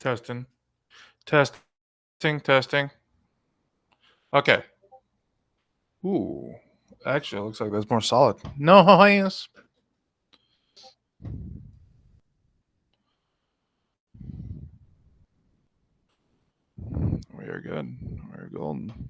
Testing. Testing. Okay. Ooh. Actually, it looks like that's more solid. Nice. We are good. We're golden.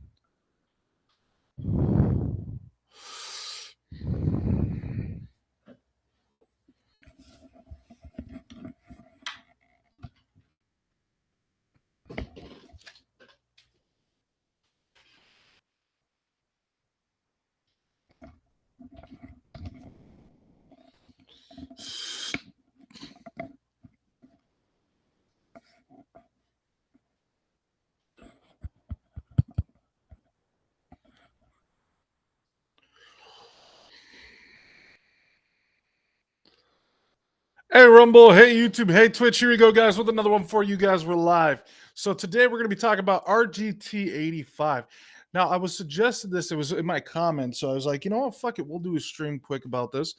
Hey, Rumble. Hey, YouTube. Hey, Twitch. Here we go, guys, with another one for you guys. We're live. So today we're going to be talking about RGT 85. Now, I was suggested this. It was in my comments. So I was like, you know what? Fuck it. We'll do a stream quick about this,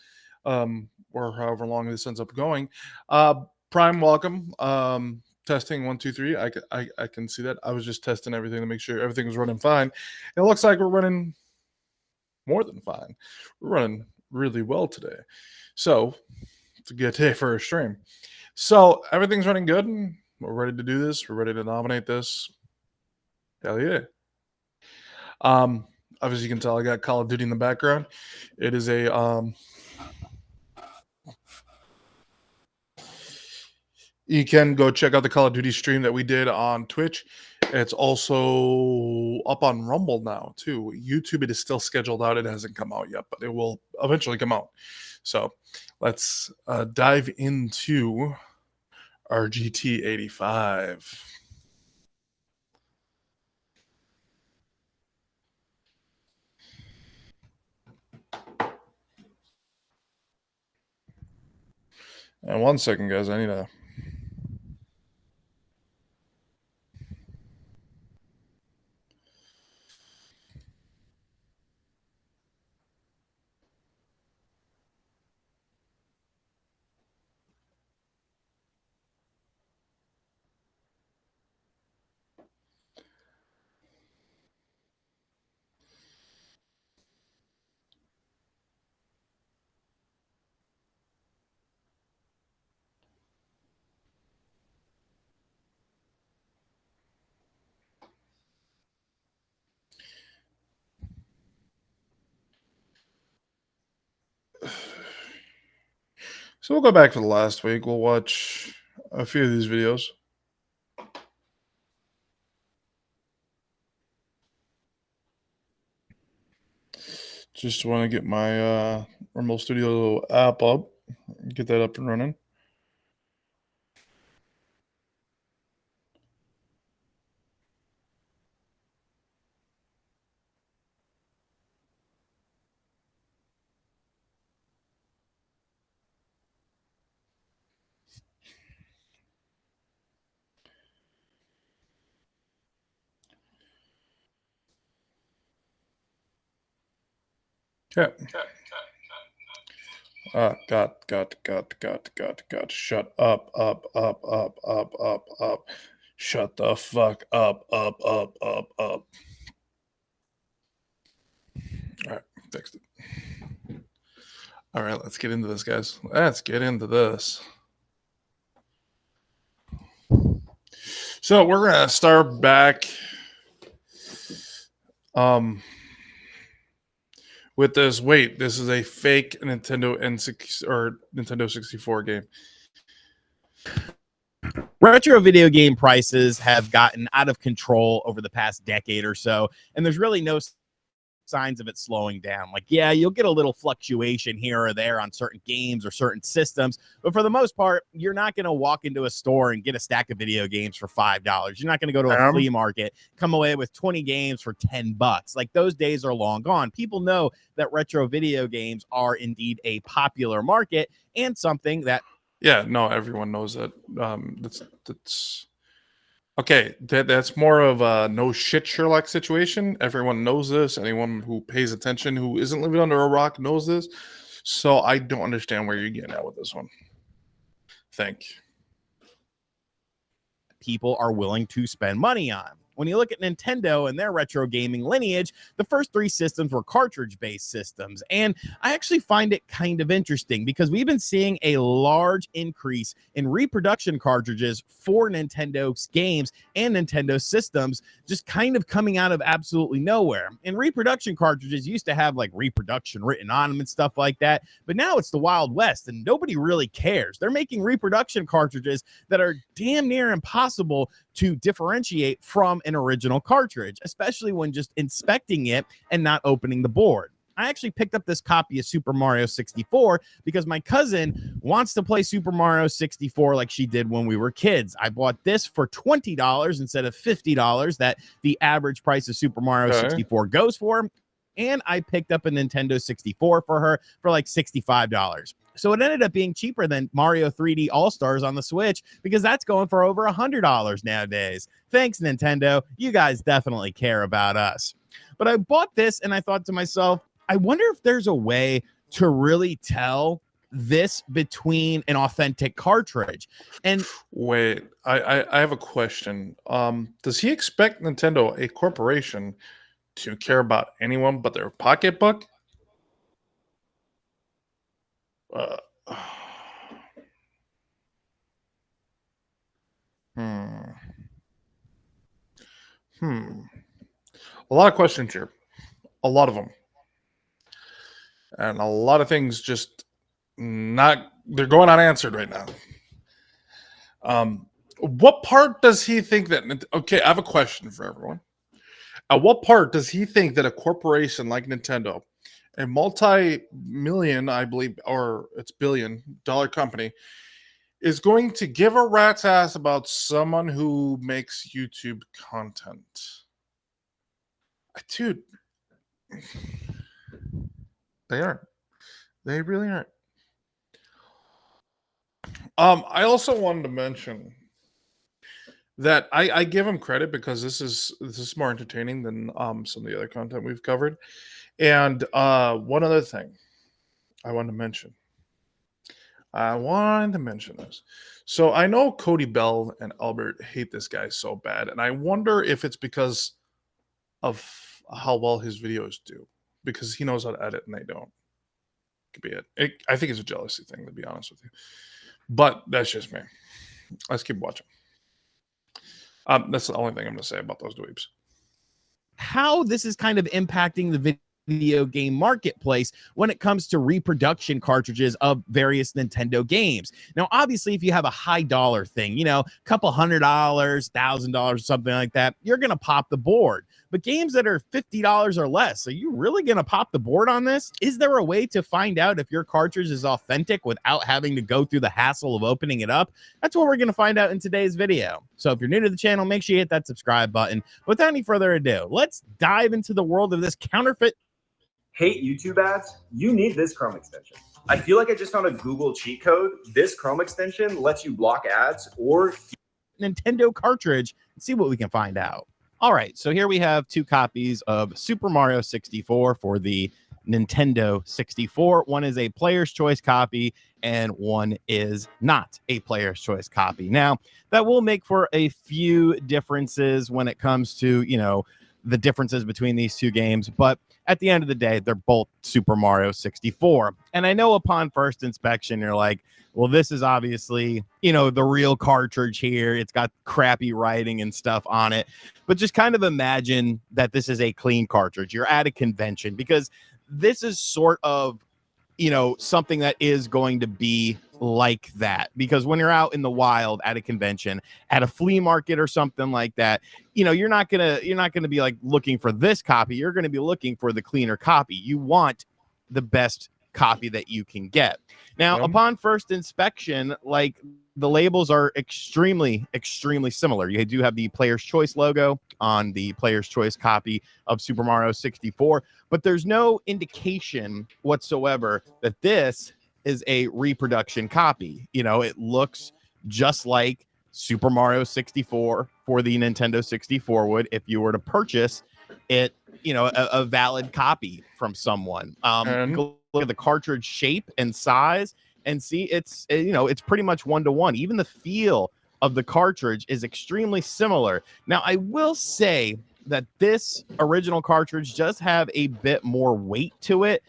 or however long this ends up going. Prime, welcome. Testing 1, 2, 3. I can see that. I was just testing everything to make sure everything was running fine. It looks like we're running more than fine. We're running really well today. So it's a good day for a stream. So everything's running good. We're ready to do this. We're ready to nominate this. Hell yeah. Obviously you can tell I got Call of Duty in the background. It is a you can go check out the Call of Duty stream that we did on Twitch. It's also up on Rumble now too. YouTube, it is still scheduled out. It hasn't come out yet, but it will eventually come out. So let's dive into RGT 85. And 1 second, guys. I need a. So we'll go back to the last week. We'll watch a few of these videos. Just want to get my Rumble Studio app up, get that up and running. Okay. Got. Shut up. Shut the fuck up. All right, fixed it. All right, let's get into this, guys. Let's get into this. So we're gonna start back with this. Wait, this is a fake Nintendo Nintendo 64 game. Retro video game prices have gotten out of control over the past decade or so, and there's really no signs of it slowing down. Like, yeah, you'll get a little fluctuation here or there on certain games or certain systems, but for the most part, you're not going to walk into a store and get a stack of video games for $5. You're not going to go to a flea market, come away with 20 games for $10. Like, those days are long gone. People know that retro video games are indeed a popular market and something that everyone knows that. That's okay. That's more of a no shit Sherlock situation. Everyone knows this. Anyone who pays attention, who isn't living under a rock, knows this. So I don't understand where you're getting at with this one. Thank you. people are willing to spend money on. When you look at Nintendo and their retro gaming lineage, the first 3 systems were cartridge-based systems. And I actually find it kind of interesting because we've been seeing a large increase in reproduction cartridges for Nintendo's games and Nintendo systems just kind of coming out of absolutely nowhere. And reproduction cartridges used to have like reproduction written on them and stuff like that, but now it's the Wild West and nobody really cares. They're making reproduction cartridges that are damn near impossible to differentiate from an original cartridge, especially when just inspecting it and not opening the board. I actually picked up this copy of Super Mario 64 because my cousin wants to play Super Mario 64 like she did when we were kids. I bought this for $20 instead of $50 that the average price of Super Mario 64 goes for. And I picked up a Nintendo 64 for her for like $65. So it ended up being cheaper than Mario 3D All-Stars on the Switch because that's going for over $100 nowadays. Thanks, Nintendo. You guys definitely care about us. But I bought this and I thought to myself, I wonder if there's a way to really tell this between an authentic cartridge. And wait, I have a question. Does he expect Nintendo, a corporation, to care about anyone but their pocketbook? A lot of questions here. A lot of them. And a lot of things just they're going unanswered right now. What part does he think that, okay, I have a question for everyone. At what part does he think that a corporation like Nintendo, a multi-million, I believe, or it's billion-dollar company, is going to give a rat's ass about someone who makes YouTube content? Dude, they aren't. They really aren't. I also wanted to mention that I give him credit because this is more entertaining than some of the other content we've covered. And one other thing I wanted to mention. I wanted to mention this. So I know Cody Bell and Albert hate this guy so bad, and I wonder if it's because of how well his videos do, because he knows how to edit and they don't. Could be it. I think it's a jealousy thing, to be honest with you. But that's just me. Let's keep watching. That's the only thing I'm going to say about those dweebs. How this is kind of impacting the video game marketplace when it comes to reproduction cartridges of various Nintendo games. Now, obviously, if you have a high dollar thing, you know, a couple $100, $1,000, something like that, you're going to pop the board. But games that are $50 or less, are you really going to pop the board on this? Is there a way to find out if your cartridge is authentic without having to go through the hassle of opening it up? That's what we're going to find out in today's video. So if you're new to the channel, make sure you hit that subscribe button. Without any further ado, let's dive into the world of this counterfeit. Hate YouTube ads? You need this Chrome extension. I feel like I just found a Google cheat code. This Chrome extension lets you block ads or Nintendo cartridge and see what we can find out. All right, so here we have 2 copies of Super Mario 64 for the Nintendo 64. One is a player's choice copy and one is not a player's choice copy. Now, that will make for a few differences when it comes to, you know, the differences between these 2 games, but at the end of the day, they're both Super Mario 64. And I know upon first inspection, you're like, well, this is obviously, you know, the real cartridge here. It's got crappy writing and stuff on it. But just kind of imagine that this is a clean cartridge. You're at a convention because this is sort of, you know, something that is going to be like that, because when you're out in the wild at a convention, at a flea market or something like that, you know, you're not gonna be like looking for this copy. You're gonna be looking for the cleaner copy. You want the best copy that you can get. Now, upon first inspection, like, the labels are extremely similar. You do have the player's choice logo on the player's choice copy of Super Mario 64, but there's no indication whatsoever that this is a reproduction copy. You know, it looks just like Super Mario 64 for the Nintendo 64 would if you were to purchase it, you know, a valid copy from someone. Look at the cartridge shape and size and see it's, you know, it's pretty much 1-to-1. Even the feel of the cartridge is extremely similar. Now, I will say that this original cartridge does have a bit more weight to it,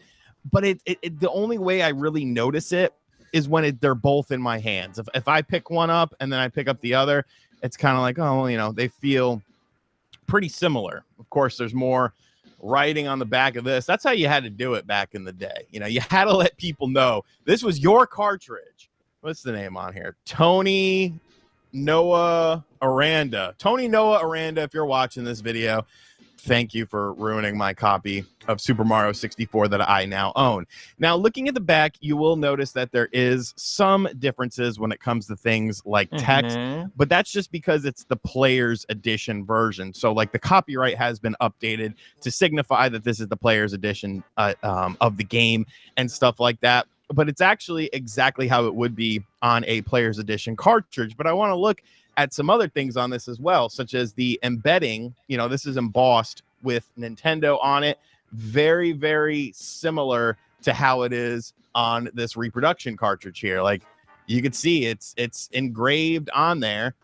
but the only way I really notice it is when they're both in my hands. If I pick one up and then I pick up the other, it's kind of like, oh, well, you know, they feel pretty similar. Of course, there's more writing on the back of this. That's how you had to do it back in the day. You know, you had to let people know this was your cartridge. What's the name on here? Tony Noah Aranda. Tony Noah Aranda, if you're watching this video, thank you for ruining my copy of Super Mario 64 that I now own. Now, looking at the back, you will notice that there is some differences when it comes to things like text, but that's just because it's the player's edition version. So, like, the copyright has been updated to signify that this is the player's edition of the game and stuff like that. But it's actually exactly how it would be on a player's edition cartridge. But I want to look at some other things on this as well, such as the embedding. You know, this is embossed with Nintendo on it. Very, very similar to how it is on this reproduction cartridge here. Like, you can see it's engraved on there,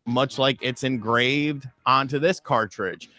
much like it's engraved onto this cartridge.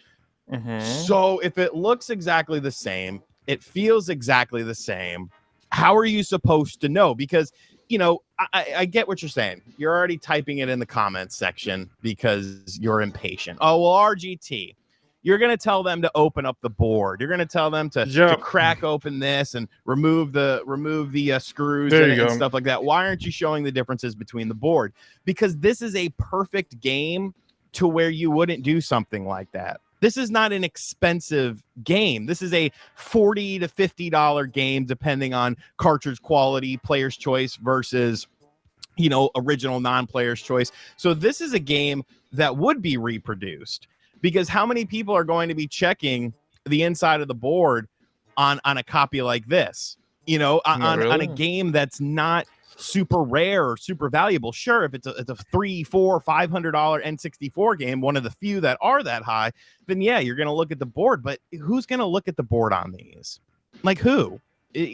So if it looks exactly the same, it feels exactly the same, how are you supposed to know? Because, you know, I get what you're saying. You're already typing it in the comments section because you're impatient. Oh, well, RGT. You're going to tell them to open up the board. You're going to tell them to crack open this and remove the screws and stuff like that. Why aren't you showing the differences between the board? Because this is a perfect game to where you wouldn't do something like that. This is not an expensive game. This is a $40 to $50 game, depending on cartridge quality, player's choice versus, you know, original non-player's choice. So this is a game that would be reproduced, because how many people are going to be checking the inside of the board on a copy like this? You know, on a game that's not super rare or super valuable. Sure, if it's a $300, $400, $500 N64 game, one of the few that are that high, then yeah, you're going to look at the board. But who's going to look at the board on these? Like, who?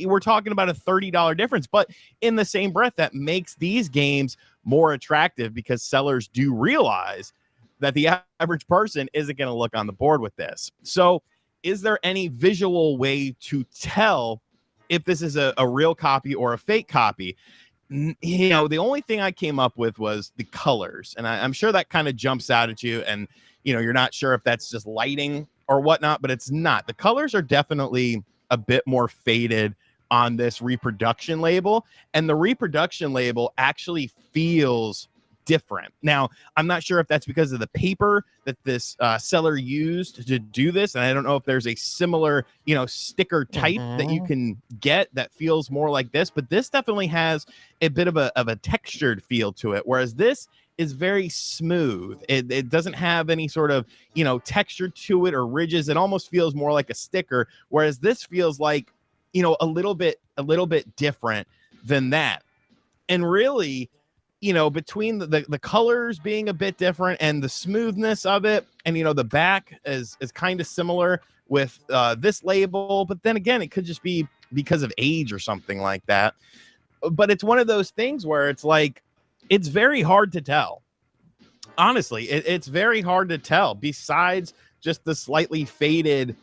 We're talking about a $30 difference, but in the same breath, that makes these games more attractive because sellers do realize that the average person isn't going to look on the board with this. So is there any visual way to tell if this is a real copy or a fake copy? You know, the only thing I came up with was the colors, and I'm sure that kind of jumps out at you, and you know, you're not sure if that's just lighting or whatnot, but it's not. The colors are definitely a bit more faded on this reproduction label, and the reproduction label actually feels different. Now, I'm not sure if that's because of the paper that this seller used to do this, and I don't know if there's a similar, you know, sticker type that you can get that feels more like this, but this definitely has a bit of a textured feel to it, whereas this is very smooth. It doesn't have any sort of, you know, texture to it or ridges. It almost feels more like a sticker, whereas this feels like, you know, a little bit different than that. And really, you know, between the colors being a bit different and the smoothness of it, and, you know, the back is kind of similar with this label, but then again, it could just be because of age or something like that. But it's one of those things where it's like, it's very hard to tell. Honestly, it's very hard to tell, besides just the slightly faded,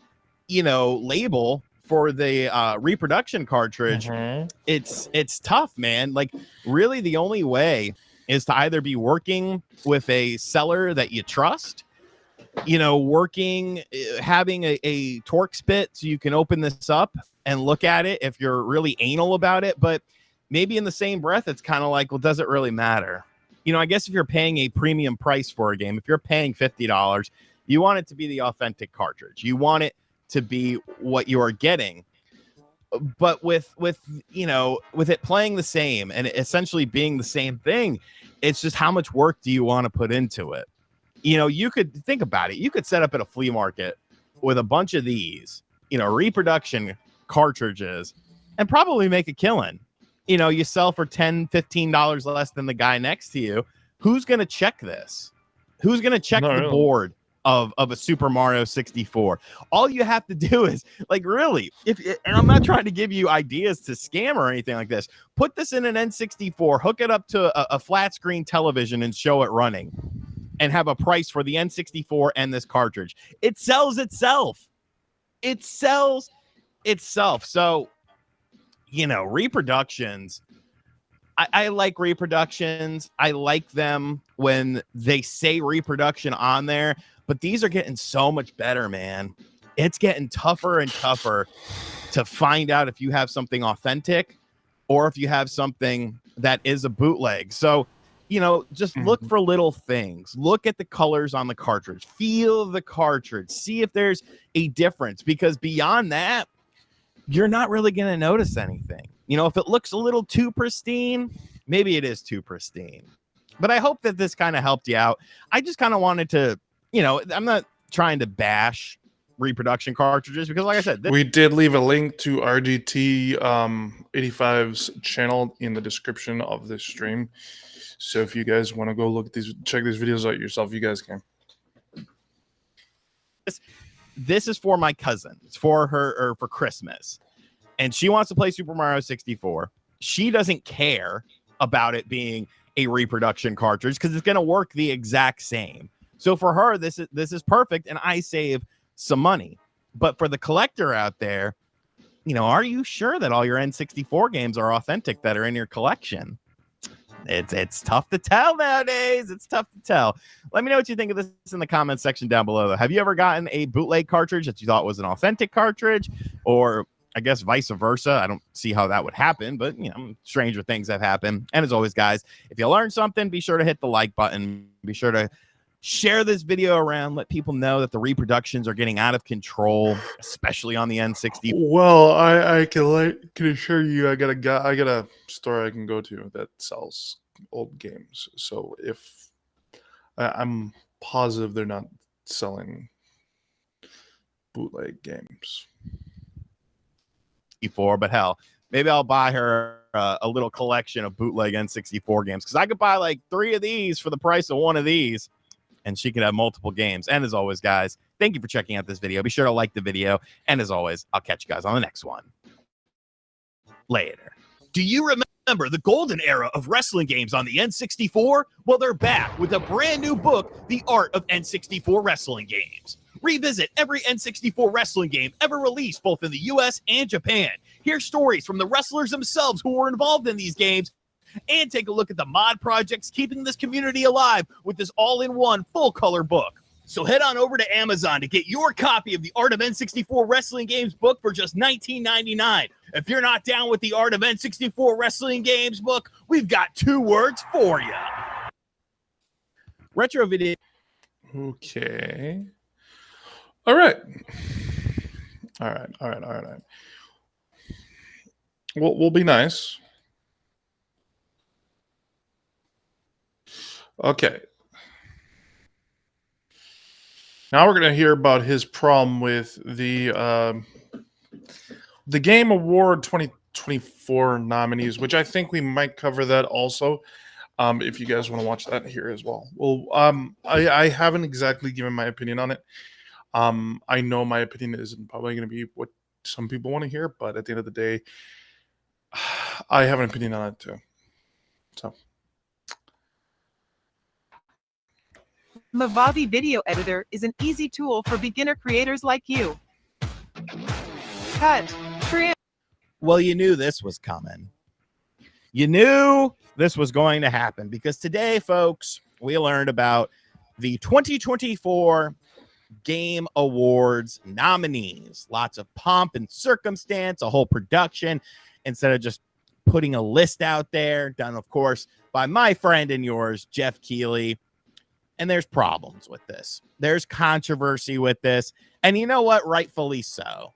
you know, label for the reproduction cartridge. It's tough, man. Like, really, the only way is to either be working with a seller that you trust, you know, having a torque spit so you can open this up and look at it if you're really anal about it. But maybe in the same breath, it's kind of like, well, does it really matter? You know, I guess if you're paying a premium price for a game, if you're paying $50, you want it to be the authentic cartridge. You want it to be what you are getting. But with you know, with it playing the same and essentially being the same thing, it's just how much work do you want to put into it? You know, you could think about it. You could set up at a flea market with a bunch of these, you know, reproduction cartridges and probably make a killing. You know, you sell for $10, $15 less than the guy next to you. Who's going to check this? Who's going to check the board of a Super Mario 64. All you have to do is, like, really, and I'm not trying to give you ideas to scam or anything like this. Put this in an N64, hook it up to a flat screen television and show it running, and have a price for the N64 and this cartridge. It sells itself. It sells itself. So, you know, reproductions, I like reproductions. I like them when they say reproduction on there, but these are getting so much better, man. It's getting tougher and tougher to find out if you have something authentic or if you have something that is a bootleg. So, you know, just look for little things. Look at the colors on the cartridge. Feel the cartridge. See if there's a difference, because beyond that, you're not really going to notice anything. You know, if it looks a little too pristine, maybe it is too pristine. But I hope that this kind of helped you out. I just kind of wanted to, you know, I'm not trying to bash reproduction cartridges, because like I said, we did leave a link to RGT 85's channel in the description of this stream. So if you guys want to go look at these, check these videos out yourself, you guys can. This is for my cousin. It's for her, or for Christmas. And she wants to play Super Mario 64. She doesn't care about it being a reproduction cartridge because it's going to work the exact same. So for her, this is perfect, and I save some money. But for the collector out there, you know, are you sure that all your N64 games are authentic that are in your collection? It's tough to tell nowadays. It's tough to tell. Let me know what you think of this in the comments section down below. Have you ever gotten a bootleg cartridge that you thought was an authentic cartridge, or I guess vice versa? I don't see how that would happen, but you know, stranger things have happened. And as always, guys, if you learned something, be sure to hit the like button. Be sure to share this video around. Let people know that the reproductions are getting out of control, especially on the N64. Well, I can assure you, I got a store I can go to that sells old games. So if I'm positive they're not selling bootleg games. But hell, maybe I'll buy her a little collection of bootleg N64 games, because I could buy like 3 of these for the price of 1 of these, and she could have multiple games. And as always, guys, thank you for checking out this video. Be sure to like the video, and as always, I'll catch you guys on the next one. Later. Do you remember the golden era of wrestling games on the N64? Well, they're back with a brand new book, The Art of N64 Wrestling Games. Revisit every N64 wrestling game ever released, both in the US and Japan. Hear stories from the wrestlers themselves who were involved in these games, and take a look at the mod projects keeping this community alive with this all-in-one full-color book. So head on over to Amazon to get your copy of the Art of N64 Wrestling Games book for just $19.99. If you're not down with the Art of N64 Wrestling Games book, we've got 2 words for you. Retro video. Okay. All right. We'll be nice. Okay. Now we're going to hear about his problem with the Game Award 2024 nominees, which I think we might cover that also. If you guys want to watch that here as well. Well, I haven't exactly given my opinion on it. I know my opinion isn't probably going to be what some people want to hear, but at the end of the day, I have an opinion on it too. So. Mavavi Video Editor is an easy tool for beginner creators like you. Cut, trim. Well, you knew this was coming. You knew this was going to happen, because today, folks, we learned about the 2024 Game Awards nominees. Lots of pomp and circumstance, a whole production, instead of just putting a list out there, done, of course, by my friend and yours, Jeff Keighley. And there's problems with this. There's controversy with this. And you know what? Rightfully so.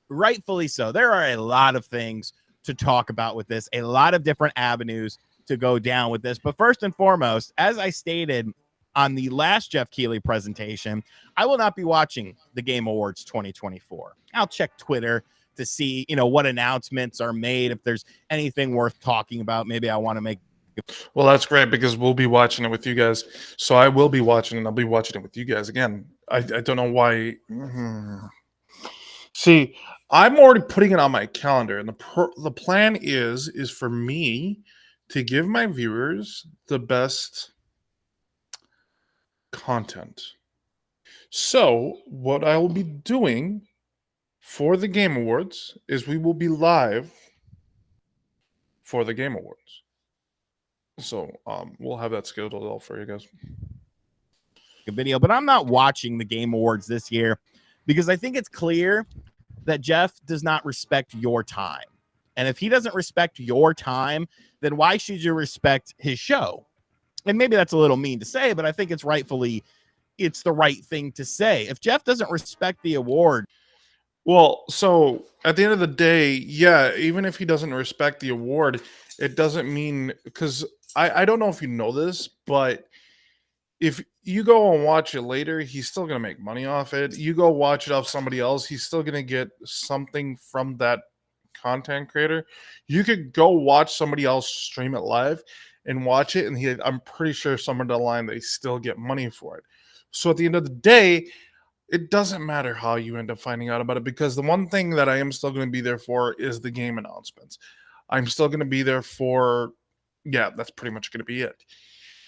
Rightfully so. There are a lot of things to talk about with this, a lot of different avenues to go down with this. But first and foremost, as I stated on the last Jeff Keighley presentation, I will not be watching the Game Awards 2024. I'll check Twitter to see, you know, what announcements are made, if there's anything worth talking about. Maybe I want to make. Well, that's great, because we'll be watching it with you guys. So I will be watching, and I'll be watching it with you guys again. I don't know why. See, I'm already putting it on my calendar, and the plan is for me to give my viewers the best content. So, what I will be doing for the Game Awards is we will be live for the Game Awards. So, we'll have that scheduled all for you guys. A video, but I'm not watching the Game Awards this year because I think it's clear that Jeff does not respect your time. And if he doesn't respect your time, then why should you respect his show? And maybe that's a little mean to say, but I think it's the right thing to say. If Jeff doesn't respect the award. Well, so at the end of the day, yeah, even if he doesn't respect the award, it doesn't mean, because I don't know if you know this, but if you go and watch it later, he's still going to make money off it. You go watch it off somebody else, he's still going to get something from that content creator. You could go watch somebody else stream it live and watch it, and I'm pretty sure somewhere down the line they still get money for it. So at the end of the day, it doesn't matter how you end up finding out about it, because the one thing that I am still going to be there for is the game announcements. I'm still going to be there for, yeah, that's pretty much going to be it.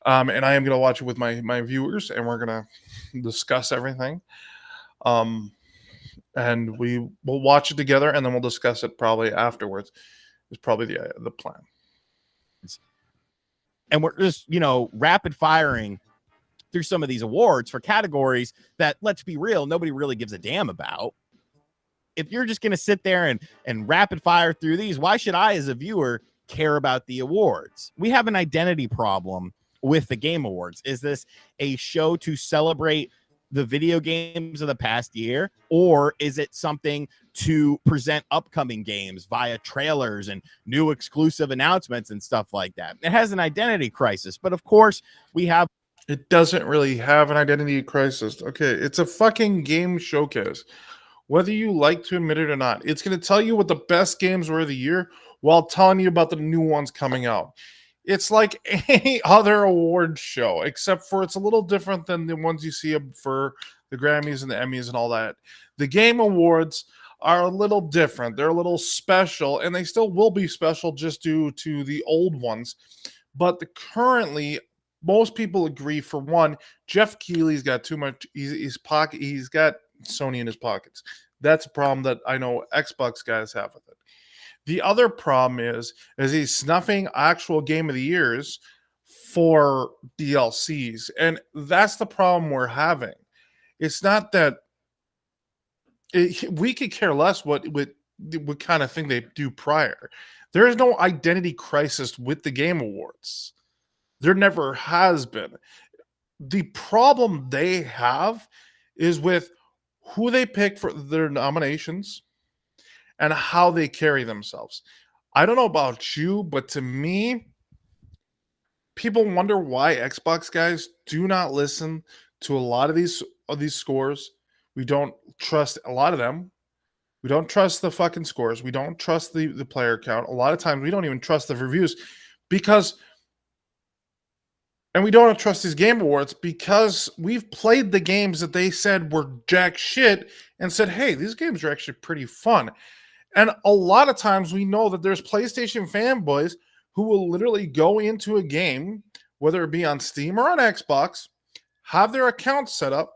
And I am going to watch it with my viewers, and we're going to discuss everything. And we will watch it together, and then we'll discuss it probably afterwards. Is probably the plan. And we're just, rapid firing through some of these awards for categories that, let's be real, nobody really gives a damn about. If you're just going to sit there and rapid fire through these, why should I, as a viewer, care about the awards? We have an identity problem with the Game Awards. Is this a show to celebrate the video games of the past year, or is it something to present upcoming games via trailers and new exclusive announcements and stuff like that? It has an identity crisis, but of course it doesn't really have an identity crisis. Okay, it's a fucking game showcase. Whether you like to admit it or not, it's going to tell you what the best games were of the year while telling you about the new ones coming out. It's like any other award show, except for it's a little different than the ones you see for the Grammys and the Emmys and all that. The Game Awards are a little different. They're a little special, and they still will be special just due to the old ones. But currently, most people agree, for one, Jeff Keighley's got too much. He's got Sony in his pockets. That's a problem that I know Xbox guys have with it. The other problem is he's snuffing actual Game of the Years for DLCs. And that's the problem we're having. It's not that we could care less what kind of thing they do prior. There is no identity crisis with the Game Awards. There never has been. The problem they have is with who they pick for their nominations and how they carry themselves. I don't know about you, but to me, people wonder why Xbox guys do not listen to a lot of these scores. We don't trust a lot of them. We don't trust the fucking scores. We don't trust the player count. A lot of times we don't even trust the reviews and we don't trust these Game Awards because we've played the games that they said were jack shit and said, hey, these games are actually pretty fun. And a lot of times we know that there's PlayStation fanboys who will literally go into a game, whether it be on Steam or on Xbox, have their account set up,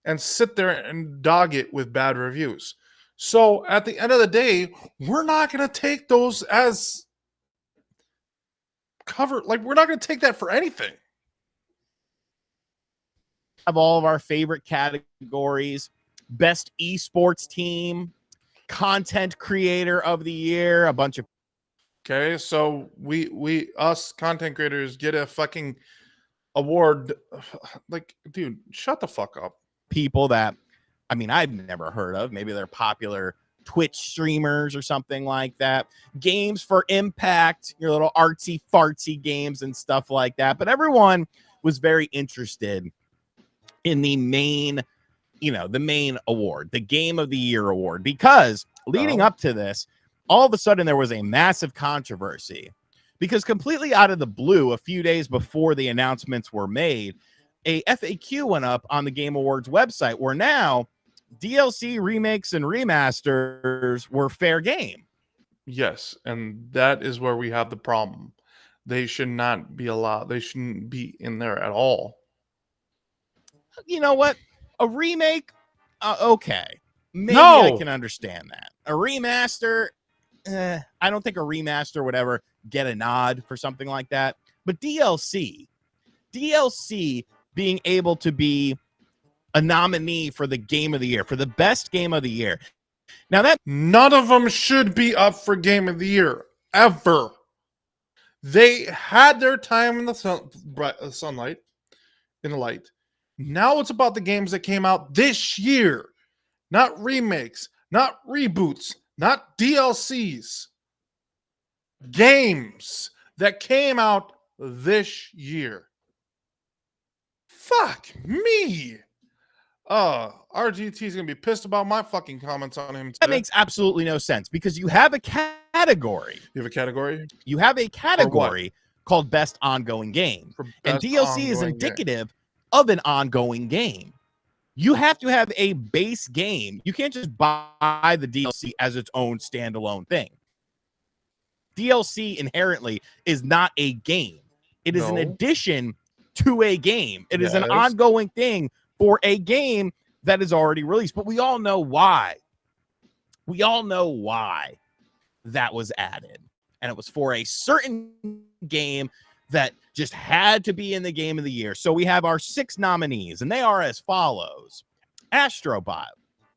and sit there and dog it with bad reviews. So at the end of the day, we're not going to take those as cover. Like, we're not going to take that for anything. Have all of our favorite categories: best esports team, content creator of the year, a bunch of. Okay, so we us content creators get a fucking award. Like, dude, shut the fuck up. People that, I mean, I've never heard of. Maybe they're popular Twitch streamers or something like that. Games for impact, your little artsy fartsy games and stuff like that. But everyone was very interested in the main, the main award, the Game of the Year award, because leading up to this, all of a sudden there was a massive controversy because completely out of the blue, a few days before the announcements were made, a FAQ went up on the Game Awards website where now DLC remakes and remasters were fair game. Yes, and that is where we have the problem. They should not be allowed. They shouldn't be in there at all. You know what? A remake, okay. Maybe No! I can understand that. A remaster, I don't think a remaster would ever get a nod for something like that. But DLC being able to be a nominee for the game of the year, for the best game of the year. Now that None of them should be up for Game of the Year, ever. They had their time in the sunlight, in the light. Now it's about the games that came out this year. Not remakes, not reboots, not DLCs. Games that came out this year. Fuck me. RGT is going to be pissed about my fucking comments on him today. that makes absolutely no sense because you have a category. You have a category? You have a category called best ongoing game. For And best DLC is ongoing indicative of an ongoing game. You have to have a base game. You can't just buy the DLC as its own standalone thing. DLC inherently is not a game. It is an No. addition to a game. It is an Yes. ongoing thing for a game that is already released. But we all know why. We all know why that was added. And it was for a certain game that just had to be in the game of the year. So we have our 6 nominees, and they are as follows. Astrobot,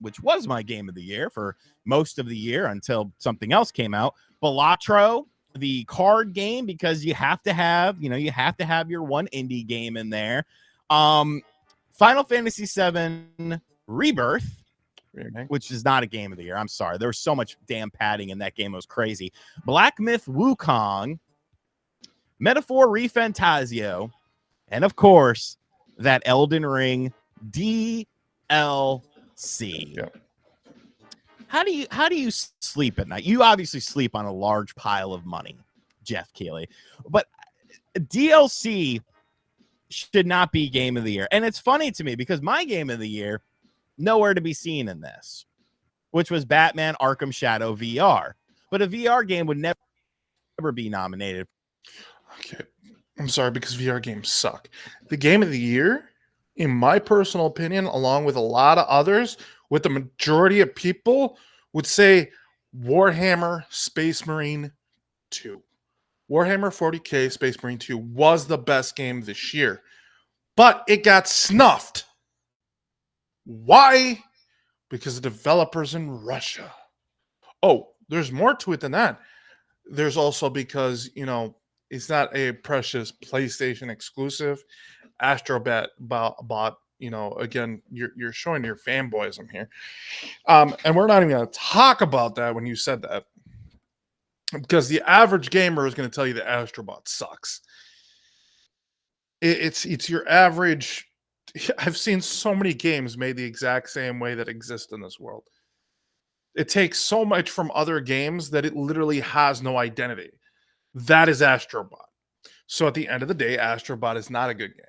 which was my game of the year for most of the year until something else came out. Balatro, the card game, because you have to have your one indie game in there. Final Fantasy VII Rebirth, which is not a game of the year. I'm sorry. There was so much damn padding in that game. It was crazy. Black Myth Wukong, Metaphor ReFantasio, and of course, that Elden Ring DLC. Yep. How do you sleep at night? You obviously sleep on a large pile of money, Jeff Keighley. But DLC should not be game of the year. And it's funny to me because my game of the year, nowhere to be seen in this, which was Batman Arkham Shadow VR. But a VR game would never be nominated. Okay. I'm sorry, because VR games suck. The game of the year, in my personal opinion, along with a lot of others, with the majority of people, would say Warhammer Space Marine 2. Warhammer 40K Space Marine 2 was the best game this year, but it got snuffed. Why? Because the developers in Russia. Oh, there's more to it than that. There's also because, it's not a precious PlayStation exclusive. Astrobot, again, you're showing your fanboyism here. And we're not even going to talk about that when you said that. Because the average gamer is going to tell you that Astrobot sucks. It's your average. I've seen so many games made the exact same way that exist in this world. It takes so much from other games that it literally has no identity. That is Astrobot. So at the end of the day, Astrobot is not a good game.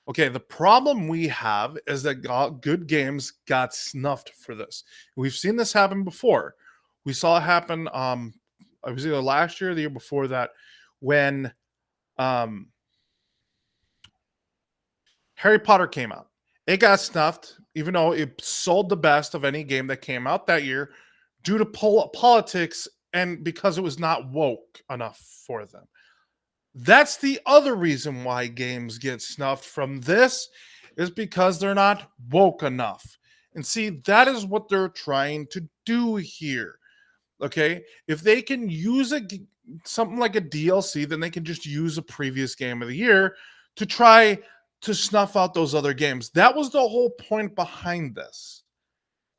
Okay, the problem we have is that good games got snuffed for this. We've seen this happen before. We saw it happen, it was either last year or the year before that, when Harry Potter came out. It got snuffed, even though it sold the best of any game that came out that year, due to politics and because it was not woke enough for them. That's the other reason why games get snuffed from this, is because they're not woke enough. And see, that is what they're trying to do here. Okay? If they can use something like a DLC, then they can just use a previous game of the year to try to snuff out those other games. That was the whole point behind this.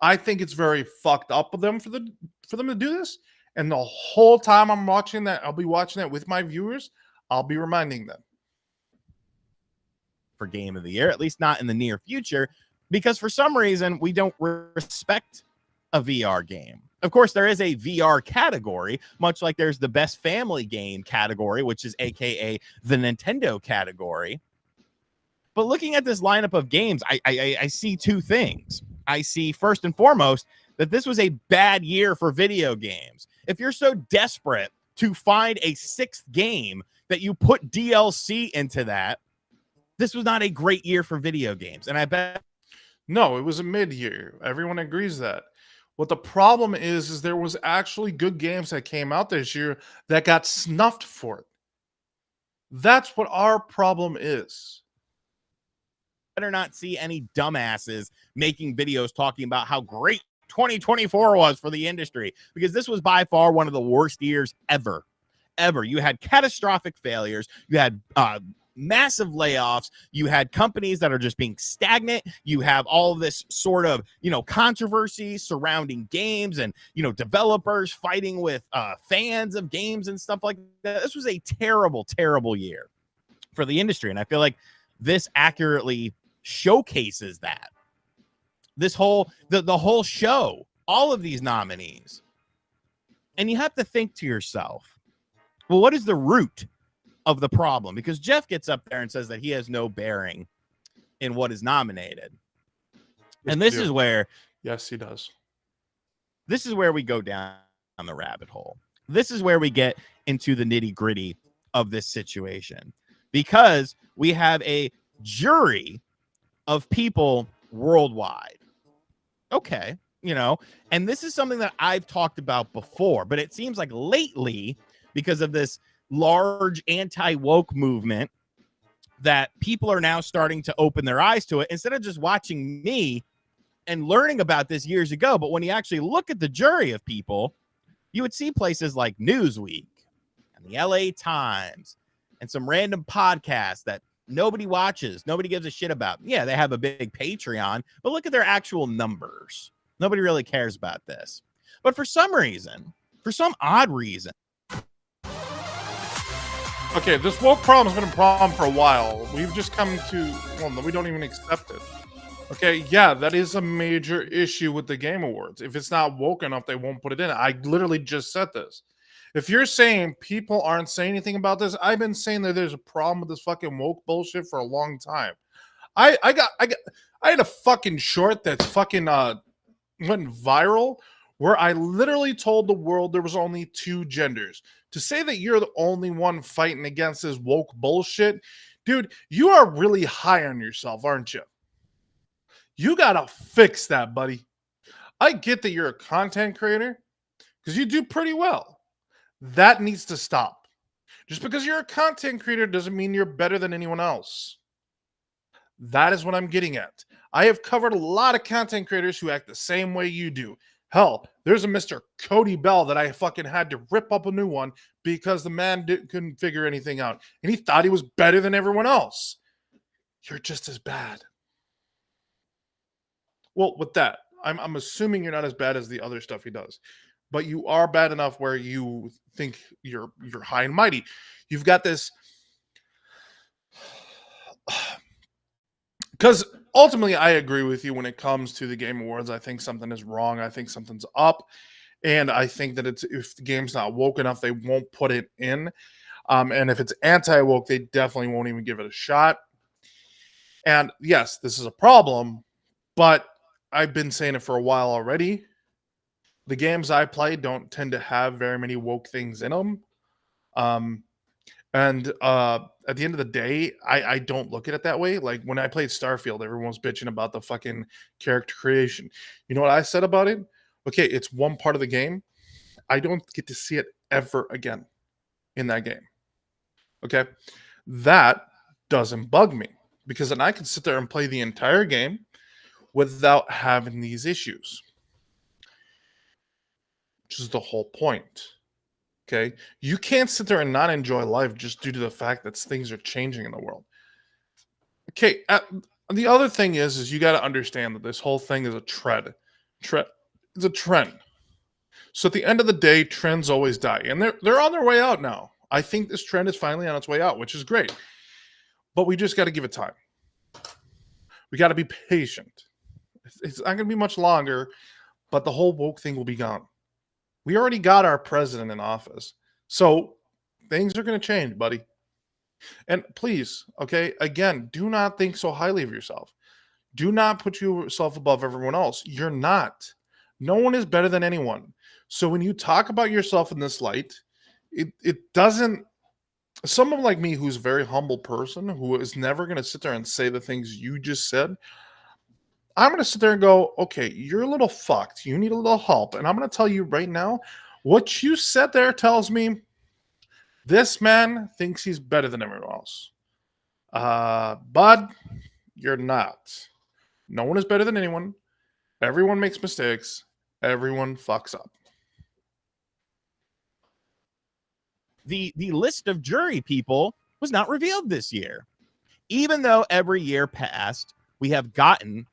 I think it's very fucked up of them for them to do this. And the whole time I'm watching that, I'll be watching that with my viewers. I'll be reminding them. For game of the year, at least not in the near future, because for some reason we don't respect a VR game. Of course, there is a VR category, much like there's the best family game category, which is AKA the Nintendo category. But looking at this lineup of games, I see two things. I see first and foremost that this was a bad year for video games. If you're so desperate to find a sixth game that you put DLC into that, this was not a great year for video games. And I bet No, it was a mid-year. Everyone agrees that. What the problem is there was actually good games that came out this year that got snuffed for it. That's what our problem is. better not see any dumbasses making videos talking about how great 2024 was for the industry, because this was by far one of the worst years ever. You had catastrophic failures. You had massive layoffs. You had companies that are just being stagnant. You have all this sort of, controversy surrounding games and, developers fighting with fans of games and stuff like that. This was a terrible, terrible year for the industry. And I feel like this accurately showcases that. This whole, the whole show, all of these nominees. And you have to think to yourself, well, what is the root of the problem? Because Jeff gets up there and says that he has no bearing in what is nominated. And this is where, yes, he does. This is where we go down the rabbit hole. This is where we get into the nitty gritty of this situation, because we have a jury of people worldwide. Okay. And this is something that I've talked about before, but it seems like lately, because of this large anti-woke movement, that people are now starting to open their eyes to it instead of just watching me and learning about this years ago. But when you actually look at the jury of people, you would see places like Newsweek and the LA Times and some random podcasts that nobody watches, nobody gives a shit about. Yeah, they have a big Patreon, but look at their actual numbers. Nobody really cares about this. But for some reason, for some odd reason, Okay, this woke problem has been a problem for a while. We've just come to, well, we don't even accept it. Okay, yeah, that is a major issue with the Game Awards. If it's not woke enough, they won't put it in. I literally just said this. If you're saying people aren't saying anything about this, I've been saying that there's a problem with this fucking woke bullshit for a long time. I had a fucking short that's fucking went viral where I literally told the world there was only two genders. To say that you're the only one fighting against this woke bullshit, dude, you are really high on yourself, aren't you? You gotta fix that, buddy. I get that you're a content creator because you do pretty well. That needs to stop. Just because you're a content creator doesn't mean you're better than anyone else. That is what I'm getting at. I have covered a lot of content creators who act the same way you do. Hell, there's a Mr. Cody Bell that I fucking had to rip up a new one because the man couldn't figure anything out. And he thought he was better than everyone else. You're just as bad. Well, with that, I'm assuming you're not as bad as the other stuff he does. But you are bad enough where you think you're high and mighty. You've got this... Because ultimately, I agree with you when it comes to the Game Awards. I think something is wrong. I think something's up. And I think that if the game's not woke enough, they won't put it in. And if it's anti-woke, they definitely won't even give it a shot. And yes, this is a problem, but I've been saying it for a while already. The games I play don't tend to have very many woke things in them. And at the end of the day, I don't look at it that way. Like when I played Starfield, everyone was bitching about the fucking character creation. You know what I said about it? Okay, it's one part of the game. I don't get to see it ever again in that game. Okay? That doesn't bug me because then I can sit there and play the entire game without having these issues. Which is the whole point. Okay, you can't sit there and not enjoy life just due to the fact that things are changing in the world. Okay, the other thing is you got to understand that this whole thing is a trend. It's a trend. So at the end of the day, trends always die, and they're on their way out now. I think this trend is finally on its way out, which is great. But we just got to give it time. We got to be patient. It's not going to be much longer, but the whole woke thing will be gone. We already got our president in office. So things are going to change, buddy. And please, okay, again, do not think so highly of yourself. Do not put yourself above everyone else. You're not. No one is better than anyone. So when you talk about yourself in this light, it doesn't. Someone like me, who's a very humble person, who is never going to sit there and say the things you just said, I'm going to sit there and go, okay, you're a little fucked. You need a little help. And I'm going to tell you right now, what you said there tells me this man thinks he's better than everyone else. Bud, you're not. No one is better than anyone. Everyone makes mistakes. Everyone fucks up. The list of jury people was not revealed this year, even though every year past we have gotten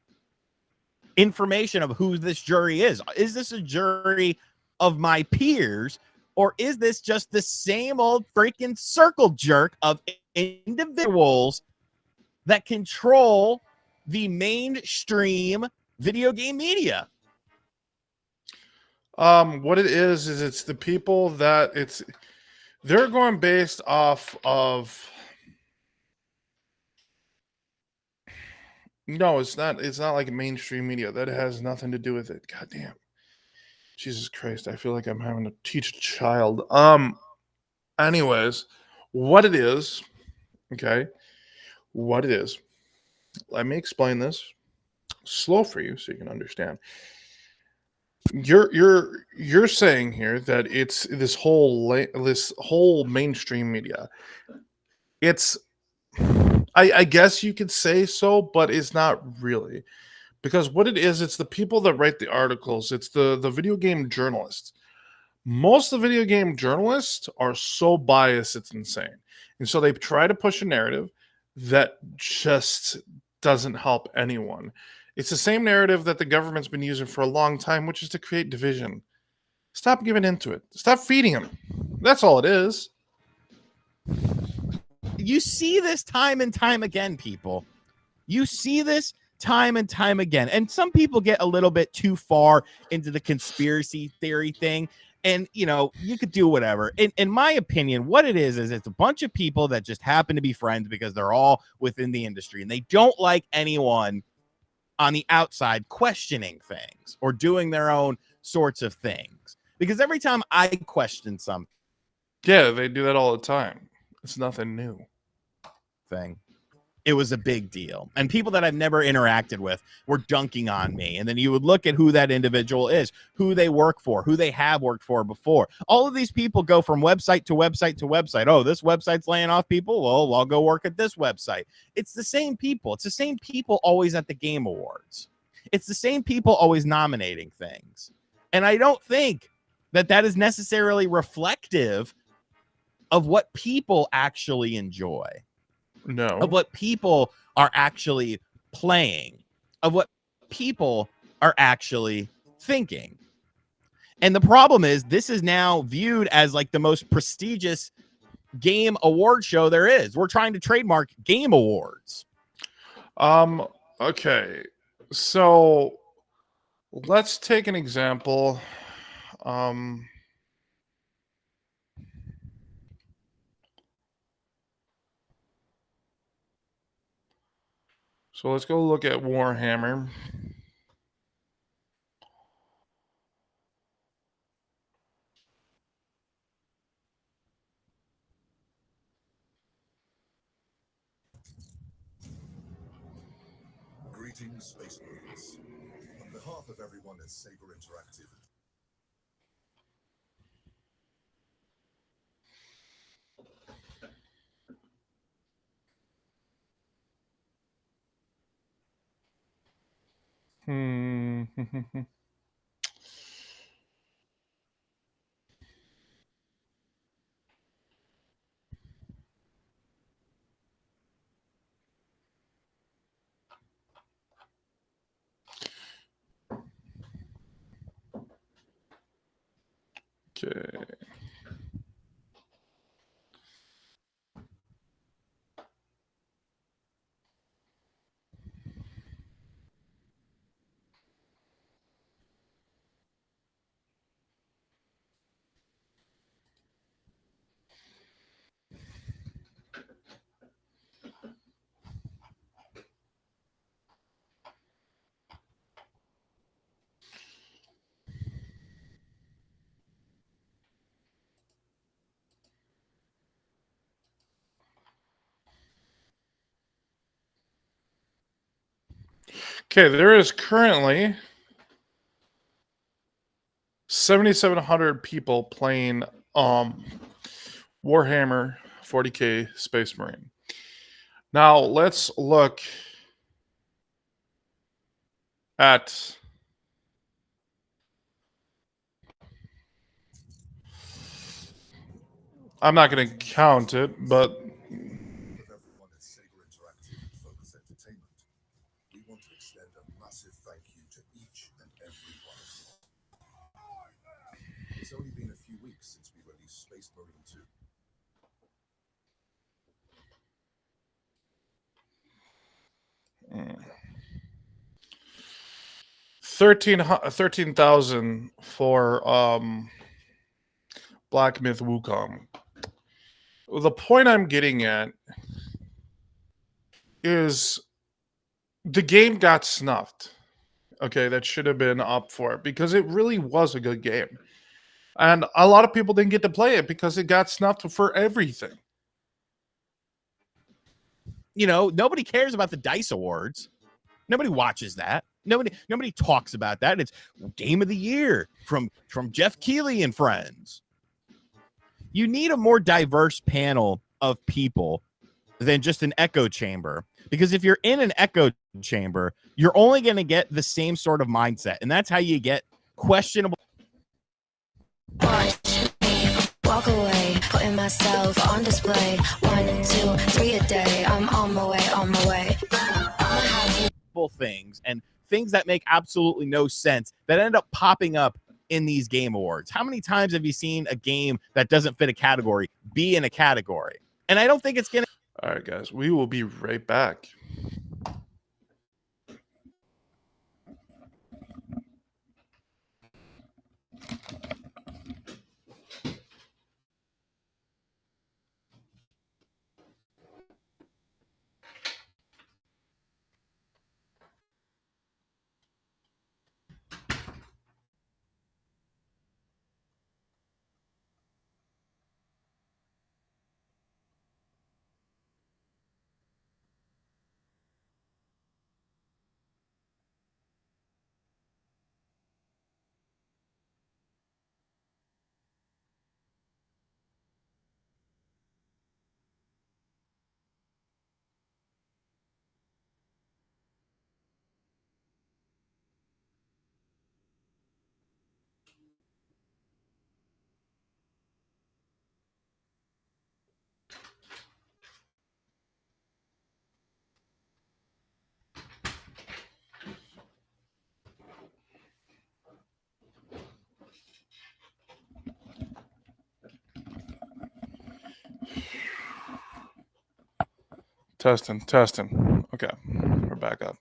information of who this jury is. Is this a jury of my peers, or is this just the same old freaking circle jerk of individuals that control the mainstream video game media? What it is it's the people that they're going based off of. No, it's not. It's not like mainstream media. That has nothing to do with it. God damn. Jesus Christ, I feel like I'm having to teach a child. Anyways, what it is, okay? What it is. Let me explain this slow for you so you can understand. You're saying here that it's this whole mainstream media. It's I guess you could say so, but it's not really. Because what it is, it's the people that write the articles. It's the video game journalists. Most of the video game journalists are so biased, it's insane. And so they try to push a narrative that just doesn't help anyone. It's the same narrative that the government's been using for a long time, which is to create division. Stop giving into it. Stop feeding them. That's all it is. You see this time and time again, people. You see this time and time again. And some people get a little bit too far into the conspiracy theory thing. And, you know, you could do whatever. In my opinion, what it is it's a bunch of people that just happen to be friends because they're all within the industry and they don't like anyone on the outside questioning things or doing their own sorts of things. Because every time I question something, Yeah, they do that all the time. It's nothing new. it was a big deal. And people that I've never interacted with were dunking on me. And then you would look at who that individual is, who they work for, who they have worked for before. All of these people go from website to website to website. Oh, this website's laying off people. Well, I'll go work at this website. It's the same people. It's the same people always at the Game Awards. It's the same people always nominating things. And I don't think that is necessarily reflective of what people actually enjoy. No. Of what people are actually playing, of what people are actually thinking. And the problem is this is now viewed as like the most prestigious game award show there is. We're trying to trademark game awards. Okay. So let's take an example. So let's go look at Warhammer. Greetings, Space Marines. On behalf of everyone at Saber Interactive. Okay. Okay, there is currently 7,700 people playing Warhammer 40K Space Marine. Now let's look at I'm not going to count it, but Of everyone at Saber Interactive and Focus Entertainment, we want to extend a massive thank you to each and every one of you. It's only been a few weeks since we released Space Marine 2. 13,000 for Black Myth Wukong. The point I'm getting at is the game got snuffed. Okay, that should have been up for it because it really was a good game. And a lot of people didn't get to play it because it got snuffed for everything. You know, nobody cares about the DICE Awards. Nobody watches that. Nobody talks about that. It's Game of the Year from Jeff Keighley and friends. You need a more diverse panel of people than just an echo chamber. Because if you're in an echo chamber, you're only going to get the same sort of mindset. And that's how you get questionable. Watch me walk away, putting myself on display. 1, 2, 3 a day. I'm on my way, on my way. I'ma have you. Things and things that make absolutely no sense that end up popping up in these game awards. How many times have you seen a game that doesn't fit a category be in a category? And I don't think it's going to. All right, guys, we will be right back. Testing. Okay, we're back up.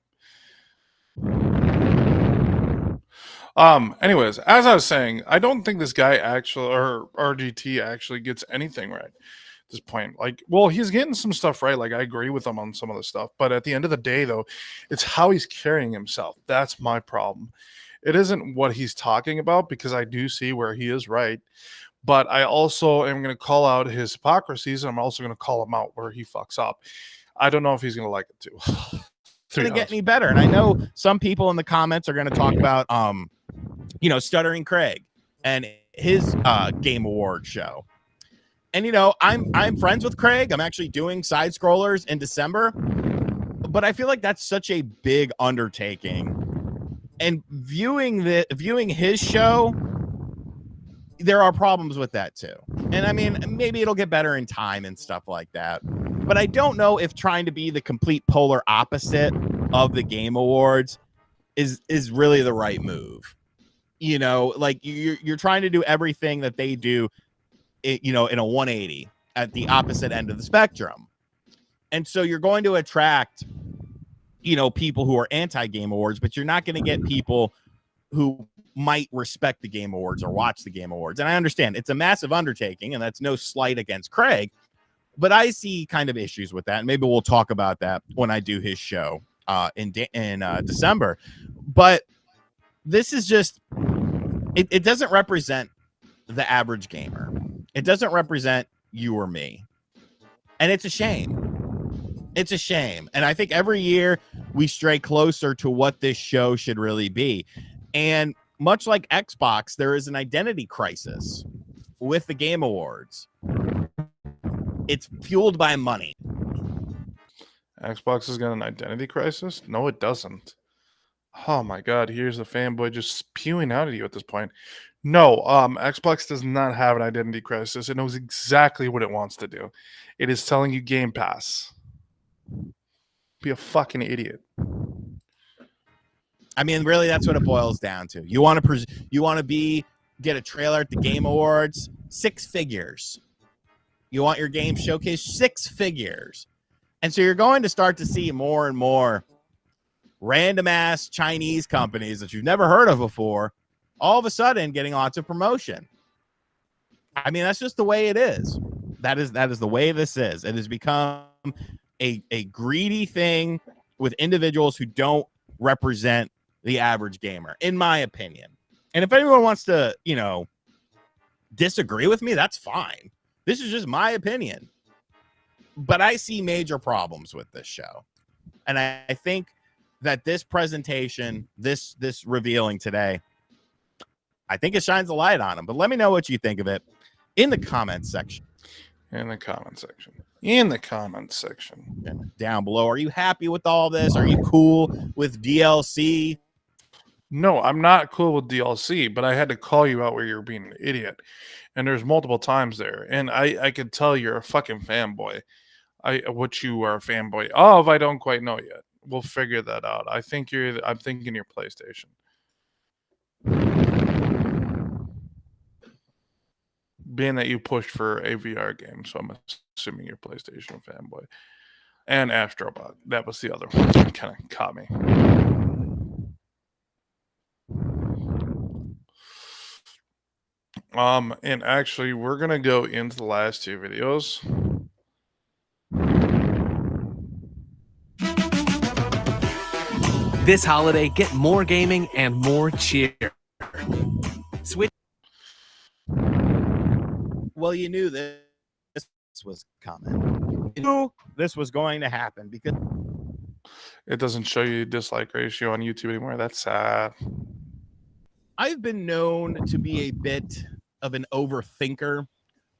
Anyways, as I was saying, I don't think this guy actually, or RGT actually gets anything right at this point. Like, well, he's getting some stuff right. Like, I agree with him on some of the stuff. But at the end of the day, though, it's how he's carrying himself. That's my problem. It isn't what he's talking about, because I do see where he is right. But I also am going to call out his hypocrisies, and I'm also going to call him out where he fucks up. I don't know if he's going to like it too. It's going to get any better. And I know some people in the comments are going to talk about, Stuttering Craig and his Game Award show. And, I'm friends with Craig. I'm actually doing side scrollers in December. But I feel like that's such a big undertaking. And viewing his show, there are problems with that too. And I mean, maybe it'll get better in time and stuff like that. But I don't know if trying to be the complete polar opposite of the Game Awards is really the right move. Like you're trying to do everything that they do, in a 180 at the opposite end of the spectrum. And so you're going to attract, people who are anti-Game Awards, but you're not going to get people who might respect the Game Awards or watch the Game Awards. And I understand it's a massive undertaking, and that's no slight against Craig, but I see kind of issues with that. And maybe we'll talk about that when I do his show in December. But this is just, it doesn't represent the average gamer. It doesn't represent you or me. And it's a shame. It's a shame. And I think every year we stray closer to what this show should really be. And much like Xbox, there is an identity crisis with the Game Awards. It's fueled by money. Xbox has got an identity crisis? No, it doesn't. Oh my god, here's a fanboy just spewing out at you at this point. No, Xbox does not have an identity crisis. It knows exactly what it wants to do. It is selling you Game Pass. Be a fucking idiot. I mean, really, that's what it boils down to. You want to get a trailer at the Game Awards, 6 figures. You want your game showcased, 6 figures. And so you're going to start to see more and more random ass Chinese companies that you've never heard of before, all of a sudden getting lots of promotion. I mean, that's just the way it is. That is the way this is. It has become a greedy thing with individuals who don't represent the average gamer, in my opinion. And if anyone wants to, disagree with me, that's fine. This is just my opinion. But I see major problems with this show. And I think that this presentation, this revealing today, I think it shines a light on them. But let me know what you think of it in the comments section. In the comment section. And down below. Are you happy with all this? Are you cool with DLC? No, I'm not cool with DLC, but I had to call you out where you're being an idiot. And there's multiple times there. And I could tell you're a fucking fanboy. What you are a fanboy of, I don't quite know yet. We'll figure that out. I'm thinking your PlayStation. Being that you pushed for a VR game, so I'm assuming you're PlayStation fanboy. And Astrobot. That was the other one that kind of caught me. And actually, we're gonna go into the last 2 videos. This holiday, get more gaming and more cheer. Switch. Well, you knew this was coming. You knew this was going to happen because it doesn't show you dislike ratio on YouTube anymore. That's sad. I've been known to be a bit of an overthinker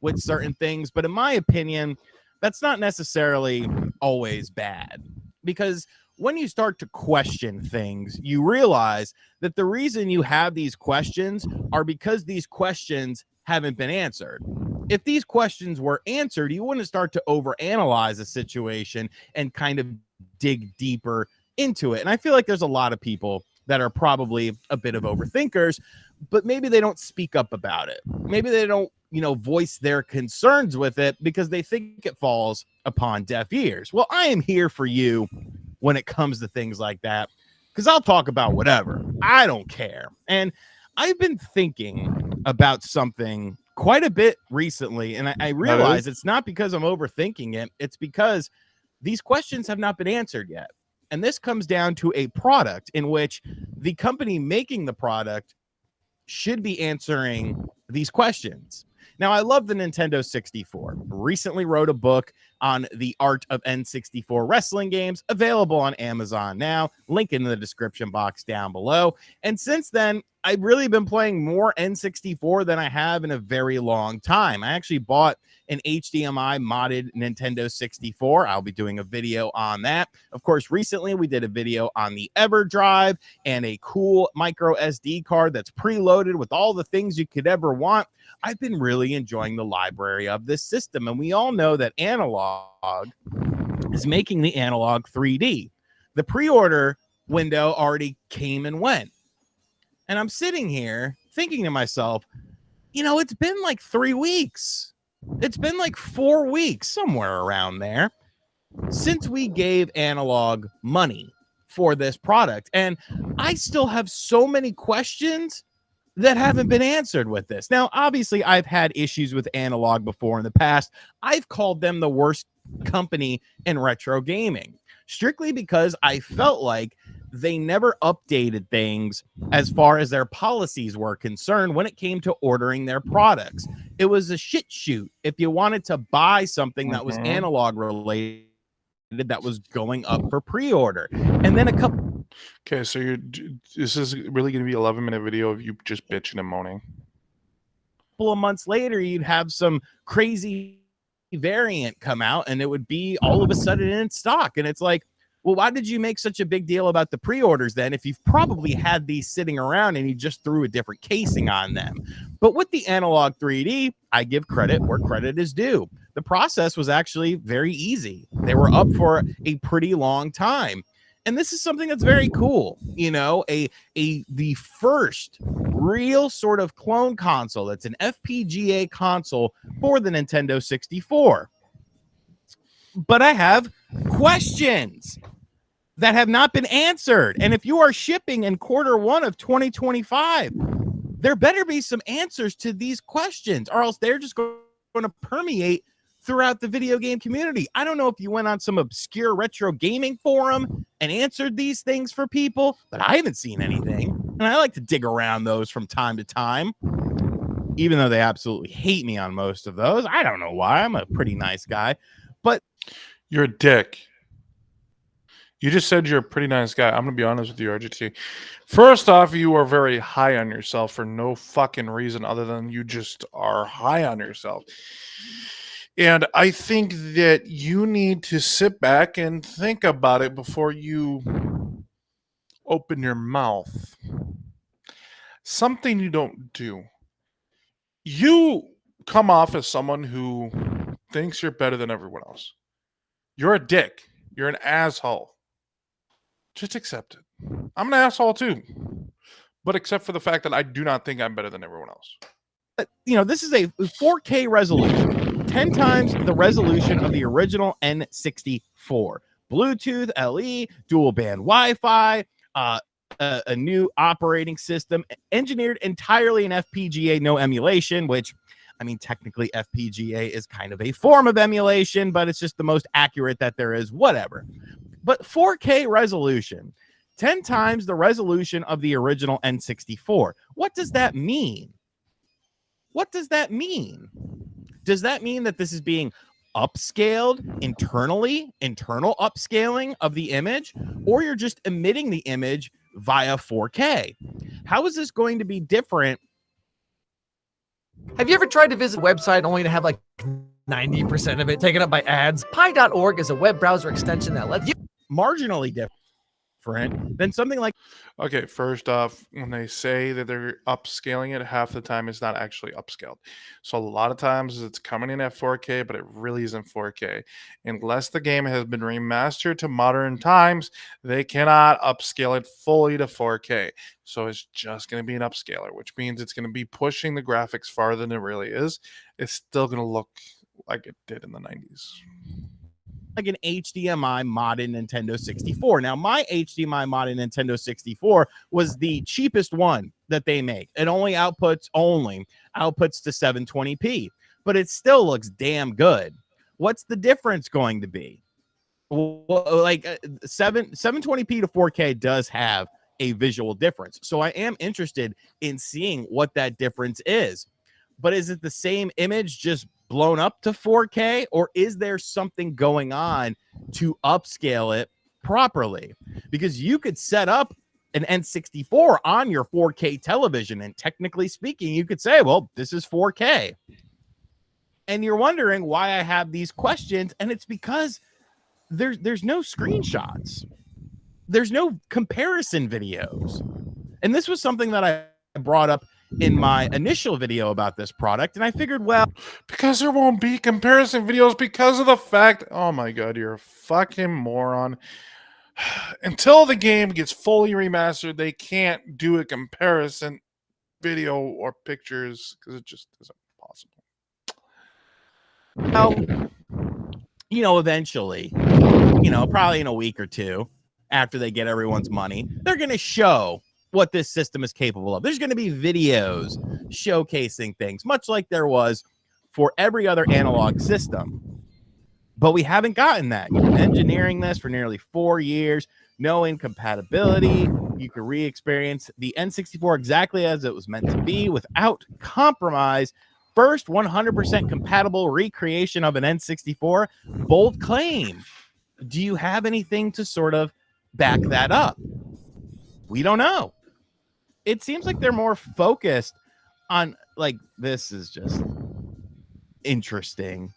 with certain things, but in my opinion, that's not necessarily always bad, because when you start to question things, you realize that the reason you have these questions are because these questions haven't been answered. If these questions were answered, you wouldn't start to overanalyze a situation and kind of dig deeper into it. And I feel like there's a lot of people that are probably a bit of overthinkers, but maybe they don't speak up about it. Maybe they don't, voice their concerns with it because they think it falls upon deaf ears. Well, I am here for you when it comes to things like that, because I'll talk about whatever. I don't care. And I've been thinking about something quite a bit recently, and I realize it's not because I'm overthinking it. It's because these questions have not been answered yet. And this comes down to a product in which the company making the product should be answering these questions. Now, I love the Nintendo 64. Recently wrote a book on the art of N64 wrestling games, available on Amazon now. Link in the description box down below. And since then, I've really been playing more N64 than I have in a very long time. I actually bought an HDMI modded Nintendo 64. I'll be doing a video on that. Of course, recently we did a video on the EverDrive and a cool micro SD card that's preloaded with all the things you could ever want. I've been really enjoying the library of this system, and we all know that Analog is making the Analog 3D. The pre-order window already came and went. And I'm sitting here thinking to myself, it's been like 3 weeks. It's been like 4 weeks, somewhere around there, since we gave Analog money for this product. And I still have so many questions that haven't been answered with this. Now, obviously, I've had issues with Analog before in the past. I've called them the worst company in retro gaming, strictly because I felt like they never updated things as far as their policies were concerned when it came to ordering their products. It was a shit shoot if you wanted to buy something that was Analog related that was going up for pre-order. And then a couple Okay, so this is really going to be 11-minute video of you just bitching and moaning. of months later, you'd have some crazy variant come out and it would be all of a sudden in stock. And it's like, well, why did you make such a big deal about the pre-orders then if you've probably had these sitting around and you just threw a different casing on them? But with the Analog 3D, I give credit where credit is due. The process was actually very easy. They were up for a pretty long time. And this is something that's very cool. You know, the first real sort of clone console that's an FPGA console for the Nintendo 64. But I have questions that have not been answered. And if you are shipping in Q1 of 2025, there better be some answers to these questions, or else they're just going to permeate throughout the video game community. I don't know if you went on some obscure retro gaming forum and answered these things for people, but I haven't seen anything. And I like to dig around those from time to time, even though they absolutely hate me on most of those. I don't know why. I'm a pretty nice guy, but You're a dick. You just said you're a pretty nice guy. I'm going to be honest with you, RGT. First off, you are very high on yourself for no fucking reason other than you just are high on yourself. And I think that you need to sit back and think about it before you open your mouth. Something you don't do. You come off as someone who thinks you're better than everyone else. You're a dick. You're an asshole. Just accept it. I'm an asshole too. But except for the fact that I do not think I'm better than everyone else. you know, this is a 4K resolution, 10 times the resolution of the original N64. Bluetooth, LE, dual band Wi-Fi, a new operating system, engineered entirely in FPGA, no emulation, which, I mean, technically FPGA is kind of a form of emulation, but it's just the most accurate that there is, whatever. But 4K resolution, 10 times the resolution of the original N64. What does that mean? What does that mean? Does that mean that this is being upscaled internally, internal upscaling of the image, or you're just emitting the image via 4K? How is this going to be different? Have you ever tried to visit a website only to have like 90% of it taken up by ads? Pi.org is a web browser extension that lets you Marginally different than something like, Okay, first off, when they say that they're upscaling it, half the time it's not actually upscaled. So a lot of times it's coming in at 4K, but it really isn't 4K. Unless the game has been remastered to modern times, they cannot upscale it fully to 4K. So it's just going to be an upscaler, which means it's going to be pushing the graphics farther than it really is. It's still going to look like it did in the 90s. like an HDMI modded Nintendo 64. Now, my HDMI modded Nintendo 64 was the cheapest one that they make. It only outputs to 720p, but it still looks damn good. What's the difference going to be? Well, like 720p to 4K does have a visual difference. So I am interested in seeing what that difference is. But is it the same image just blown up to 4K, or is there something going on to upscale it properly? Because you could set up an N64 on your 4K television, and technically speaking, you could say, well, this is 4K. And you're wondering why I have these questions, and it's because there's no screenshots. There's no comparison videos. And this was something that I brought up in my initial video about this product, and I figured, well, because there won't be comparison videos because of the fact, oh my god, you're a fucking moron. Until the game gets fully remastered, they can't do a comparison video or pictures because it just isn't possible. well, you know, eventually, you know, probably in a week or two after they get everyone's money, they're going to show what this system is capable of. There's going to be videos showcasing things, much like there was for every other analog system. But we haven't gotten that. You've been engineering this for nearly 4 years, no incompatibility. You can re-experience the N64 exactly as it was meant to be without compromise. First 100% compatible recreation of an N64. Bold claim. Do you have anything to sort of back that up? We don't know. It seems like they're more focused on, like, this is just interesting,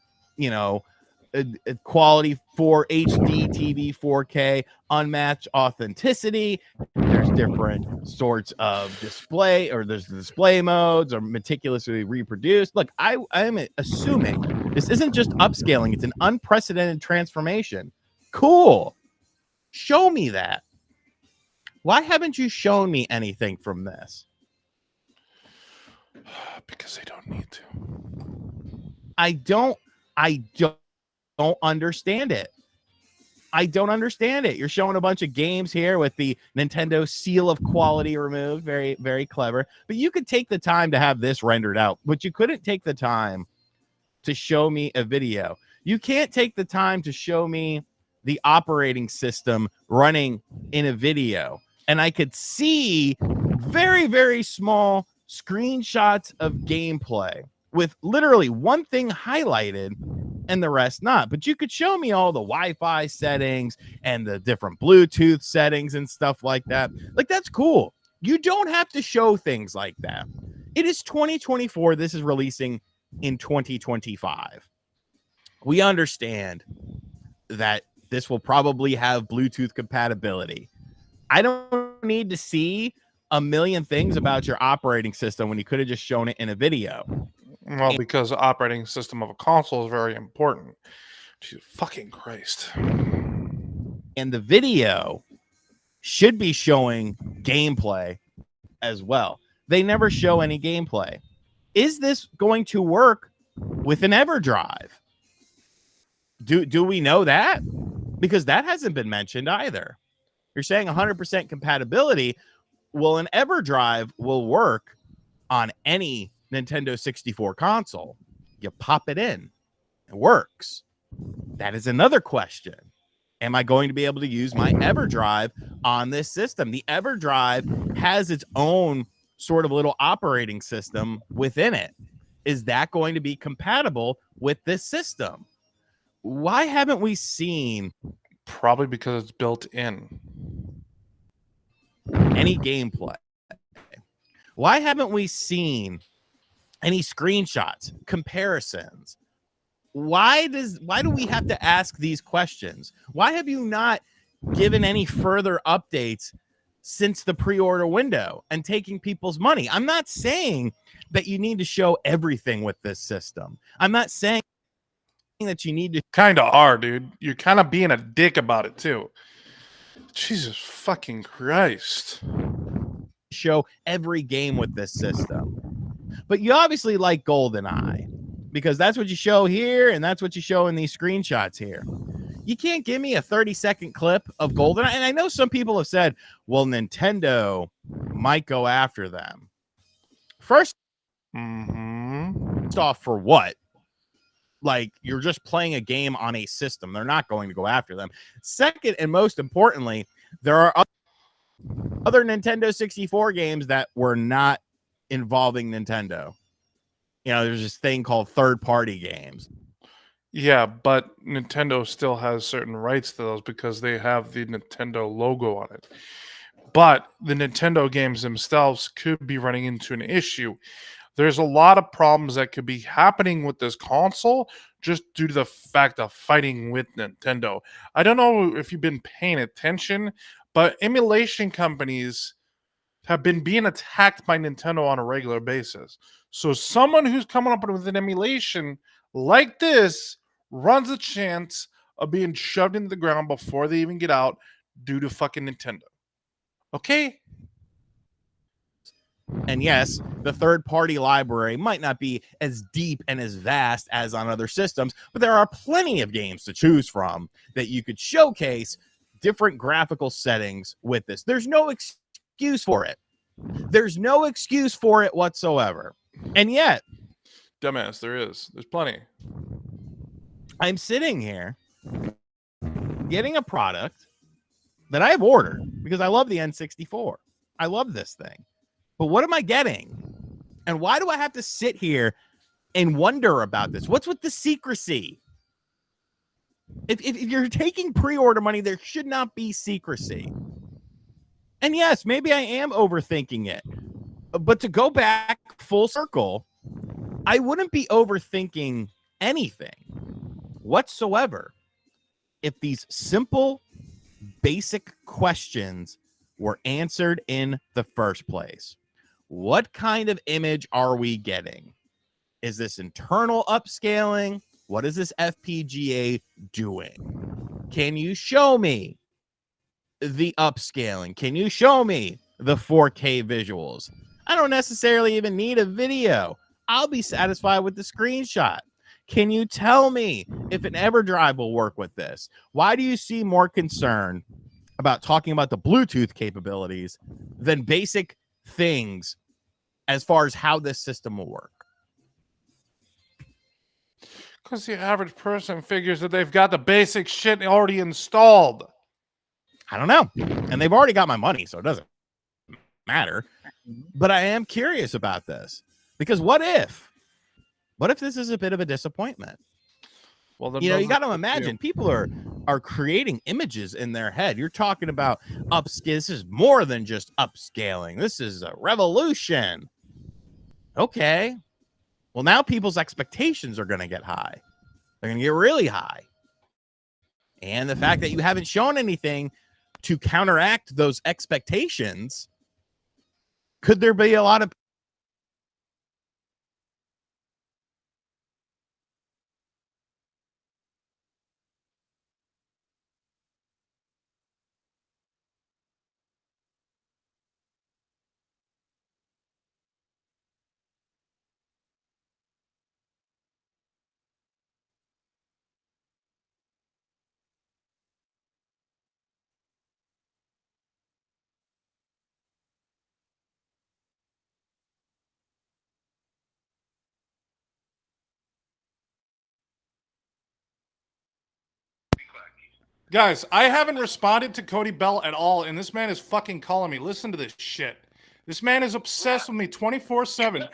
quality for HD TV 4K, unmatched authenticity. There's different sorts of display, or there's display modes, or meticulously reproduced. Look, I am assuming this isn't just upscaling, it's an unprecedented transformation. Cool. Show me that. Why haven't you shown me anything from this? Because they don't need to. I don't understand it. I don't understand it. You're showing a bunch of games here with the Nintendo seal of quality removed. Very, very clever. But you could take the time to have this rendered out, but you couldn't take the time to show me a video. You can't take the time to show me the operating system running in a video. And I could see very, very small screenshots of gameplay with literally one thing highlighted and the rest not. But you could show me all the Wi-Fi settings and the different Bluetooth settings and stuff like that. Like, that's cool. You don't have to show things like that. It is 2024. This is releasing in 2025. We understand that this will probably have Bluetooth compatibility. I don't need to see a million things about your operating system when you could have just shown it in a video. Well, because the operating system of a console is very important. Jesus fucking Christ. And the video should be showing gameplay as well. They never show any gameplay. Is this going to work with an EverDrive? Do we know that? Because that hasn't been mentioned either. You're saying 100% compatibility. Well, an EverDrive will work on any Nintendo 64 console. You pop it in. It works. That is another question. Am I going to be able to use my EverDrive on this system? The EverDrive has its own sort of little operating system within it. Is that going to be compatible with this system? Why haven't we seen... Probably because it's built in. Any gameplay? Why haven't we seen any screenshots, comparisons? Why do we have to ask these questions? Why have you not given any further updates since the pre-order window and taking people's money? I'm not saying that you need to show everything with this system. I'm not saying that you need to... Kind of are, dude. You're kind of being a dick about it, too. Jesus fucking Christ. Show every game with this system. But you obviously like GoldenEye, because that's what you show here, and that's what you show in these screenshots here. You can't give me a 30-second clip of GoldenEye. And I know some people have said, well, Nintendo might go after them. First off, for what? Like, you're just playing a game on a system. They're not going to go after them. Second, and most importantly, there are other Nintendo 64 games that were not involving Nintendo. There's this thing called third-party games. Yeah, but Nintendo still has certain rights to those because they have the Nintendo logo on it. But the Nintendo games themselves could be running into an issue. There's a lot of problems that could be happening with this console just due to the fact of fighting with Nintendo. I don't know if you've been paying attention, but emulation companies have been being attacked by Nintendo on a regular basis. So someone who's coming up with an emulation like this runs a chance of being shoved into the ground before they even get out due to fucking Nintendo. Okay? And yes, the third-party library might not be as deep and as vast as on other systems, but there are plenty of games to choose from that you could showcase different graphical settings with this. There's no excuse for it. There's no excuse for it whatsoever. And yet... Dumbass, there is. There's plenty. I'm sitting here getting a product that I have ordered because I love the N64. I love this thing. But what am I getting? And why do I have to sit here and wonder about this? What's with the secrecy? If you're taking pre-order money, there should not be secrecy. And yes, maybe I am overthinking it. But to go back full circle, I wouldn't be overthinking anything whatsoever if these simple, basic questions were answered in the first place. What kind of image are we getting? Is this internal upscaling? What is this FPGA doing? Can you show me the upscaling? Can you show me the 4K visuals? I don't necessarily even need a video. I'll be satisfied with the screenshot. Can you tell me if an EverDrive will work with this? Why do you see more concern about talking about the Bluetooth capabilities than basic things as far as how this system will work? Because the average person figures that they've got the basic shit already installed. I don't know. And they've already got my money, so it doesn't matter. But I am curious about this. Because what if this is a bit of a disappointment? Well, You got to imagine people are creating images in their head. You're talking about upscale. This is more than just upscaling. This is a revolution. Okay. Well, now people's expectations are going to get high. They're going to get really high. And the fact that you haven't shown anything to counteract those expectations, could there be a lot of Guys, I haven't responded to Cody Bell at all, and this man is fucking calling me. Listen to this shit. This man is obsessed with me 24/7.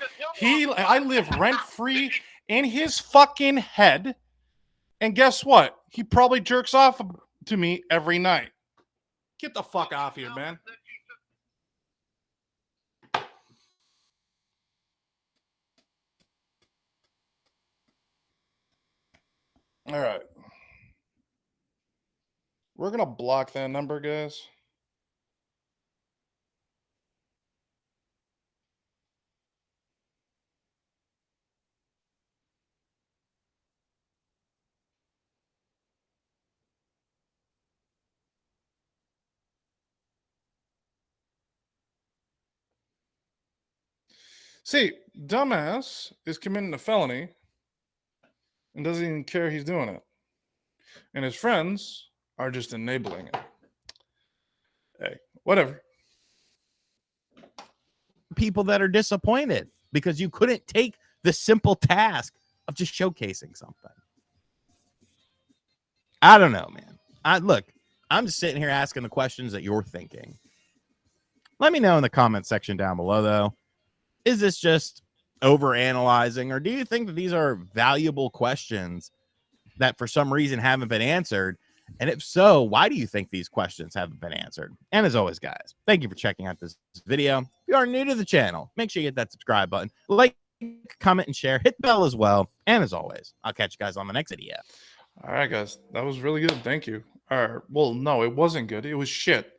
I live rent-free in his fucking head, and guess what? He probably jerks off to me every night. Get the fuck off here, man. All right. We're going to block that number, guys. See, dumbass is committing a felony and doesn't even care he's doing it. And his friends are just enabling it. Hey, whatever. people that are disappointed because you couldn't take the simple task of just showcasing something? I don't know, man. Look, I'm just sitting here asking the questions that you're thinking. Let me know in the comment section down below, though. Is this just overanalyzing, or do you think that these are valuable questions that for some reason haven't been answered? And if so, why do you think these questions haven't been answered? And as always, guys, thank you for checking out this video. If you are new to the channel, make sure you hit that subscribe button, like, comment, and share. Hit the bell as well. And as always, I'll catch you guys on the next video. All right, guys. That was really good. Thank you. All right. Well, no, it wasn't good. It was shit.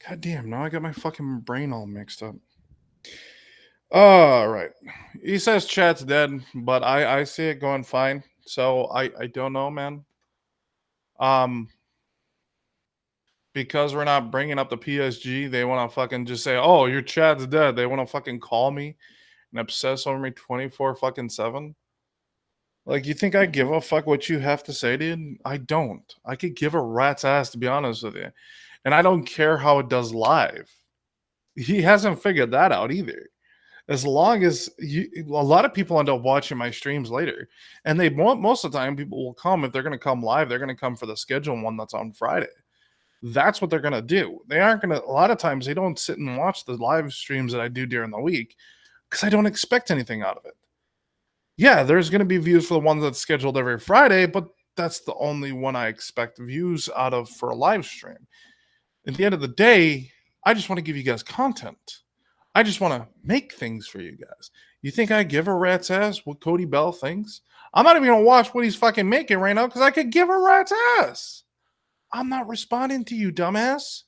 God damn. Now I got my fucking brain all mixed up. All right. He says chat's dead, but I see it going fine. So I don't know, man. Because we're not bringing up the PSG, they want to fucking just say, "Oh, your chat's dead." They want to fucking call me and obsess over me 24/7. Like, you think I give a fuck what you have to say, dude? I don't. I could give a rat's ass, to be honest with you. And I don't care how it does live. He hasn't figured that out either. As long as a lot of people end up watching my streams later, and they won't. Most of the time, people will come. If they're going to come live, they're going to come for the scheduled one that's on Friday. That's what they're going to do. They aren't going to, a lot of times, they don't sit and watch the live streams that I do during the week because I don't expect anything out of it. Yeah, there's going to be views for the ones that's scheduled every Friday, but that's the only one I expect views out of for a live stream. At the end of the day, I just want to give you guys content. I just want to make things for you guys. You think I give a rat's ass what Cody Bell thinks? I'm not even going to watch what he's fucking making right now because I could give a rat's ass. I'm not responding to you, dumbass.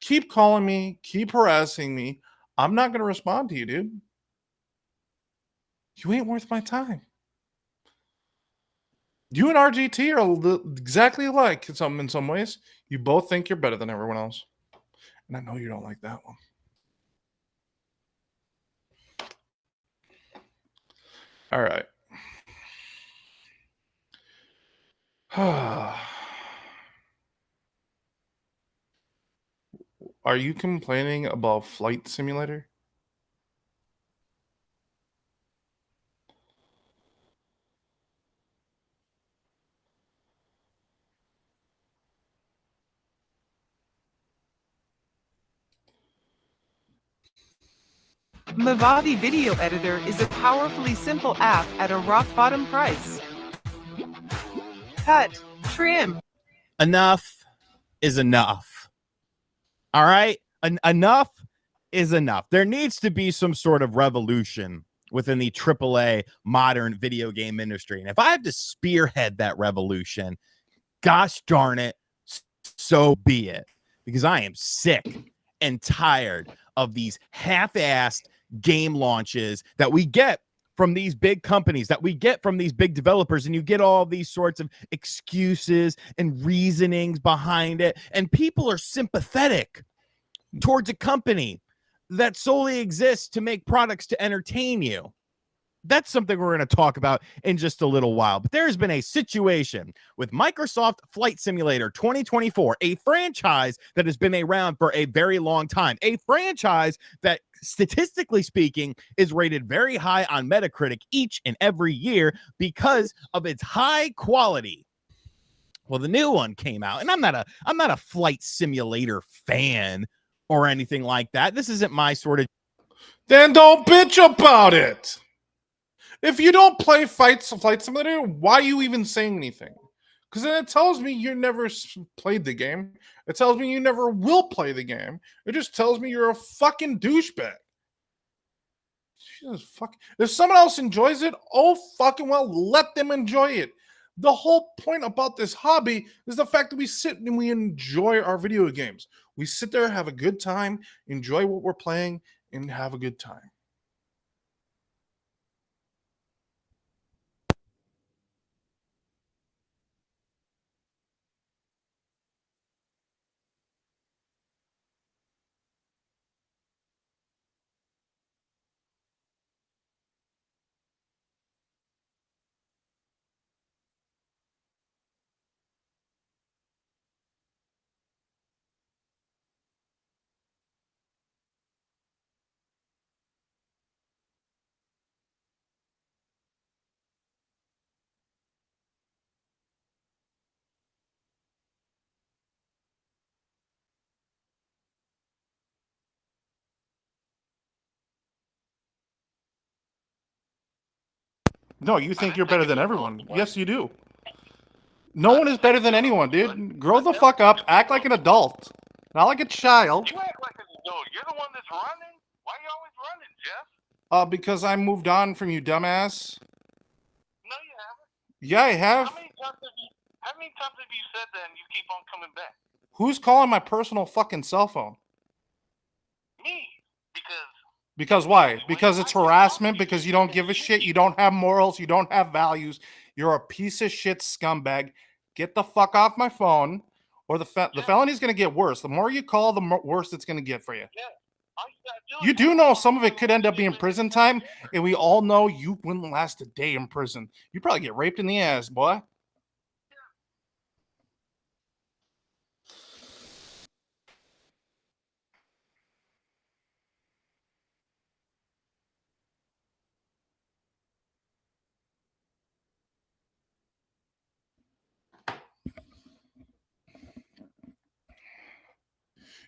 Keep calling me. Keep harassing me. I'm not going to respond to you, dude. You ain't worth my time. You and RGT are exactly alike in some ways. You both think you're better than everyone else. And I know you don't like that one. All right. Are you complaining about Flight Simulator? Movavi Video Editor is a powerfully simple app at a rock bottom price. Cut, trim. Enough is enough. All right? Enough is enough. There needs to be some sort of revolution within the AAA modern video game industry. And if I have to spearhead that revolution, gosh darn it, so be it. Because I am sick and tired of these half-assed game launches that we get from these big companies, that we get from these big developers, and you get all these sorts of excuses and reasonings behind it, and people are sympathetic towards a company that solely exists to make products to entertain you. That's something we're going to talk about in just a little while. But there's been a situation with Microsoft Flight Simulator 2024, a franchise that has been around for a very long time, a franchise that, statistically speaking, is rated very high on Metacritic each and every year because of its high quality. Well, the new one came out, and I'm not a flight simulator fan or anything like that. This isn't my sort of. Then don't bitch about it. If you don't play Flight Simulator, why are you even saying anything? Because then it tells me you never played the game. It tells me you never will play the game. It just tells me you're a fucking douchebag. Jesus, fuck. If someone else enjoys it, oh fucking well, let them enjoy it. The whole point about this hobby is the fact that we sit and we enjoy our video games. We sit there, have a good time, enjoy what we're playing, and have a good time. No, you think you're better than everyone. Yes, you do. No one is better than anyone, dude. Grow the fuck up. Act like an adult. Not like a child. You act like an adult. You're the one that's running. Why are you always running, Jeff? Because I moved on from you, dumbass. No, you haven't. Yeah, I have. How many times have you said that and you keep on coming back? Who's calling my personal fucking cell phone? Me. Because why? Because it's harassment, because you don't give a shit, you don't have morals, you don't have values, you're a piece of shit scumbag. Get the fuck off my phone, or the felony's going to get worse. The more you call, the worse it's going to get for you. Yeah. You do know some of it could end up being prison time, and we all know you wouldn't last a day in prison. You'd probably get raped in the ass, boy.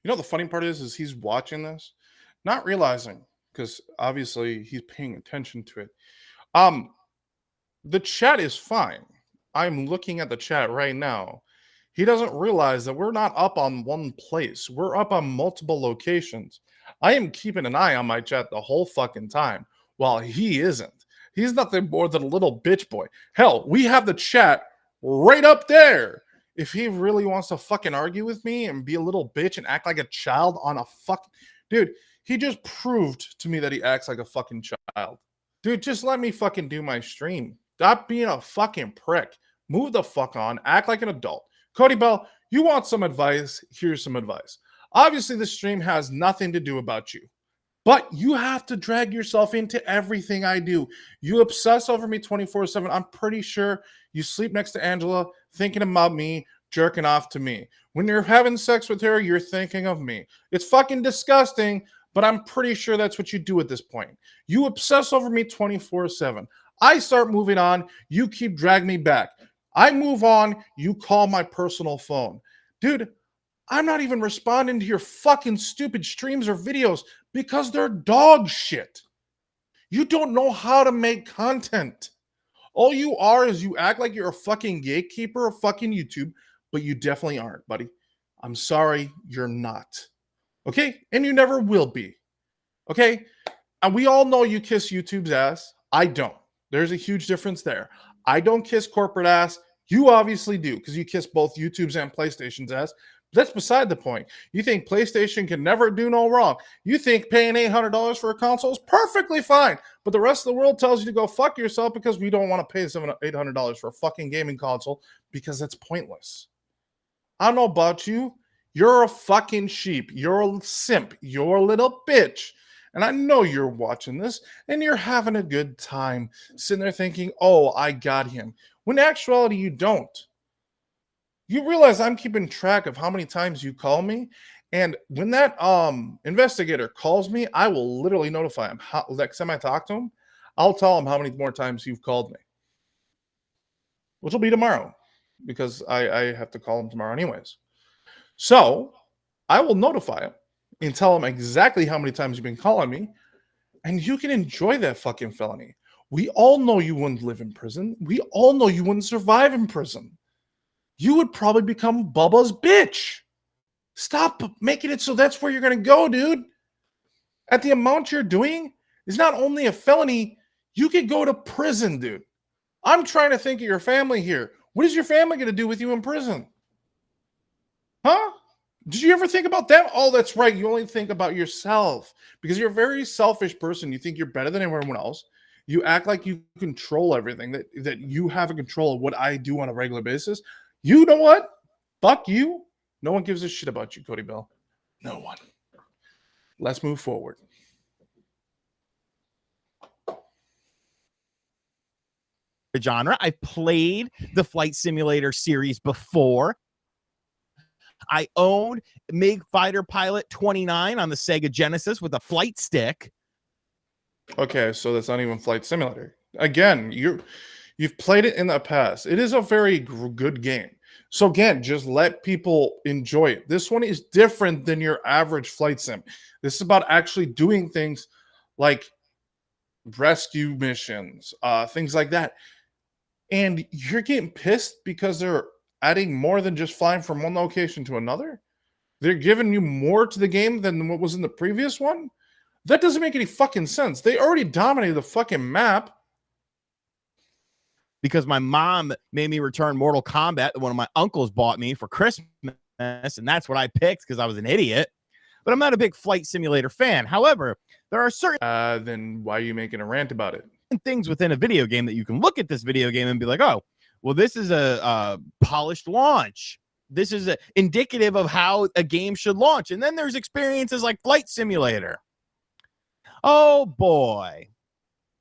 You know, the funny part is he's watching this, not realizing, because obviously he's paying attention to it. The chat is fine. I'm looking at the chat right now. He doesn't realize that we're not up on one place. We're up on multiple locations. I am keeping an eye on my chat the whole fucking time while he isn't. He's nothing more than a little bitch boy. Hell, we have the chat right up there. If he really wants to fucking argue with me and be a little bitch and act like a child on a fuck, dude, he just proved to me that he acts like a fucking child. Dude, just let me fucking do my stream. Stop being a fucking prick. Move the fuck on. Act like an adult. Cody Bell, you want some advice? Here's some advice. Obviously, this stream has nothing to do about you, but you have to drag yourself into everything I do. You obsess over me 24/7. I'm pretty sure you sleep next to Angela thinking about me, jerking off to me. When you're having sex with her, you're thinking of me. It's fucking disgusting, but I'm pretty sure that's what you do at this point. You obsess over me 24/7. I start moving on. You keep dragging me back. I move on. You call my personal phone. Dude, I'm not even responding to your fucking stupid streams or videos because they're dog shit. You don't know how to make content. All you are is you act like you're a fucking gatekeeper of fucking YouTube, but you definitely aren't, buddy. I'm sorry, you're not. Okay? And you never will be. Okay? And we all know you kiss YouTube's ass. I don't. There's a huge difference there. I don't kiss corporate ass. You obviously do because you kiss both YouTube's and PlayStation's ass. But that's beside the point. You think PlayStation can never do no wrong. You think paying $800 for a console is perfectly fine. But the rest of the world tells you to go fuck yourself because we don't want to pay $800 for a fucking gaming console because that's pointless. I don't know about you. You're a fucking sheep. You're a simp. You're a little bitch. And I know you're watching this and you're having a good time sitting there thinking, oh, I got him. When in actuality, you don't. You realize I'm keeping track of how many times you call me. And when that investigator calls me, I will literally notify him. Next time I talk to him, I'll tell him how many more times you've called me. Which will be tomorrow because I have to call him tomorrow anyways. So I will notify him and tell him exactly how many times you've been calling me, and you can enjoy that fucking felony. We all know you wouldn't live in prison. We all know you wouldn't survive in prison. You would probably become Bubba's bitch. Stop making it so that's where you're going to go, dude. At the amount you're doing is not only a felony, you could go to prison, dude. I'm trying to think of your family here. What is your family going to do with you in prison? Huh? Did you ever think about them? Oh, that's right. You only think about yourself because you're a very selfish person. You think you're better than everyone else. You act like you control everything, that you have a control of what I do on a regular basis. You know what? Fuck you. No one gives a shit about you, Cody Bell. No one. Let's move forward. Genre. I've played the Flight Simulator series before. I owned MiG Fighter Pilot 29 on the Sega Genesis with a flight stick. Okay, so that's not even Flight Simulator. Again, you've played it in the past. It is a very good game. So again, just let people enjoy it. This one is different than your average flight sim. This is about actually doing things like rescue missions, things like that. And you're getting pissed because they're adding more than just flying from one location to another? They're giving you more to the game than what was in the previous one? That doesn't make any fucking sense. They already dominated the fucking map. Because my mom made me return Mortal Kombat that one of my uncles bought me for Christmas, and that's what I picked because I was an idiot. But I'm not a big Flight Simulator fan. However, there are certain then why are you making a rant about it? things within a video game that you can look at this video game and be like, oh, well, this is a polished launch. This is indicative of how a game should launch. And then there's experiences like Flight Simulator. Oh, boy.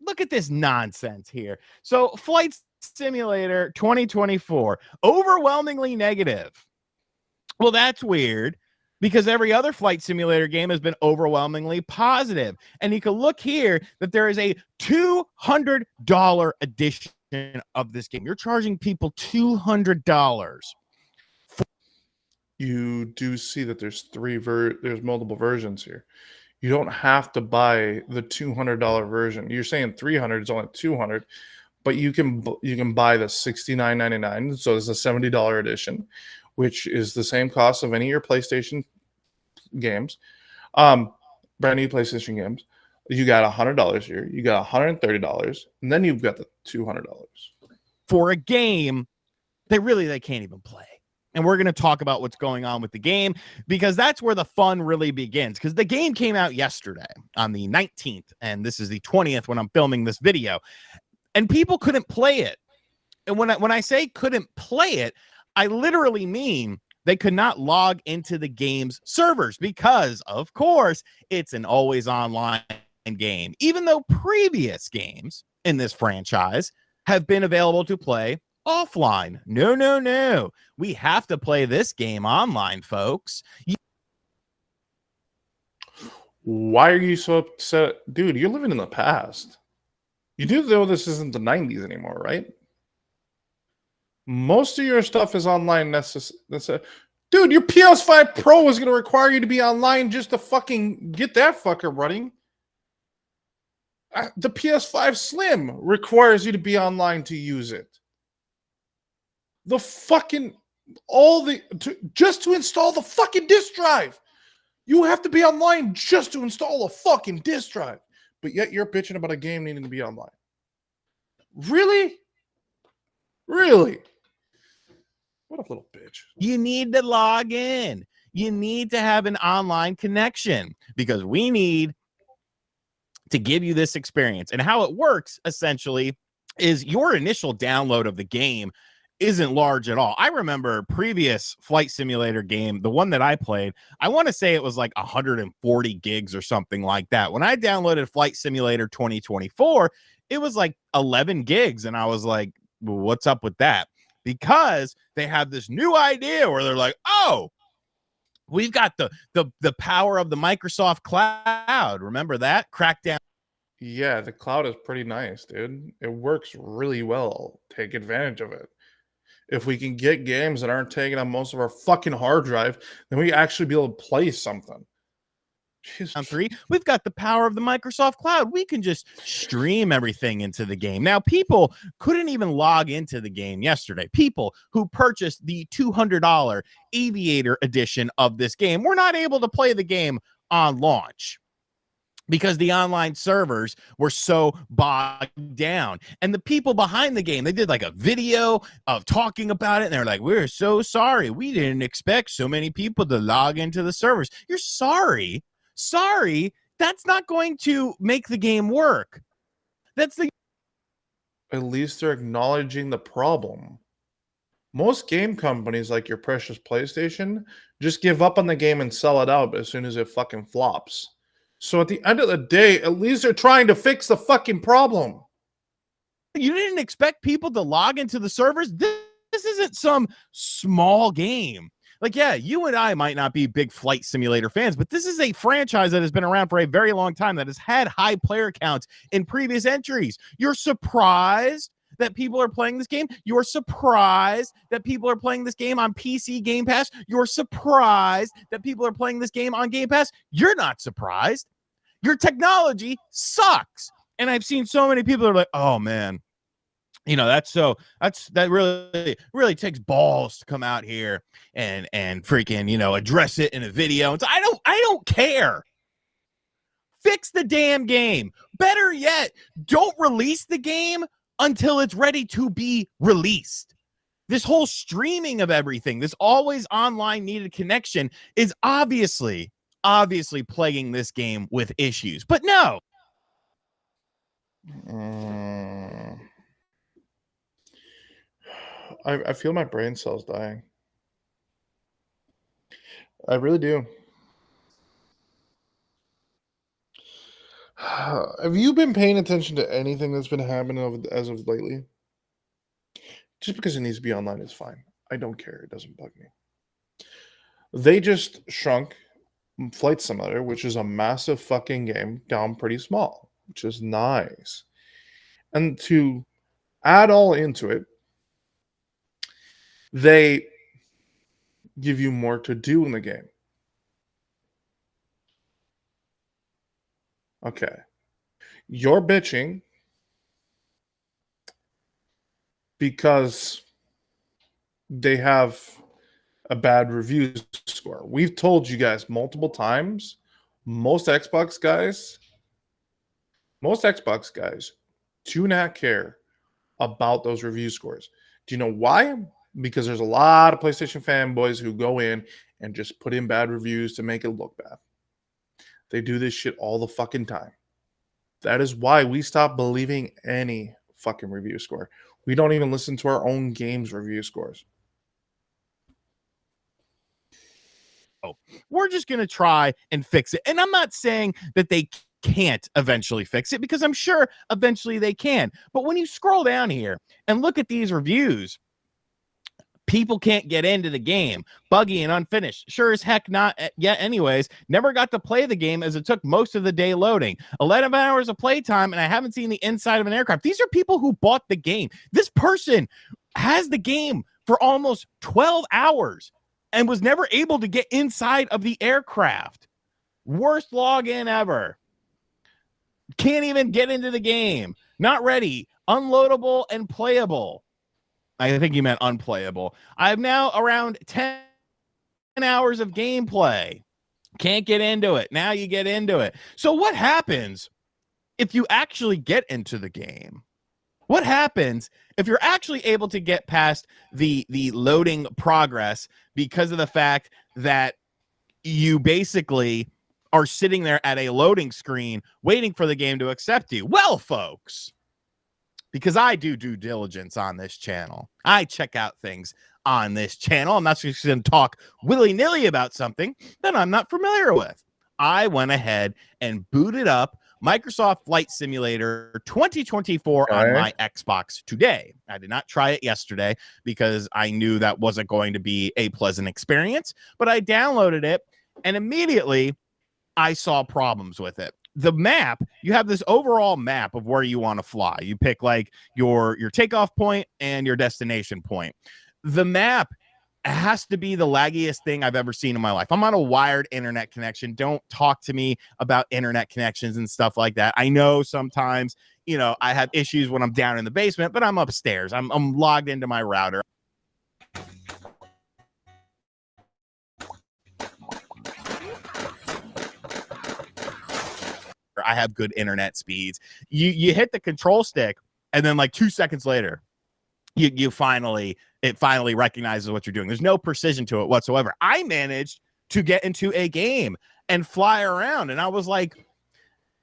Look at this nonsense here. So Flight Simulator 2024, overwhelmingly negative. Well, that's weird because every other Flight Simulator game has been overwhelmingly positive. And you can look here that there is a $200 edition of this game. You're charging people $200. You do see that there's there's multiple versions here. You don't have to buy the $200 version. You're saying $300 is only $200, but you can buy the $69.99. So it's a $70 edition, which is the same cost of any of your PlayStation games, brand new PlayStation games. You got $100 here, you got $130, and then you've got the $200 for a game they can't even play. And we're going to talk about what's going on with the game, because that's where the fun really begins. Because the game came out yesterday on the 19th, and this is the 20th when I'm filming this video, and people couldn't play it. And when I say couldn't play it, I literally mean they could not log into the game's servers, because, of course, it's an always online game, even though previous games in this franchise have been available to play offline. No. We have to play this game online, folks. Why are you so upset? Dude, you're living in the past. You do know this isn't the 90s anymore, right? Most of your stuff is online. Dude, your PS5 Pro is going to require you to be online just to fucking get that fucker running. The PS5 Slim requires you to be online to use it. The fucking just to install the fucking disk drive, you have to be online just to install a fucking disk drive. But yet you're bitching about a game needing to be online. Really? What a little bitch. You need to log in. You need to have an online connection, because we need to give you this experience. And how it works, essentially, is your initial download of the game isn't large at all. I remember previous flight simulator game, the one that I played, I want to say it was like 140 gigs or something like that. When I downloaded Flight Simulator 2024, it was like 11 gigs. And I was like, well, what's up with that? Because they have this new idea where they're like, oh, we've got the power of the Microsoft cloud. Remember that? Crackdown. Yeah, the cloud is pretty nice, dude. It works really well. Take advantage of it. If we can get games that aren't taking up most of our fucking hard drive, then we actually be able to play something. On 3, we've got the power of the Microsoft cloud. We can just stream everything into the game. Now, people couldn't even log into the game yesterday. People who purchased the $200 Aviator edition of this game were not able to play the game on launch, because the online servers were so bogged down. And the people behind the game, they did like a video of talking about it, and they're like, we're so sorry. We didn't expect so many people to log into the servers. You're sorry. That's not going to make the game work. At least they're acknowledging the problem. Most game companies, like your precious PlayStation, just give up on the game and sell it out as soon as it fucking flops. So at the end of the day, at least they're trying to fix the fucking problem. You didn't expect people to log into the servers? This isn't some small game. Like, yeah, you and I might not be big flight simulator fans, but this is a franchise that has been around for a very long time, that has had high player counts in previous entries. You're surprised that people are playing this game? You're surprised that people are playing this game on PC Game Pass? You're surprised that people are playing this game on Game Pass? You're not surprised. Your technology sucks. And I've seen so many people that are like, oh man, you know, that really takes balls to come out here and freaking, you know, address it in a video. And so I don't care. Fix the damn game. Better yet, don't release the game until it's ready to be released. This whole streaming of everything, this always online needed connection, is obviously plaguing this game with issues. But no. I feel my brain cells dying. I really do. Have you been paying attention to anything that's been happening as of lately? Just because it needs to be online is fine. I don't care. It doesn't bug me. They just shrunk Flight Simulator, which is a massive fucking game, down pretty small, which is nice. And to add all into it, they give you more to do in the game. Okay. You're bitching because they have a bad review score. We've told you guys multiple times, most Xbox guys do not care about those review scores. Do you know why? Because there's a lot of PlayStation fanboys who go in and just put in bad reviews to make it look bad. They do this shit all the fucking time. That is why we stopped believing any fucking review score. We don't even listen to our own games review scores. We're just going to try and fix it. And I'm not saying that they can't eventually fix it, because I'm sure eventually they can. But when you scroll down here and look at these reviews, people can't get into the game. Buggy and unfinished. Sure as heck not yet anyways. Never got to play the game as it took most of the day loading. 11 hours of playtime, and I haven't seen the inside of an aircraft. These are people who bought the game. This person has the game for almost 12 hours and was never able to get inside of the aircraft. Worst login ever. Can't even get into the game. Not ready. Unloadable and playable. I think you meant unplayable. I have now around 10 hours of gameplay. Can't get into it. Now you get into it. So what happens if you actually get into the game? What happens if you're actually able to get past the loading progress because of the fact that you basically are sitting there at a loading screen waiting for the game to accept you? Well, folks, because I do due diligence on this channel, I check out things on this channel. I'm not just going to talk willy-nilly about something that I'm not familiar with. I went ahead and booted up Microsoft Flight Simulator 2024 on my Xbox today. I did not try it yesterday because I knew that wasn't going to be a pleasant experience, but I downloaded it and immediately I saw problems with it. The map, you have this overall map of where you want to fly. You pick like your takeoff point and your destination point. The map has to be the laggiest thing I've ever seen in my life. I'm on a wired internet connection. Don't talk to me about internet connections and stuff like that. I know sometimes, you know, I have issues when I'm down in the basement, but I'm upstairs. I'm logged into my router. I have good internet speeds. You hit the control stick, and then like 2 seconds later, it finally recognizes what you're doing. There's no precision to it whatsoever. I managed to get into a game and fly around, and I was like,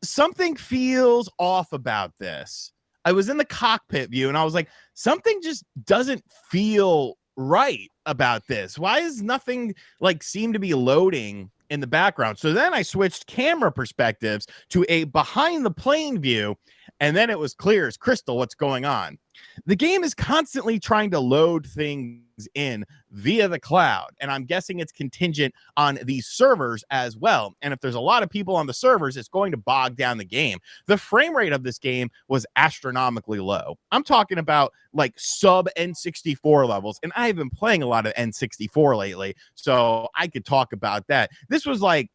something feels off about this. I was in the cockpit view, and I was like, something just doesn't feel right about this. Why is nothing like seem to be loading in the background? So then I switched camera perspectives to a behind the plane view, and then it was clear as crystal what's going on. The game is constantly trying to load things in via the cloud, and I'm guessing it's contingent on these servers as well. And if there's a lot of people on the servers, it's going to bog down the game. The frame rate of this game was astronomically low. I'm talking about like sub N64 levels, and I've been playing a lot of N64 lately, so I could talk about that. This was like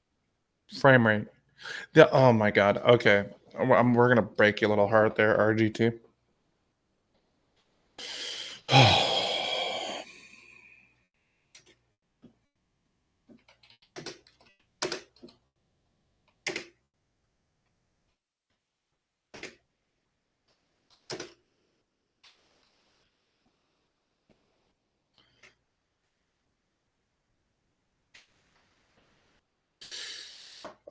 frame rate. Oh my god. Okay, we're gonna break your little heart there, RGT.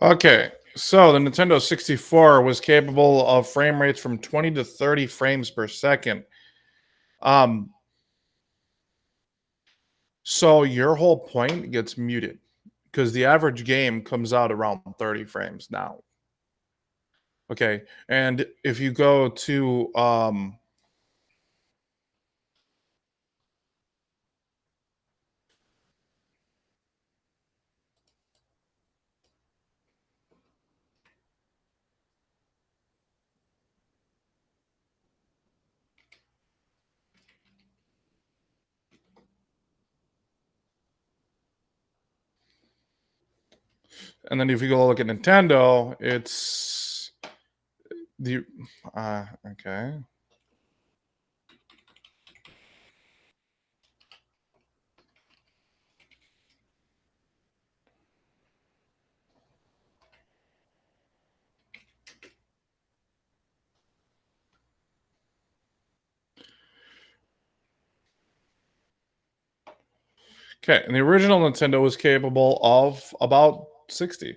Okay, so the Nintendo 64 was capable of frame rates from 20 to 30 frames per second. So your whole point gets muted because the average game comes out around 30 frames now. Okay, and if you go to and then if you go look at Nintendo, it's the okay. Okay, and the original Nintendo was capable of about 60.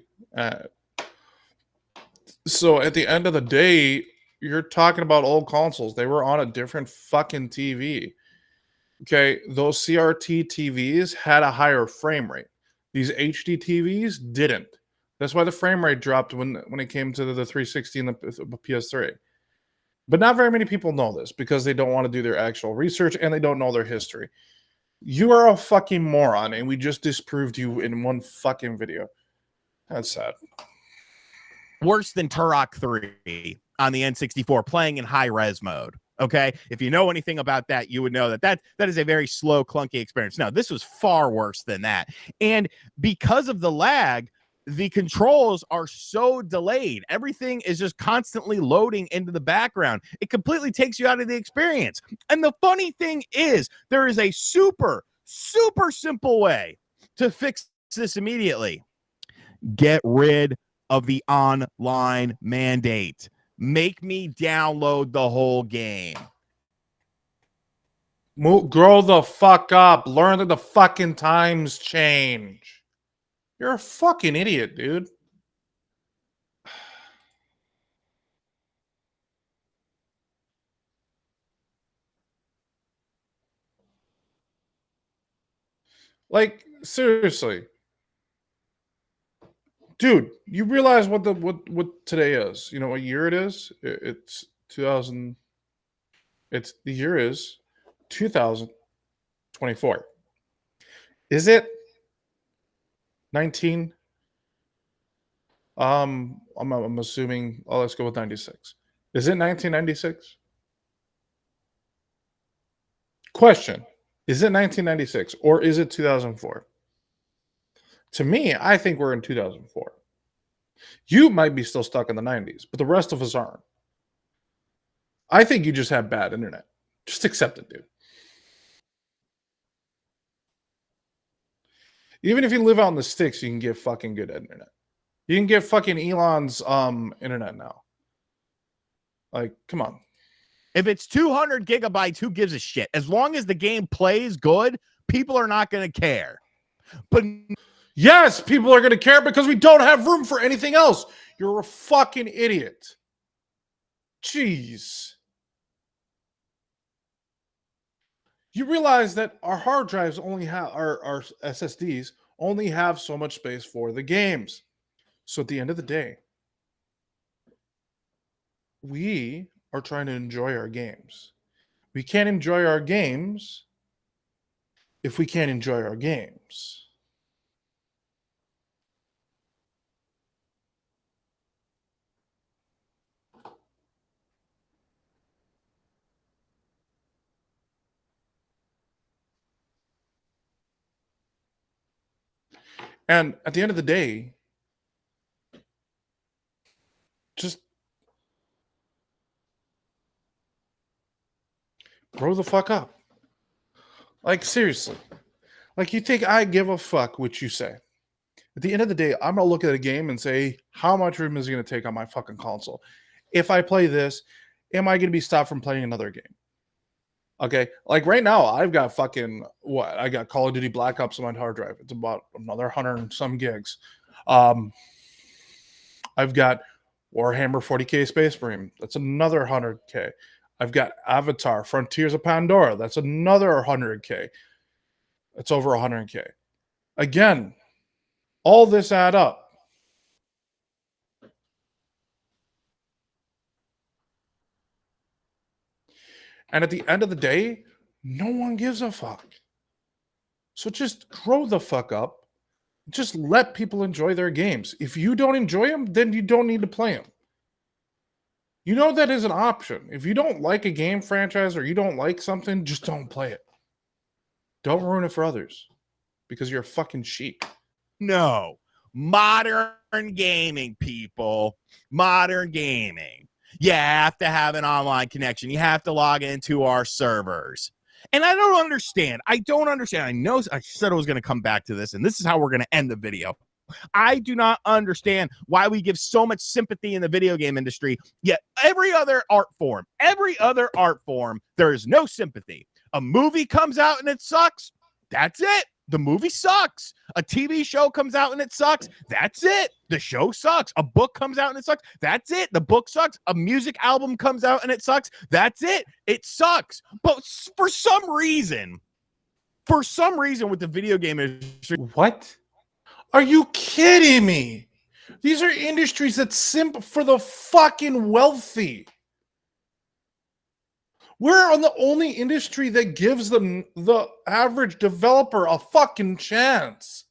So at the end of the day, you're talking about old consoles. They were on a different fucking TV. Okay, those CRT TVs had a higher frame rate. These HD TVs didn't. That's why the frame rate dropped when it came to the 360 and the PS3. But not very many people know this because they don't want to do their actual research and they don't know their history. You are a fucking moron, and we just disproved you in one fucking video. That's sad. Worse than Turok 3 on the N64 playing in high res mode. Okay, if you know anything about that, you would know that is a very slow, clunky experience. Now, this was far worse than that. And because of the lag, the controls are so delayed. Everything is just constantly loading into the background. It completely takes you out of the experience. And the funny thing is, there is a super, super simple way to fix this immediately. Get rid of the online mandate. Make me download the whole game. Grow the fuck up. Learn that the fucking times change. You're a fucking idiot, dude. Like, seriously. Dude, you realize what today is? You know what year it is? It's 2000. The year is 2024. Is it 19? I'm assuming. Oh, let's go with 96. Is it 1996? Question: is it 1996 or is it 2004? To me, I think we're in 2004. You might be still stuck in the 90s, but the rest of us aren't. I think you just have bad internet. Just accept it, dude. Even if you live out in the sticks, you can get fucking good internet. You can get fucking Elon's internet now. Like, come on. If it's 200 gigabytes, who gives a shit? As long as the game plays good, people are not going to care. But yes, people are going to care because we don't have room for anything else. You're a fucking idiot. Jeez. You realize that our hard drives only have our SSDs only have so much space for the games. So at the end of the day, we are trying to enjoy our games. We can't enjoy our games if we can't enjoy our games. And at the end of the day, just grow the fuck up. Like, seriously. Like, you think I give a fuck what you say? At the end of the day, I'm going to look at a game and say, how much room is it going to take on my fucking console? If I play this, am I going to be stopped from playing another game? Okay, like right now, I've got fucking what? I got Call of Duty Black Ops on my hard drive. It's about another 100 and some gigs. I've got Warhammer 40K Space Marine. That's another 100K. I've got Avatar Frontiers of Pandora. That's another 100K. That's over 100K. Again, all this add up. And at the end of the day, no one gives a fuck. So just grow the fuck up. Just let people enjoy their games. If you don't enjoy them, then you don't need to play them. You know that is an option. If you don't like a game franchise or you don't like something, just don't play it. Don't ruin it for others because you're a fucking sheep. no, modern gaming, people. Modern gaming. You have to have an online connection. You have to log into our servers. And I don't understand. I know I said I was going to come back to this, and this is how we're going to end the video. I do not understand why we give so much sympathy in the video game industry, yet every other art form, there is no sympathy. A movie comes out and it sucks. That's it. The movie sucks. A TV show comes out and it sucks. That's it. The show sucks. A book comes out and it sucks. That's it. The book sucks. A music album comes out and it sucks. That's it. It sucks. But for some reason with the video game industry, What? Are you kidding me? These are industries that simp for the fucking wealthy. We're on the only industry that gives them the average developer a fucking chance.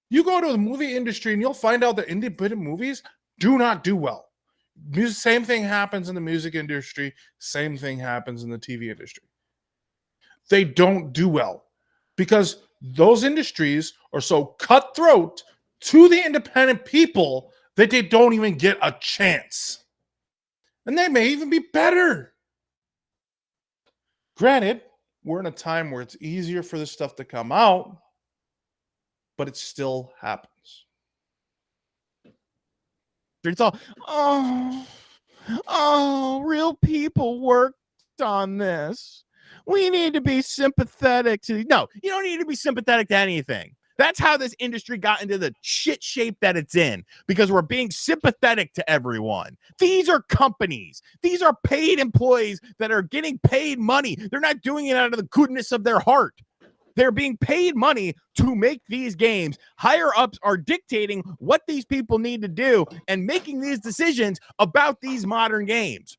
You go to the movie industry and you'll find out that independent movies do not do well. Same thing happens in the music industry. Same thing happens in the TV industry. They don't do well because those industries are so cutthroat to the independent people that they don't even get a chance. And they may even be better. Granted, we're in a time where it's easier for this stuff to come out, but it still happens. it's all, real people worked on this. We need to be sympathetic to. No, you don't need to be sympathetic to anything. That's how this industry got into the shit shape that it's in, because we're being sympathetic to everyone. These are companies. These are paid employees that are getting paid money. They're not doing it out of the goodness of their heart. They're being paid money to make these games. Higher ups are dictating what these people need to do and making these decisions about these modern games.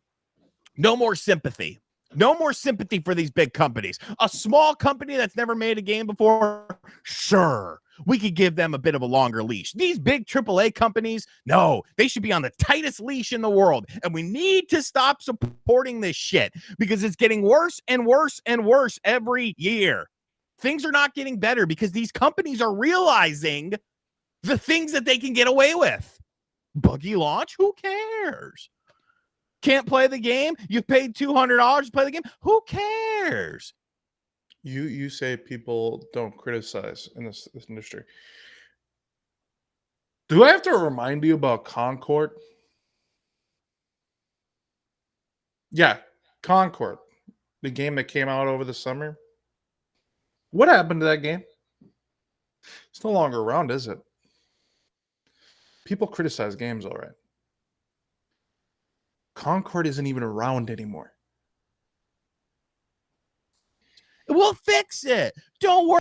No more sympathy. No more sympathy for these big companies. A small company that's never made a game before, sure, we could give them a bit of a longer leash. These big AAA companies, no, they should be on the tightest leash in the world. And we need to stop supporting this shit because it's getting worse and worse and worse every year. Things are not getting better because these companies are realizing the things that they can get away with. Buggy launch? Who cares? Can't play the game? You paid $200 to play the game? Who cares? You say people don't criticize in this industry. Do I have to remind you about Concord? Yeah, Concord, the game that came out over the summer. What happened to that game? It's no longer around, is it? People criticize games, all right. Concord isn't even around anymore. We'll fix it. Don't worry.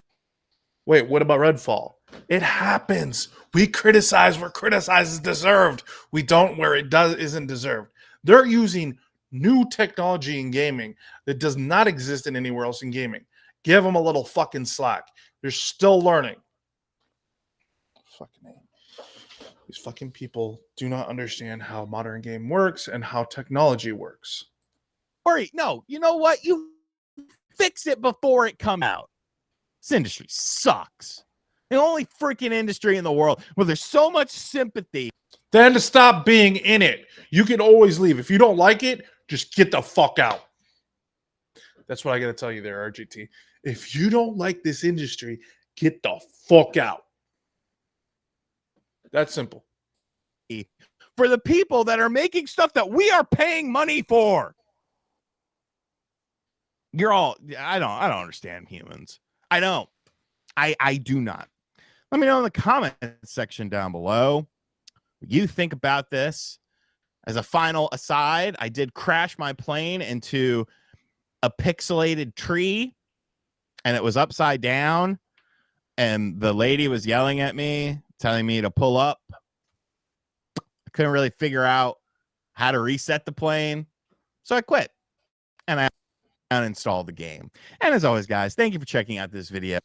Wait, what about Redfall? It happens. We criticize where criticize is deserved. We don't where it isn't deserved. They're using new technology in gaming that does not exist in anywhere else in gaming. Give them a little fucking slack. They're still learning. Fucking A. These fucking people do not understand how modern game works and how technology works. Worry. No, you know what? You fix it before it comes out. This industry sucks. The only freaking industry in the world where there's so much sympathy. Then to stop being in it. You can always leave. If you don't like it, just get the fuck out. That's what I got to tell you there, RGT. If you don't like this industry, get the fuck out. That's simple. For the people that are making stuff that we are paying money for. You're all, I don't understand humans. I don't. I do not. Let me know in the comment section down below what you think about this. As a final aside, I did crash my plane into a pixelated tree and it was upside down. And the lady was yelling at me, telling me to pull up. I couldn't really figure out how to reset the plane. So I quit and I uninstalled the game. And as always, guys, thank you for checking out this video.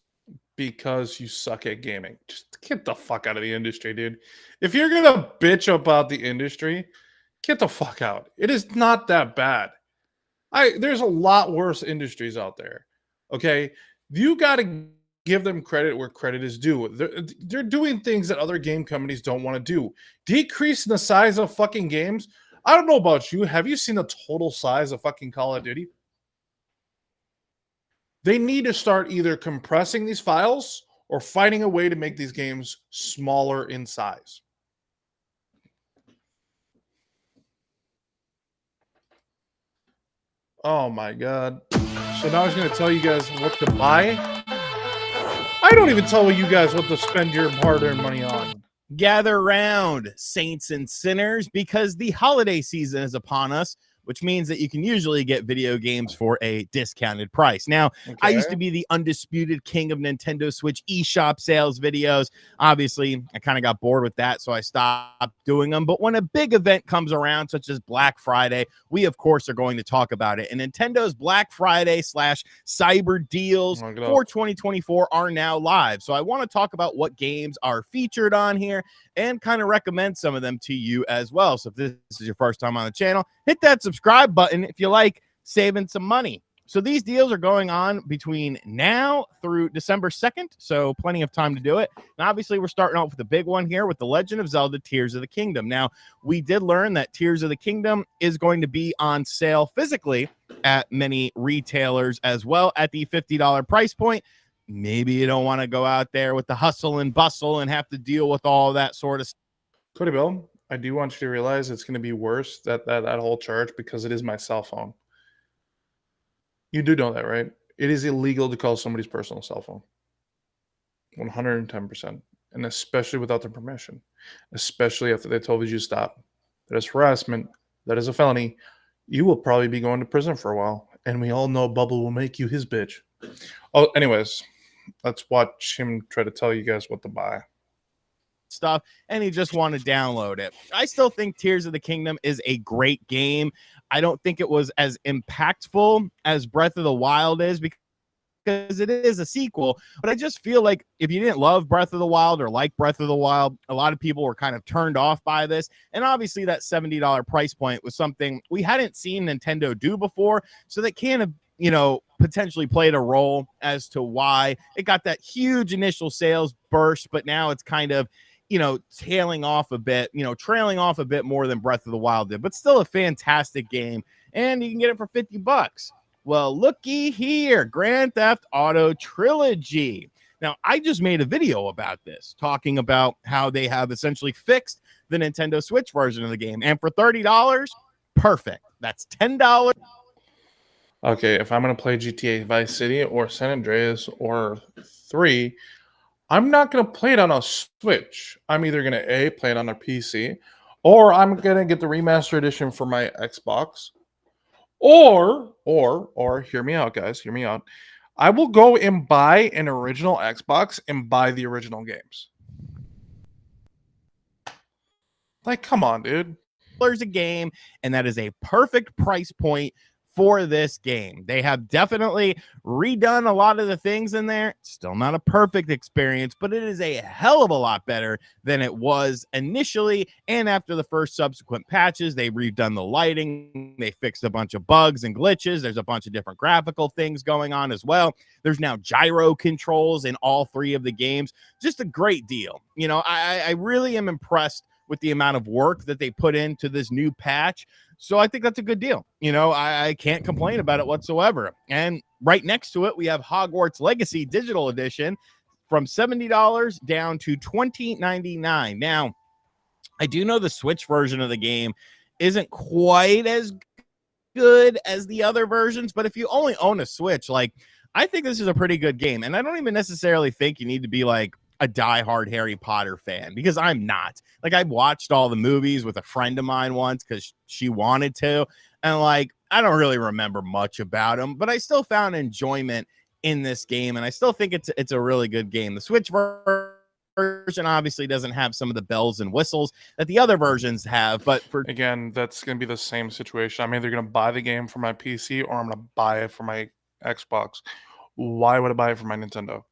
Because you suck at gaming. Just get the fuck out of the industry, dude. If you're going to bitch about the industry, get the fuck out. It is not that bad. There's a lot worse industries out there. Okay? You got to give them credit where credit is due. They're doing things that other game companies don't want to do. Decreasing the size of fucking games. I don't know about you. Have you seen the total size of fucking Call of Duty? They need to start either compressing these files or finding a way to make these games smaller in size. Oh my God. So now I was going to tell you guys what to buy. I don't even tell you guys what to spend your hard-earned money on. Gather round, saints and sinners, because the holiday season is upon us, which means that you can usually get video games for a discounted price. Now, I used to be the undisputed king of Nintendo Switch eShop sales videos. Obviously, I kind of got bored with that, so I stopped doing them. But when a big event comes around, such as Black Friday, we, of course, are going to talk about it. And Nintendo's Black Friday / cyber deals for 2024 are now live. So I want to talk about what games are featured on here and kind of recommend some of them to you as well. So if this is your first time on the channel, hit that subscribe button if you like saving some money. So these deals are going on between now through December 2nd, so plenty of time to do it. And obviously, we're starting off with a big one here with The Legend of Zelda Tears of the Kingdom. Now, we did learn that Tears of the Kingdom is going to be on sale physically at many retailers as well at the $50 price point. Maybe you don't want to go out there with the hustle and bustle and have to deal with all that sort of stuff. Cody Bill, I do want you to realize it's going to be worse, that whole charge, because it is my cell phone. You do know that, right? It is illegal to call somebody's personal cell phone. 110%. And especially without their permission. Especially after they told you to stop. That is harassment. That is a felony. You will probably be going to prison for a while. And we all know Bubble will make you his bitch. Oh, anyways, let's watch him try to tell you guys what to buy. Stuff, and you just want to download it. I still think Tears of the Kingdom is a great game. I don't think it was as impactful as Breath of the Wild is because it is a sequel, but I just feel like if you didn't love Breath of the Wild or like Breath of the Wild, a lot of people were kind of turned off by this. And obviously that $70 price point was something we hadn't seen Nintendo do before, so that kind of, you know, potentially played a role as to why it got that huge initial sales burst, but now it's kind of, you know, trailing off a bit more than Breath of the Wild did, but still a fantastic game. And you can get it for $50. Well, looky here, Grand Theft Auto Trilogy. Now, I just made a video about this, talking about how they have essentially fixed the Nintendo Switch version of the game. And for $30, perfect. That's $10. Okay, if I'm going to play GTA Vice City or San Andreas or 3, I'm not going to play it on a Switch. I'm either going to play it on a PC, or I'm going to get the remaster edition for my Xbox, or hear me out, guys, hear me out. I will go and buy an original Xbox and buy the original games. Like, come on, dude. A game, and that is a perfect price point for this game. They have definitely redone a lot of the things in there. Still not a perfect experience, but it is a hell of a lot better than it was initially. And after the first subsequent patches, they've redone the lighting. They fixed a bunch of bugs and glitches. There's a bunch of different graphical things going on as well. There's now gyro controls in all 3 of the games. Just a great deal. You know, I really am impressed with the amount of work that they put into this new patch. So I think that's a good deal. You know, I can't complain about it whatsoever. And right next to it, we have Hogwarts Legacy Digital Edition from $70 down to $20.99. Now, I do know the Switch version of the game isn't quite as good as the other versions, but if you only own a Switch, like, I think this is a pretty good game. And I don't even necessarily think you need to be like a diehard Harry Potter fan, because I'm not. Like, I watched all the movies with a friend of mine once because she wanted to, and like, I don't really remember much about them, but I still found enjoyment in this game, and I still think it's a really good game. The Switch version obviously doesn't have some of the bells and whistles that the other versions have, but for again, that's going to be the same situation. I'm either going to buy the game for my PC or I'm going to buy it for my Xbox. Why would I buy it for my Nintendo?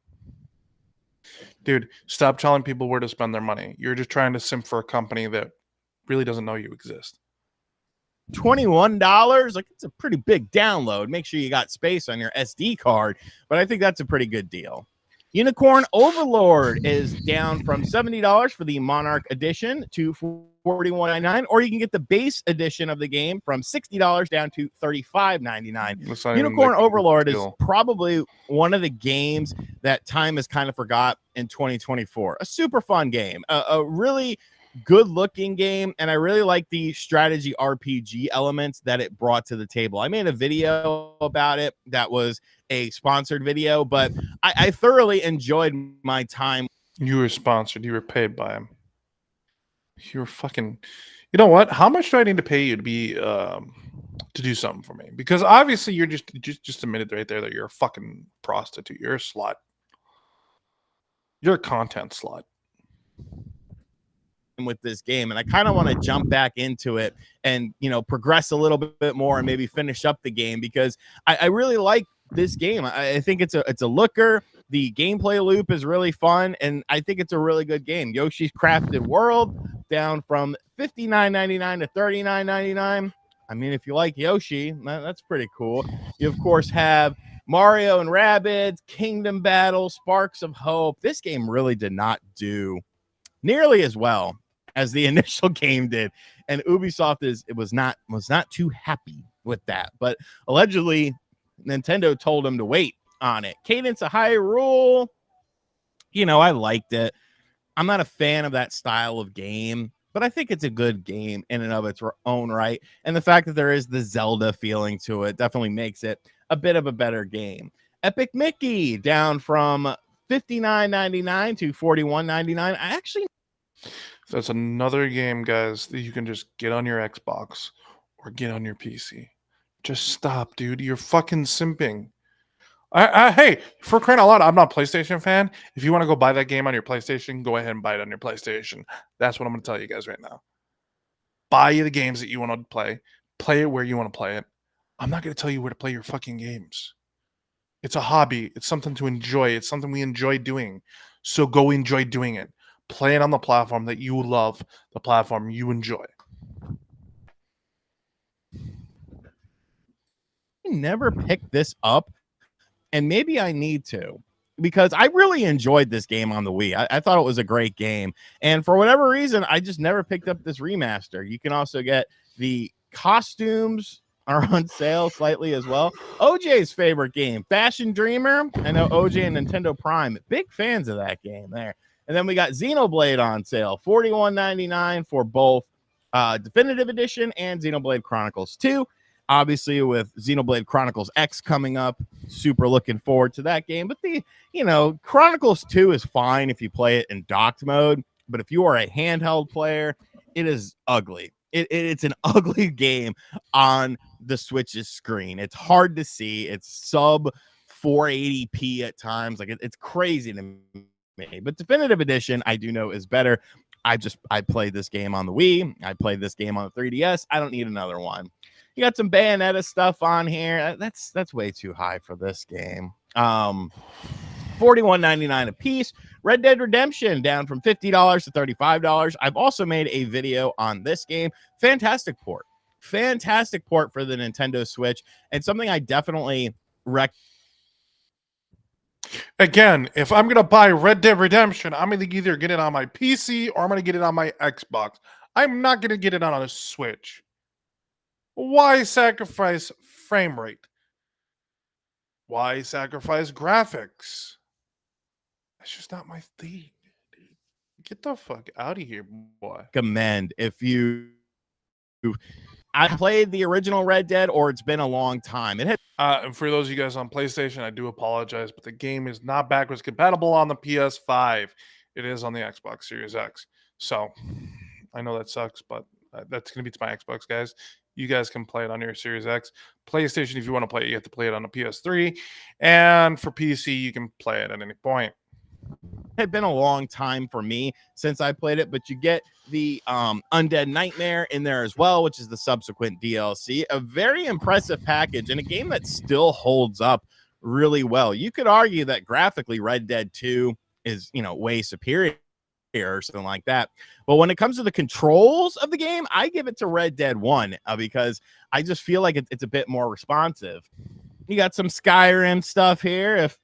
Dude, stop telling people where to spend their money. You're just trying to simp for a company that really doesn't know you exist. $21, like, it's a pretty big download. Make sure you got space on your SD card, but I think that's a pretty good deal. Unicorn Overlord is down from $70 for the Monarch edition to $41.99, or you can get the base edition of the game from $60 down to $35.99. Unicorn Overlord is probably one of the games that time has kind of forgot in 2024. A super fun game, a really good looking game, and I really like the strategy RPG elements that it brought to the table. I made a video about it that was a sponsored video, but I thoroughly enjoyed my time. You were sponsored. You were paid by him. You were fucking. You know what? How much do I need to pay you to be to do something for me? Because obviously you're just admitted right there that you're a fucking prostitute. You're a slut. You're a content slut. With this game, and I kind of want to jump back into it and progress a little bit more and maybe finish up the game, because I really like this game. I think it's a looker. The gameplay loop is really fun, and I think it's a really good game. Yoshi's Crafted World down from $59.99 to $39.99. I mean, if you like Yoshi, that's pretty cool. You of course have Mario and Rabbids, Kingdom Battle, Sparks of Hope. This game really did not do nearly as well as the initial game did, and Ubisoft was not too happy with that. But allegedly, Nintendo told them to wait on it. Cadence of Hyrule, I liked it. I'm not a fan of that style of game, but I think it's a good game in and of its own right. And the fact that there is the Zelda feeling to it definitely makes it a bit of a better game. Epic Mickey down from $59.99 to $41.99. I actually. That's another game, guys, that you can just get on your Xbox or get on your PC. Just stop, dude. You're fucking simping. Hey, for crying out loud, I'm not a PlayStation fan. If you want to go buy that game on your PlayStation, go ahead and buy it on your PlayStation. That's what I'm going to tell you guys right now. Buy the games that you want to play. Play it where you want to play it. I'm not going to tell you where to play your fucking games. It's a hobby. It's something to enjoy. It's something we enjoy doing. So go enjoy doing it. Play it on the platform that you love, the platform you enjoy. I never picked this up, and maybe I need to, because I really enjoyed this game on the Wii. I thought it was a great game, and for whatever reason, I just never picked up this remaster. You can also get the costumes are on sale slightly as well. OJ's favorite game, Fashion Dreamer. I know OJ and Nintendo Prime, big fans of that game there. And then we got Xenoblade on sale, $41.99 for both Definitive Edition and Xenoblade Chronicles 2. Obviously, with Xenoblade Chronicles X coming up, super looking forward to that game. But Chronicles 2 is fine if you play it in docked mode. But if you are a handheld player, it is ugly. It's an ugly game on the Switch's screen. It's hard to see. It's sub 480p at times. Like it's crazy to me. But Definitive Edition, I do know, is better. I played this game on the Wii. I played this game on the 3DS. I don't need another one. You got some Bayonetta stuff on here. That's way too high for this game. $41.99 a piece. Red Dead Redemption down from $50 to $35. I've also made a video on this game. Fantastic port for the Nintendo Switch, and something I definitely recommend. Again, if I'm going to buy Red Dead Redemption, I'm going to either get it on my PC or I'm going to get it on my Xbox. I'm not going to get it on a Switch. Why sacrifice frame rate? Why sacrifice graphics? That's just not my thing. Dude. Get the fuck out of here, boy. Recommend if you. I played the original Red Dead, or it's been a long time. It had. And for those of you guys on PlayStation, I do apologize, but the game is not backwards compatible on the PS5. It is on the Xbox Series X. So I know that sucks, but that's going to be to my Xbox, guys. You guys can play it on your Series X. PlayStation, if you want to play it, you have to play it on a PS3. And for PC, you can play it at any point. It had been a long time for me since I played it, but you get the Undead Nightmare in there as well, which is the subsequent DLC. A very impressive package and a game that still holds up really well. You could argue that graphically Red Dead 2 is, way superior or something like that. But when it comes to the controls of the game, I give it to Red Dead 1 because I just feel like it's a bit more responsive. You got some Skyrim stuff here. If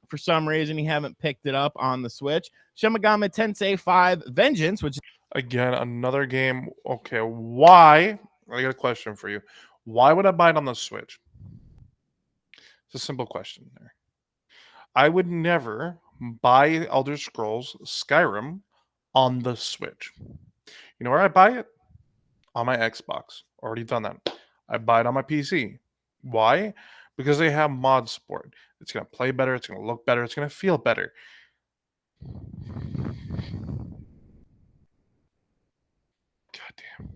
for some reason you haven't picked it up on the Switch, Shin Megami Tensei 5 Vengeance, which again, another game. Okay, why? I got a question for you. Why would I buy it on the Switch? It's a simple question there. I would never buy Elder Scrolls Skyrim on the Switch. You know where I buy it? On my Xbox. Already done that. I buy it on my PC. Why? Because they have mod support. It's going to play better. It's going to look better. It's going to feel better. God damn.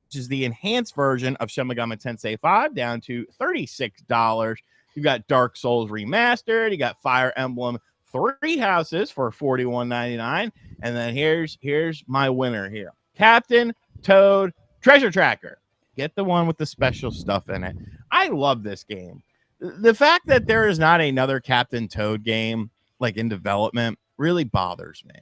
Which is the enhanced version of Shin Megami Tensei 5 down to $36. You got Dark Souls Remastered. You got Fire Emblem Three Houses for $41.99. And then here's my winner here. Captain Toad Treasure Tracker. Get the one with the special stuff in it. I love this game. The fact that there is not another Captain Toad game like in development really bothers me.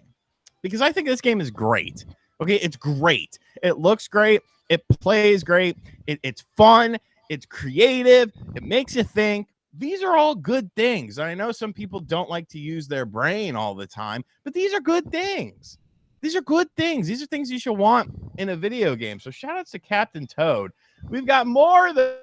Because I think this game is great. Okay, it's great. It looks great. It plays great. It's fun. It's creative. It makes you think. These are all good things. I know some people don't like to use their brain all the time, but these are good things. These are good things. These are things you should want in a video game. So shout outs to Captain Toad. We've got more of the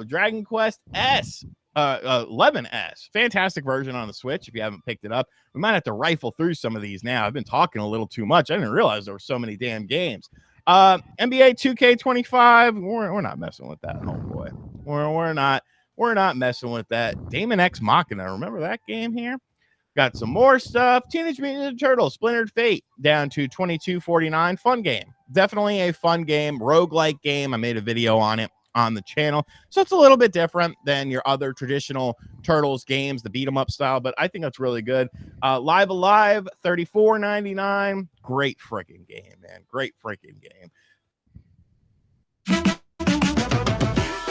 Dragon Quest S. 11S. Fantastic version on the Switch if you haven't picked it up. We might have to rifle through some of these now. I've been talking a little too much. I didn't realize there were so many damn games. NBA 2K25. We're not messing with that, homeboy. We're not messing with that. Damon X Machina. Remember that game here? Got some more stuff. Teenage Mutant Ninja Turtles Splintered Fate down to $22.49. Fun game. Definitely a fun game. Roguelike game. I made a video on it on the channel. So it's a little bit different than your other traditional Turtles games, the beat 'em up style, but I think that's really good. Live Alive, $34.99. Great freaking game, man. Great freaking game.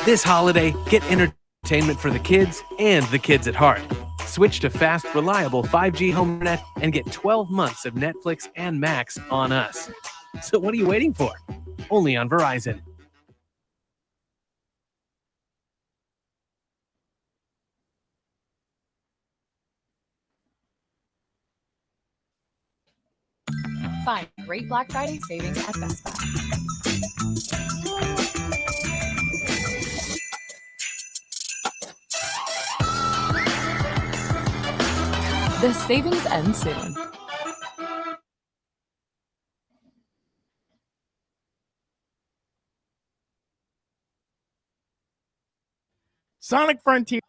This holiday, get entertainment for the kids and the kids at heart. Switch to fast, reliable 5G home internet and get 12 months of Netflix and Max on us. So what are you waiting for? Only on Verizon. Find great Black Friday savings at Best Buy. The savings end soon. Sonic Frontier.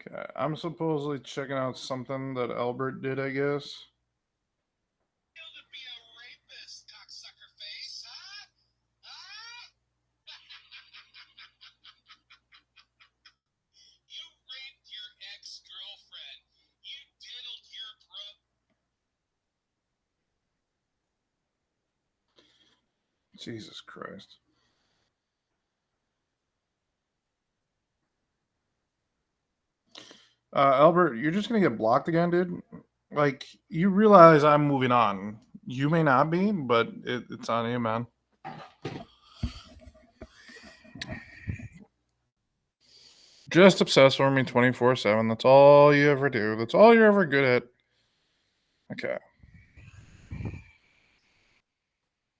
Okay, I'm supposedly checking out something that Albert did, I guess. Jesus Christ. Albert, you're just gonna get blocked again, dude. Like, you realize I'm moving on. You may not be, but it's on you, man. Just obsess over me 24/7. That's all you ever do. That's all you're ever good at. Okay.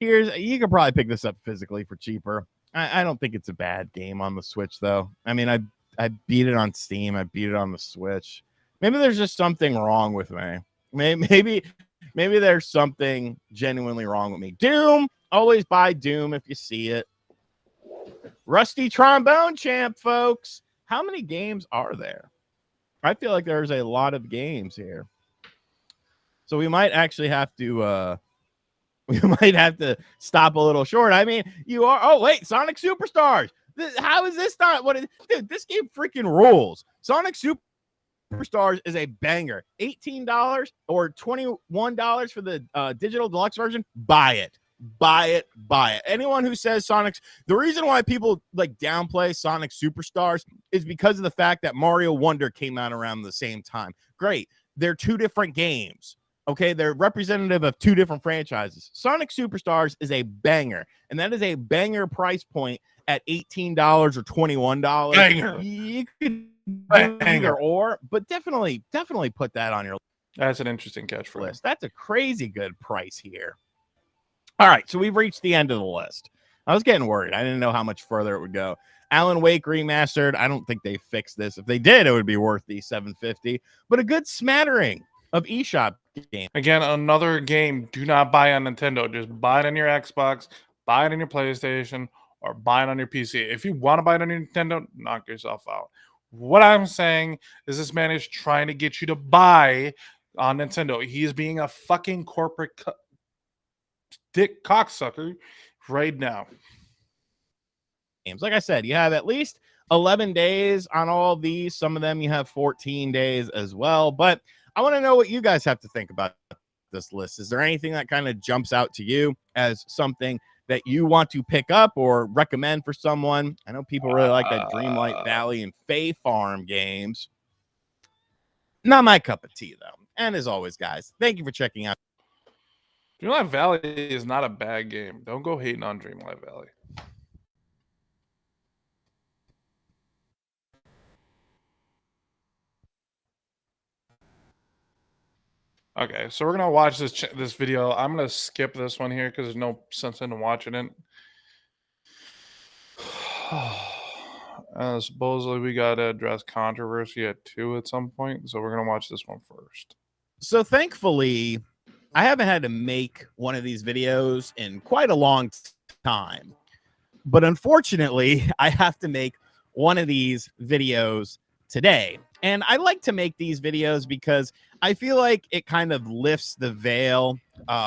You could probably pick this up physically for cheaper. I don't think it's a bad game on the Switch, though. I mean, I beat it on Steam. I beat it on the Switch. Maybe there's just something wrong with me. Maybe there's something genuinely wrong with me. Doom. Always buy Doom if you see it. Rusty Trombone Champ, folks. How many games are there? I feel like there's a lot of games here. So we might actually have to stop a little short. I mean, you are. Oh wait, Sonic Superstars. How is this not? Dude, this game freaking rules. Sonic Superstars is a banger. $18 or $21 for the digital deluxe version. Buy it. Anyone who says the reason why people like downplay Sonic Superstars is because of the fact that Mario Wonder came out around the same time. Great. They're two different games. Okay, they're representative of two different franchises. Sonic Superstars is a banger, and that is a banger price point at $18 or $21. Banger. You could do either or, but definitely put that on your That's an interesting catchphrase. list. That's a crazy good price here. All right, so we've reached the end of the list. I was getting worried. I didn't know how much further it would go. Alan Wake remastered. I don't think they fixed this. If they did, it would be worth the $750. But a good smattering of eShop games. Again, another game. Do not buy on Nintendo. Just buy it on your Xbox, buy it on your PlayStation, or buy it on your PC. If you want to buy it on your Nintendo, knock yourself out. What I'm saying is this man is trying to get you to buy on Nintendo. He is being a fucking corporate dick cocksucker right now. Games. Like I said, you have at least 11 days on all these. Some of them you have 14 days as well. But I want to know what you guys have to think about this list. Is there anything that kind of jumps out to you as something that you want to pick up or recommend for someone? I know people really like that Dreamlight Valley and Fae Farm games. Not my cup of tea, though. And as always, guys, thank you for checking out. Dreamlight Valley is not a bad game. Don't go hating on Dreamlight Valley. Okay, so we're gonna watch this video. I'm gonna skip this one here because there's no sense in watching it. Supposedly we gotta address controversy at 2 at some point, so we're gonna watch this one first. So thankfully, I haven't had to make one of these videos in quite a long time. But unfortunately, I have to make one of these videos today. And I like to make these videos because I feel like it kind of lifts the veil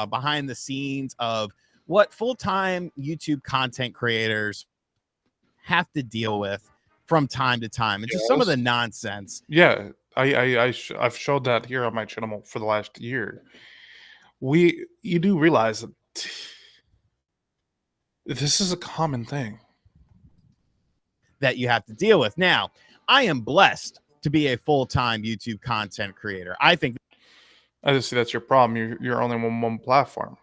behind the scenes of what full-time YouTube content creators have to deal with from time to time. And just some of the nonsense. Yeah, I've showed that here on my channel for the last year. You do realize that this is a common thing that you have to deal with. Now, I am blessed to be a full-time YouTube content creator. I think I just see that's your problem. You're only on one platform.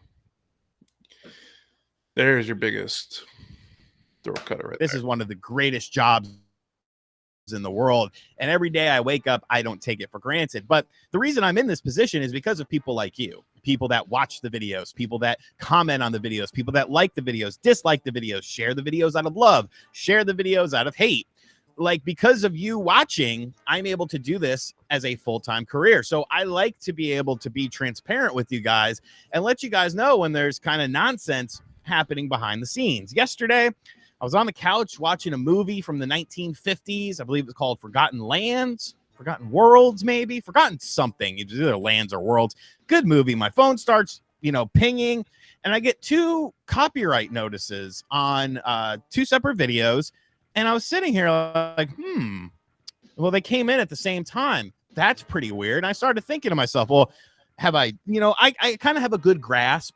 There's your biggest throat cutter right this there. is one of the greatest jobs in the world. And every day I wake up, I don't take it for granted. But the reason I'm in this position is because of people like you, people that watch the videos, people that comment on the videos, people that like the videos, dislike the videos, share the videos out of love, share the videos out of hate. Like, because of you watching, I'm able to do this as a full-time career. So I like to be able to be transparent with you guys and let you guys know when there's kind of nonsense happening behind the scenes. Yesterday, I was on the couch watching a movie from the 1950s. I believe it's called Forgotten Lands, Forgotten Worlds, maybe. Forgotten something. It's either lands or worlds. Good movie. My phone starts, pinging, and I get 2 copyright notices on 2 separate videos. And I was sitting here like, well, they came in at the same time. That's pretty weird. And I started thinking to myself, well, have I kind of have a good grasp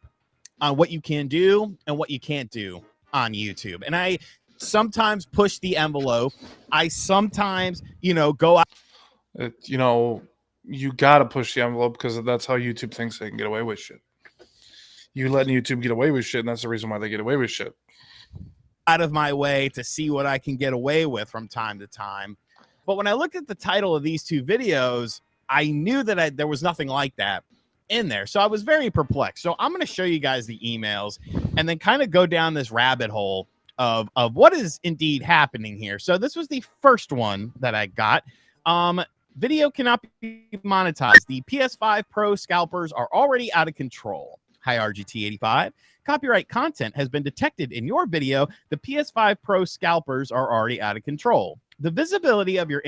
on what you can do and what you can't do on YouTube. And I sometimes push the envelope. I sometimes, go out. You got to push the envelope because that's how YouTube thinks they can get away with shit. You letting YouTube get away with shit, and that's the reason why they get away with shit. Out of my way to see what I can get away with from time to time. But when I looked at the title of these 2 videos, I knew that there was nothing like that in there. So I was very perplexed. So I'm going to show you guys the emails and then kind of go down this rabbit hole of what is indeed happening here. So this was the first one that I got. Video cannot be monetized. The PS5 Pro scalpers are already out of control. Hi, RGT 85. Copyright content has been detected in your video. The PS5 Pro scalpers are already out of control. The visibility of your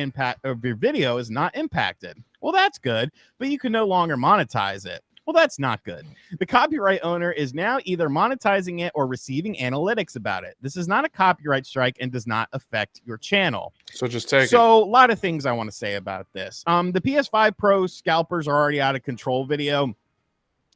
video is not impacted. Well, that's good, but you can no longer monetize it. Well, that's not good. The copyright owner is now either monetizing it or receiving analytics about it. This is not a copyright strike and does not affect your channel. So just take it. So a lot of things I want to say about this. The PS5 Pro scalpers are already out of control video.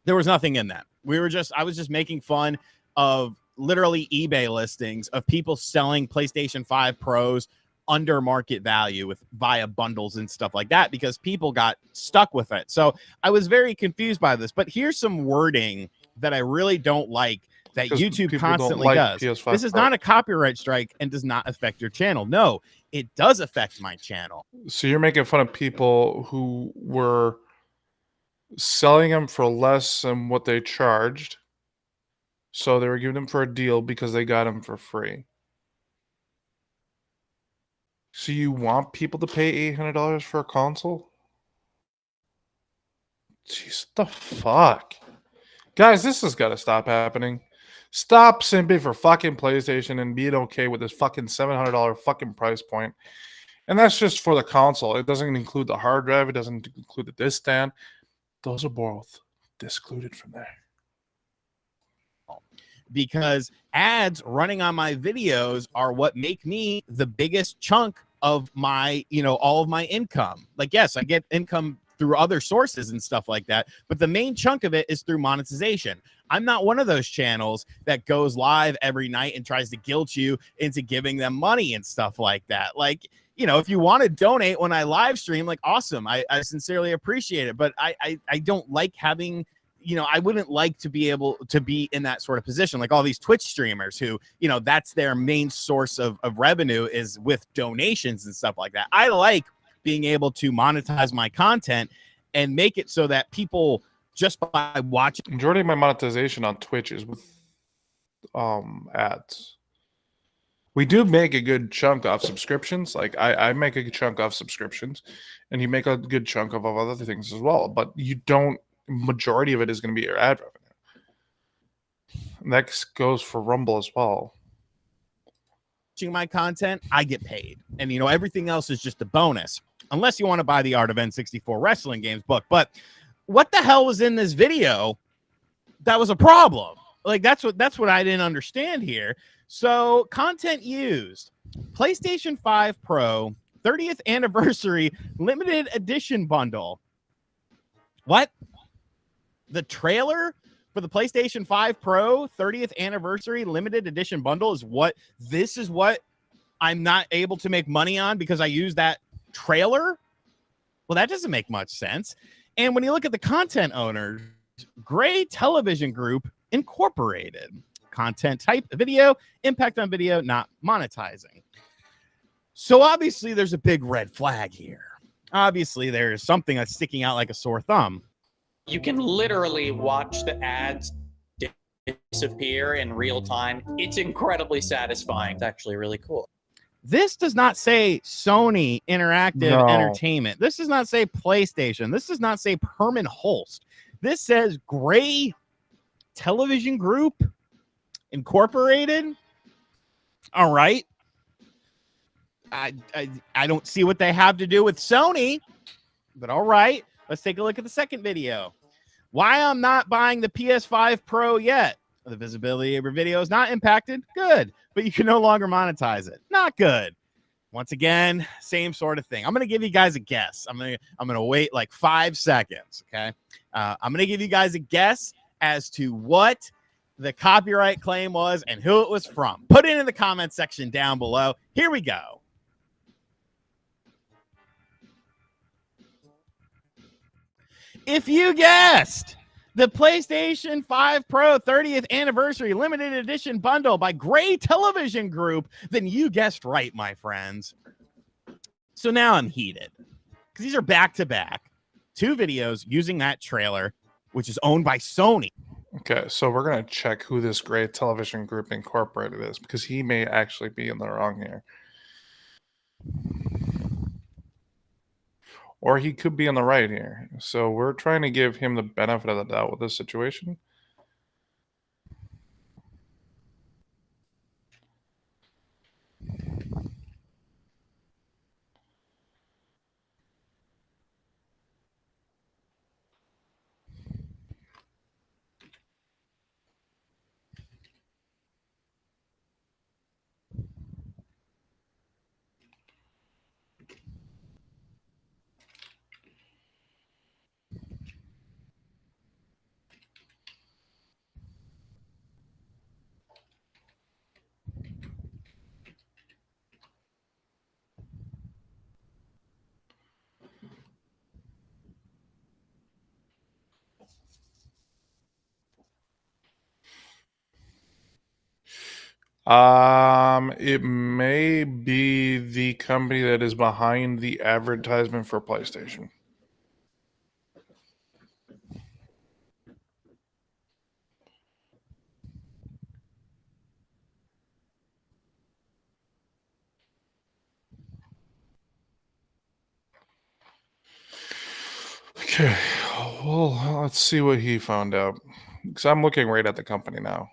There was nothing in that. I was just making fun of literally eBay listings of people selling PlayStation 5 Pros under market value via bundles and stuff like that because people got stuck with it. So I was very confused by this, but here's some wording that I really don't like that YouTube constantly does. This is not a copyright strike and does not affect your channel. No, it does affect my channel. So you're making fun of people who were selling them for less than what they charged. So they were giving them for a deal because they got them for free. So you want people to pay $800 for a console? Jeez, what the fuck? Guys, this has got to stop happening. Stop simping for fucking PlayStation and being okay with this fucking $700 fucking price point. And that's just for the console. It doesn't include the hard drive. It doesn't include the disc stand. Those are both excluded from there. Because ads running on my videos are what make me the biggest chunk of my, all of my income. Like, yes, I get income through other sources and stuff like that, but the main chunk of it is through monetization. I'm not one of those channels that goes live every night and tries to guilt you into giving them money and stuff like that. Like, if you want to donate when I live stream, like, awesome. I sincerely appreciate it, but I don't like having, I wouldn't like to be able to be in that sort of position. Like all these Twitch streamers who, that's their main source of revenue is with donations and stuff like that. I like being able to monetize my content and make it so that people just by watching. Majority of my monetization on Twitch is with ads. We do make a good chunk of subscriptions. Like I make a good chunk of subscriptions, and you make a good chunk of other things as well. But you don't. Majority of it is going to be your ad revenue. And that goes for Rumble as well. My content, I get paid, and everything else is just a bonus, unless you want to buy the Art of N64 Wrestling Games book. But what the hell was in this video that was a problem? Like that's what I didn't understand here. So content used: PlayStation 5 Pro 30th anniversary limited edition bundle. What? The trailer for the PlayStation 5 Pro 30th anniversary limited edition bundle is what I'm not able to make money on because I use that trailer? Well, that doesn't make much sense. And when you look at the content owners, Gray Television Group Incorporated. Content type, video, impact on video, not monetizing. So obviously there's a big red flag here. Obviously there's something that's sticking out like a sore thumb. You can literally watch the ads disappear in real time. It's incredibly satisfying. It's actually really cool. This does not say Sony Interactive Entertainment. This does not say PlayStation. This does not say Herman Holst. This says Gray Television Group Incorporated. All right. I don't see what they have to do with Sony, but all right. Let's take a look at the second video. Why I'm not buying the PS5 Pro yet. The visibility of your video is not impacted. Good. But you can no longer monetize it. Not good. Once again, same sort of thing. I'm going to give you guys a guess. I'm going to wait like 5 seconds. Okay. I'm going to give you guys a guess as to what the copyright claim was and who it was from. Put it in the comment section down below. Here we go. If you guessed the PlayStation 5 Pro 30th Anniversary Limited Edition Bundle by Gray Television Group, then you guessed right, my friends. So now I'm heated because these are back-to-back. 2 videos using that trailer, which is owned by Sony. Okay, so we're going to check who this Gray Television Group Incorporated is because he may actually be in the wrong here. Or he could be on the right here. So we're trying to give him the benefit of the doubt with this situation. It may be the company that is behind the advertisement for PlayStation. Okay, well, let's see what he found out. Because I'm looking right at the company now.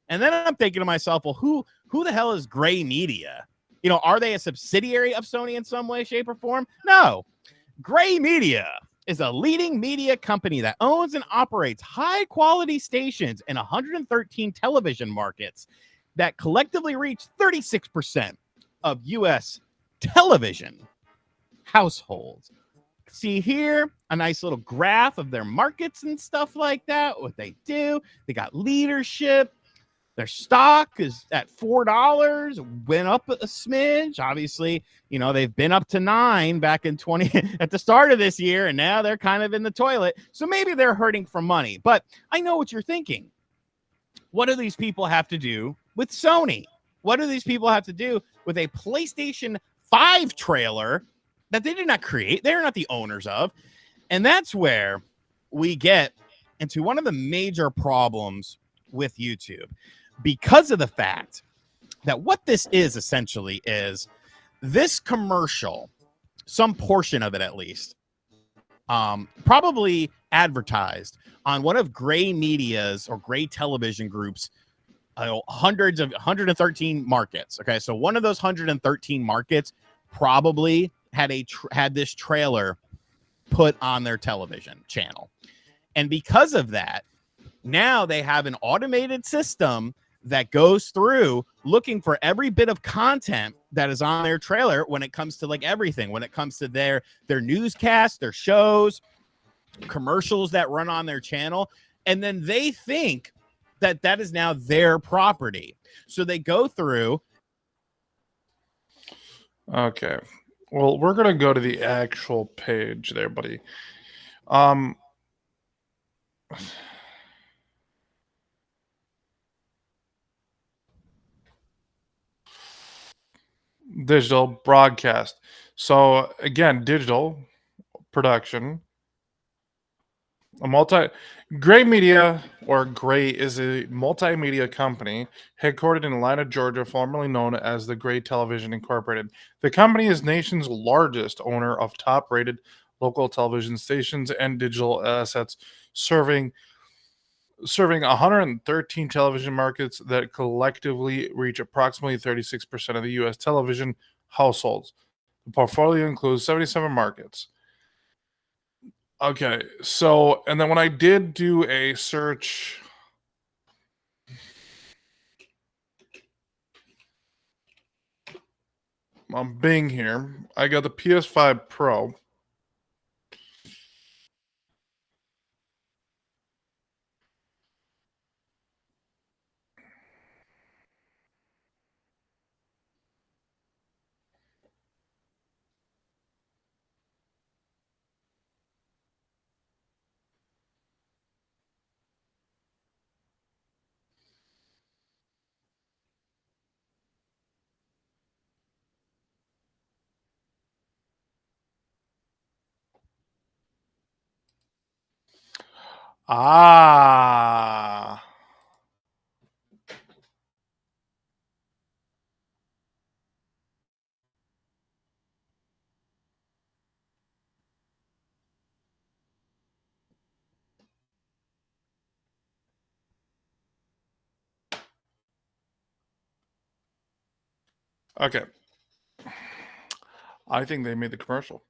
And then I'm thinking to myself, well, who the hell is Gray Media? You know, are they a subsidiary of Sony in some way, shape, or form? No. Gray Media is a leading media company that owns and operates high-quality stations in 113 television markets that collectively reach 36% of U.S. television households. See here, a nice little graph of their markets and stuff like that, what they do. They got leadership. Their stock is at $4, went up a smidge. Obviously, you know, they've been up to $9 back in 20 at the start of this year, and now they're kind of in the toilet. So maybe they're hurting for money. But I know what you're thinking. What do these people have to do with Sony? What do these people have to do with a PlayStation 5 trailer that they did not create? They're not the owners of. And that's where we get into one of the major problems with YouTube, because of the fact that what this is essentially is this commercial, some portion of it at least, probably advertised on one of Gray Media's or Gray Television Group's 113 markets. Okay, so one of those 113 markets probably had this trailer put on their television channel. And because of that, now they have an automated system that goes through looking for every bit of content that is on their trailer when it comes to like everything, when it comes to their newscasts, their shows, commercials that run on their channel. And then they think that that is now their property. So they go through. Okay. Well, we're going to go to the actual page there, buddy. Digital broadcast. So again, digital production. Gray Media, or Gray, is a multimedia company headquartered in Atlanta, Georgia, formerly known as the Gray Television Incorporated. The company is nation's largest owner of top-rated local television stations and digital assets, serving 113 television markets that collectively reach approximately 36% of the U.S. television households. The portfolio includes 77 markets. Okay, so, and then when I did do a search, on Bing here, I got the PS5 Pro. Ah. Okay. I think they made the commercial.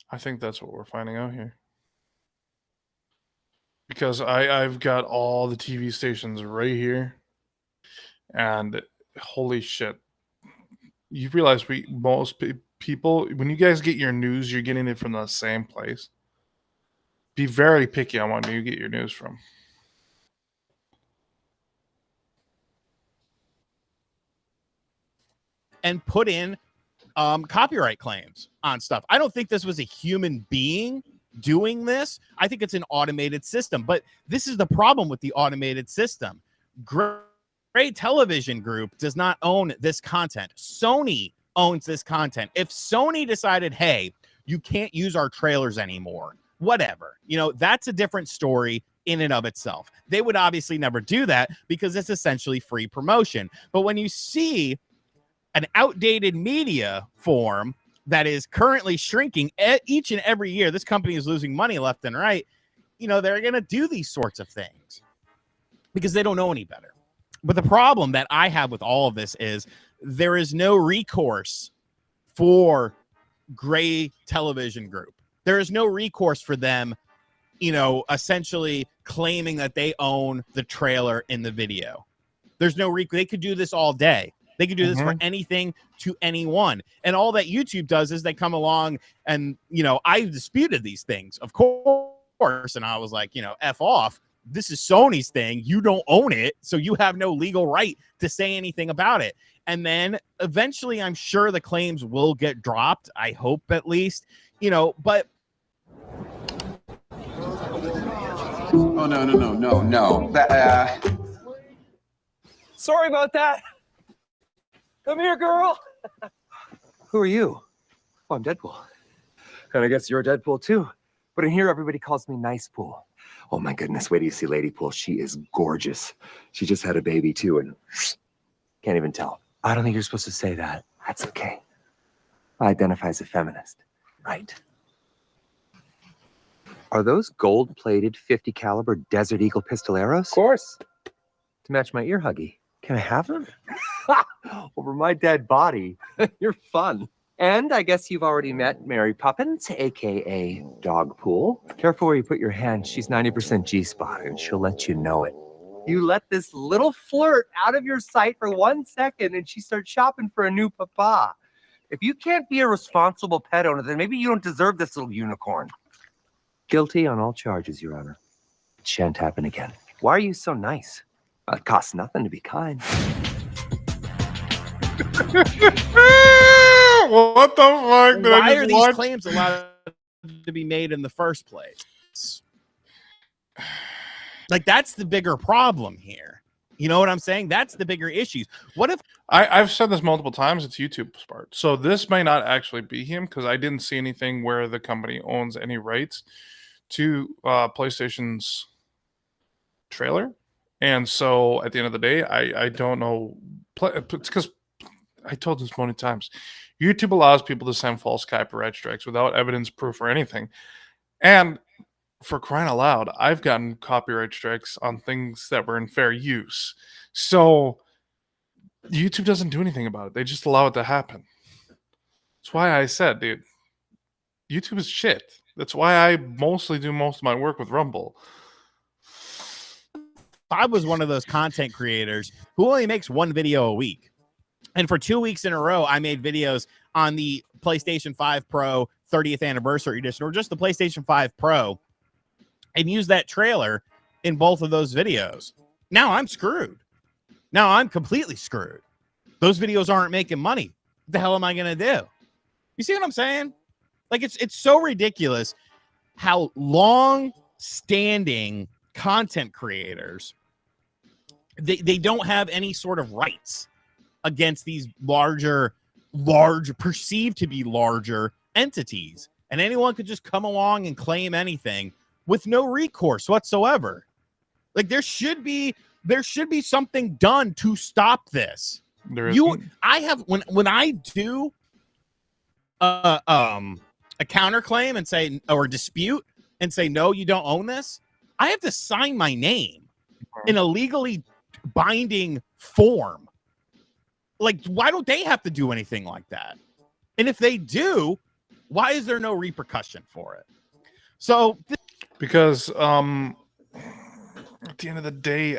I think that's what we're finding out here. Because I've got all the TV stations right here. And holy shit. You realize most people, when you guys get your news, you're getting it from the same place. Be very picky on when you get your news from. And put in copyright claims on stuff. I don't think this was a human being doing this. I think it's an automated system. But this is the problem with the automated system. Gray Gray Television Group does not own this content. Sony owns this content. If Sony decided, hey, you can't use our trailers anymore, whatever, you know, that's a different story in and of itself. They would obviously never do that because it's essentially free promotion. But when you see an outdated media form that is currently shrinking each and every year, this company is losing money left and right, you know, they're going to do these sorts of things because they don't know any better. But the problem that I have with all of this is there is no recourse for Gray Television Group. There is no recourse for them, you know, essentially claiming that they own the trailer in the video. There's no they could do this all day. They could do this for anything to anyone. And all that YouTube does is they come along and, you know, I disputed these things, of course. And I was like, you know, F off. This is Sony's thing. You don't own it, so you have no legal right to say anything about it. And then eventually, I'm sure the claims will get dropped. I hope at least, you know, but. Oh, no. Sorry about that. Come here, girl. Who are you? Oh, I'm Deadpool. And I guess you're Deadpool too. But in here, everybody calls me Nice Pool. Oh my goodness, wait till you see Lady Pool. She is gorgeous. She just had a baby too, and can't even tell. I don't think you're supposed to say that. That's okay. I identify as a feminist. Right. Are those gold-plated 50 caliber Desert Eagle pistoleros? Of course. To match my ear huggy. Can I have them? Over my dead body. You're fun. And I guess you've already met Mary Poppins, aka Dog Pool. Careful where you put your hand. She's 90% G-spot, and she'll let you know it. You let this little flirt out of your sight for 1 second, and she starts shopping for a new papa. If you can't be a responsible pet owner, then maybe you don't deserve this little unicorn. Guilty on all charges, Your Honor. It shan't happen again. Why are you so nice? It costs nothing to be kind. What the fuck? Why are these claims allowed to be made in the first place? Like, that's the bigger problem here. You know what I'm saying? That's the bigger issues. What if I've said this multiple times? It's YouTube's part. So this may not actually be him because I didn't see anything where the company owns any rights to PlayStation's trailer. And so at the end of the day, I don't know. Because I told this many times. YouTube allows people to send false copyright strikes without evidence, proof, or anything. And for crying out loud, I've gotten copyright strikes on things that were in fair use. So YouTube doesn't do anything about it. They just allow it to happen. That's why I said, dude, YouTube is shit. That's why I mostly do most of my work with Rumble. I was one of those content creators who only makes one video a week. And for 2 weeks in a row, I made videos on the PlayStation 5 Pro 30th Anniversary Edition, or just the PlayStation 5 Pro, and used that trailer in both of those videos. Now I'm screwed. Now I'm completely screwed. Those videos aren't making money. What the hell am I going to do? You see what I'm saying? Like, it's so ridiculous how long-standing content creators, they don't have any sort of rights against these large, perceived to be larger entities. And anyone could just come along and claim anything with no recourse whatsoever. Like, there should be something done to stop this. I have when I do a counterclaim and say, or dispute and say, no, you don't own this, I have to sign my name in a legally binding form. Like, why don't they have to do anything like that? And if they do, why is there no repercussion for it? So, because at the end of the day,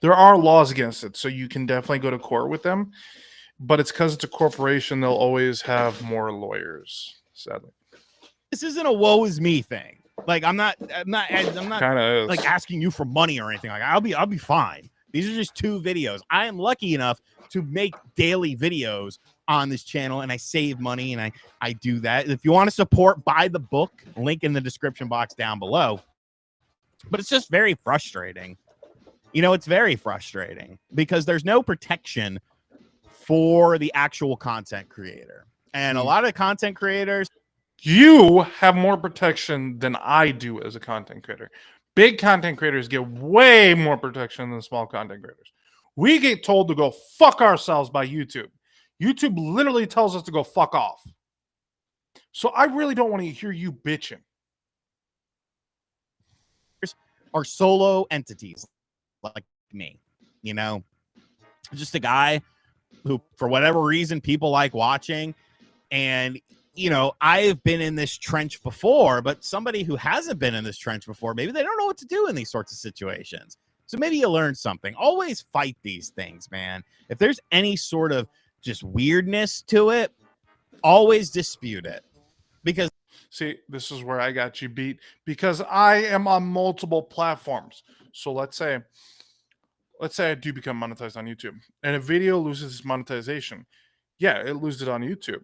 there are laws against it, so you can definitely go to court with them. But it's because it's a corporation; they'll always have more lawyers. Sadly, this isn't a woe is me thing. Like, I'm not like asking you for money or anything. Like, I'll be fine. These are just 2 videos. I am lucky enough to make daily videos on this channel, and I save money, and I do that. If you want to support, buy the book. Link in the description box down below. But it's just very frustrating You know, it's very frustrating because there's no protection for the actual content creator. And a lot of content creators, you have more protection than I do as a content creator. Big content creators get way more protection than small content creators. We get told to go fuck ourselves by YouTube. YouTube literally tells us to go fuck off. So I really don't want to hear you bitching. are solo entities like me, you know, just a guy who, for whatever reason, people like watching. And, you know, I've been in this trench before, but somebody who hasn't been in this trench before, maybe they don't know what to do in these sorts of situations. So maybe you learn something. Always fight these things, man. If there's any sort of just weirdness to it, always dispute it. Because see, this is where I got you beat, because I am on multiple platforms. So let's say I do become monetized on YouTube and a video loses its monetization. Yeah, it loses it on YouTube,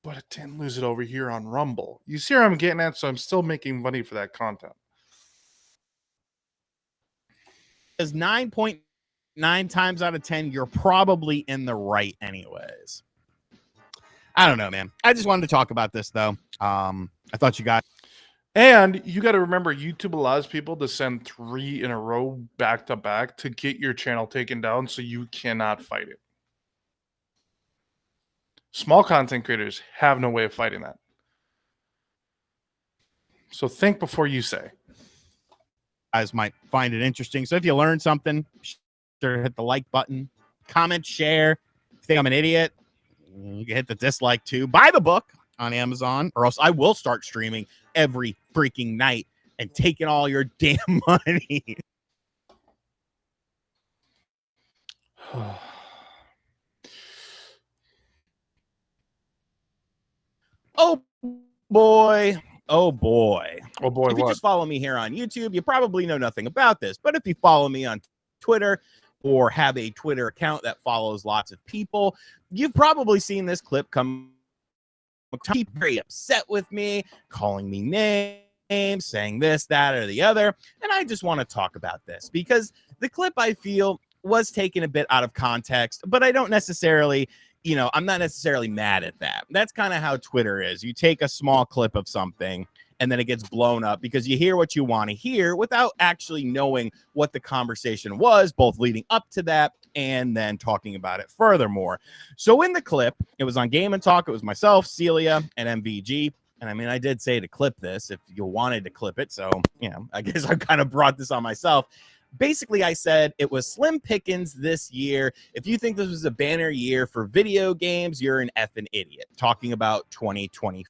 but it didn't lose it over here on Rumble. You see where I'm getting at? So I'm still making money for that content. Because 9.9 times out of 10, you're probably in the right anyways. I don't know, man. I just wanted to talk about this, though. I thought you guys... And you got to remember, YouTube allows people to send 3 in a row back to back to get your channel taken down, so you cannot fight it. Small content creators have no way of fighting that. So think before you say. Guys might find it interesting. So if you learn something, sure, hit the like button, comment, share. If you think I'm an idiot, you can hit the dislike too. Buy the book on Amazon, or else I will start streaming every freaking night and taking all your damn money. Oh boy. Oh boy. Oh boy. If you just follow me here on YouTube, you probably know nothing about this. But if you follow me on Twitter or have a Twitter account that follows lots of people, you've probably seen this clip come. Keep very upset with me, calling me names, saying this, that, or the other. And I just want to talk about this because the clip, I feel, was taken a bit out of context, but I don't necessarily, you know, I'm not necessarily mad at that. That's kind of how Twitter is. You take a small clip of something and then it gets blown up because you hear what you want to hear without actually knowing what the conversation was, both leading up to that and then talking about it furthermore. So in the clip, it was on Game and Talk. It was myself, Celia, and MVG. And I mean, I did say to clip this if you wanted to clip it. So, you know, I guess I kind of brought this on myself. Basically, I said it was slim pickings this year. If you think this was a banner year for video games, you're an effing idiot. Talking about 2020.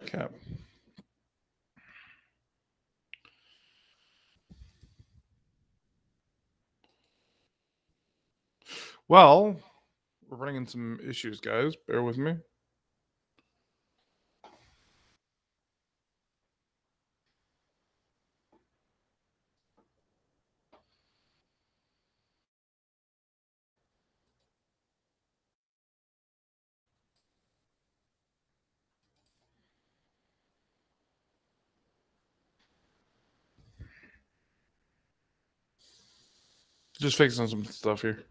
Okay. Well, we're running into some issues, guys. Bear with me. Just fixing some stuff here.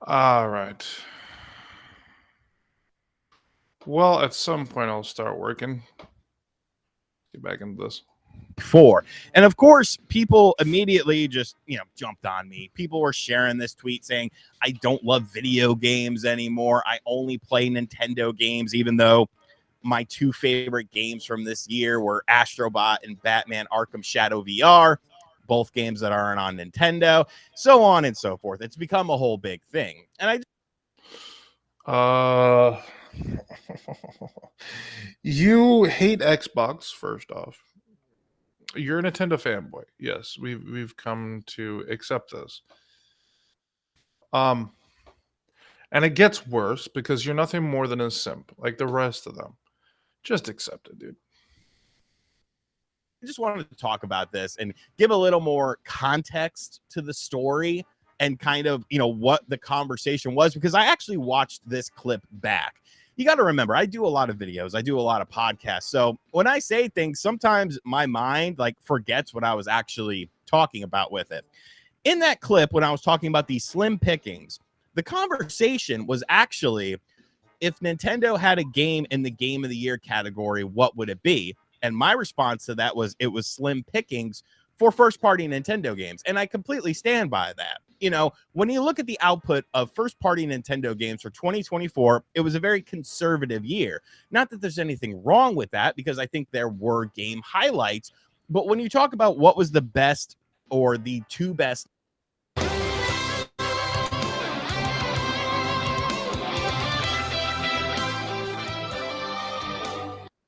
All right. Well, at some point I'll start working. Get back into this. Before. And of course, people immediately just, jumped on me. People were sharing this tweet saying, I don't love video games anymore. I only play Nintendo games, even though my two favorite games from this year were Astrobot and Batman Arkham Shadow VR, both games that aren't on Nintendo, so on and so forth. It's become a whole big thing. And you hate Xbox, first off. You're a Nintendo fanboy. Yes, we've come to accept this. And it gets worse because you're nothing more than a simp, like the rest of them. Just accept it, dude. I just wanted to talk about this and give a little more context to the story and kind of, what the conversation was, because I actually watched this clip back. You got to remember, I do a lot of videos. I do a lot of podcasts. So when I say things, sometimes my mind forgets what I was actually talking about with it. In that clip, when I was talking about these slim pickings, the conversation was actually, if Nintendo had a game in the Game of the Year category, what would it be? And my response to that was, it was slim pickings for first-party Nintendo games. And I completely stand by that. When you look at the output of first-party Nintendo games for 2024, it was a very conservative year. Not that there's anything wrong with that, because I think there were game highlights. But when you talk about what was the best or the two best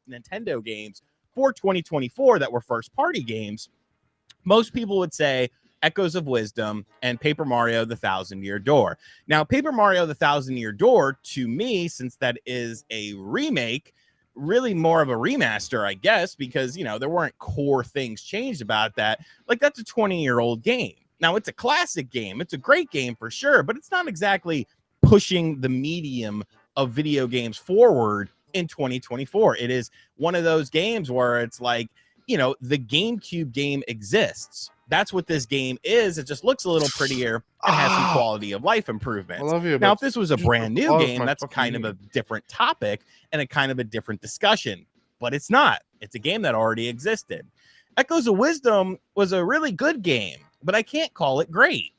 Nintendo games for 2024 that were first-party games, most people would say Echoes of Wisdom and Paper Mario The Thousand Year Door. Now, Paper Mario The Thousand Year Door, to me, since that is a remake, really more of a remaster, I guess, because, there weren't core things changed about that. That's a 20-year-old game. Now, it's a classic game. It's a great game for sure, but it's not exactly pushing the medium of video games forward in 2024. It is one of those games where it's like, the GameCube game exists. That's what this game is. It just looks a little prettier and has some quality of life improvements. I love you. Now, if this was a brand new game, that's kind of a different topic and a kind of a different discussion, but it's not. It's a game that already existed. Echoes of Wisdom was a really good game, but I can't call it great.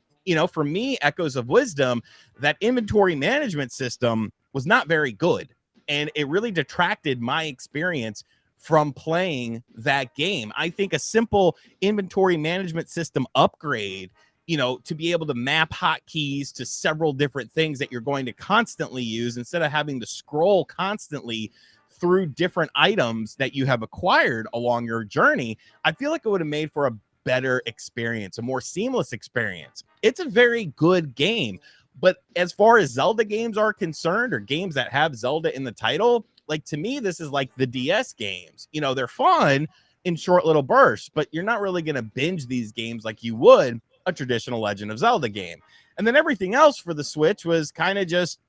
For me, Echoes of Wisdom, that inventory management system was not very good, and it really detracted my experience from playing that game. I think a simple inventory management system upgrade, to be able to map hotkeys to several different things that you're going to constantly use instead of having to scroll constantly through different items that you have acquired along your journey, I feel like it would have made for a better experience, a more seamless experience. It's a very good game, but as far as Zelda games are concerned, or games that have Zelda in the title, to me, this is like the DS games. They're fun in short little bursts, but you're not really going to binge these games like you would a traditional Legend of Zelda game. And then everything else for the Switch was kind of just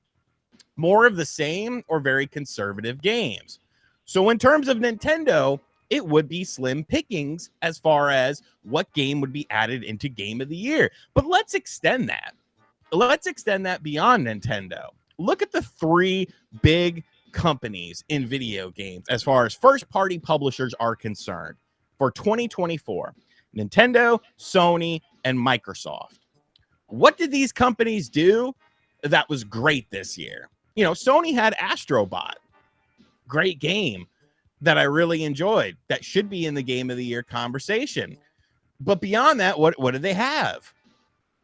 more of the same or very conservative games. So in terms of Nintendo, it would be slim pickings as far as what game would be added into Game of the Year. But let's extend that. Let's extend that beyond Nintendo. Look at the three big companies in video games as far as first-party publishers are concerned for 2024: Nintendo, Sony, and Microsoft. What did these companies do that was great this year? Sony had Astrobot, great game that I really enjoyed, that should be in the Game of the Year conversation. But beyond that, what did they have?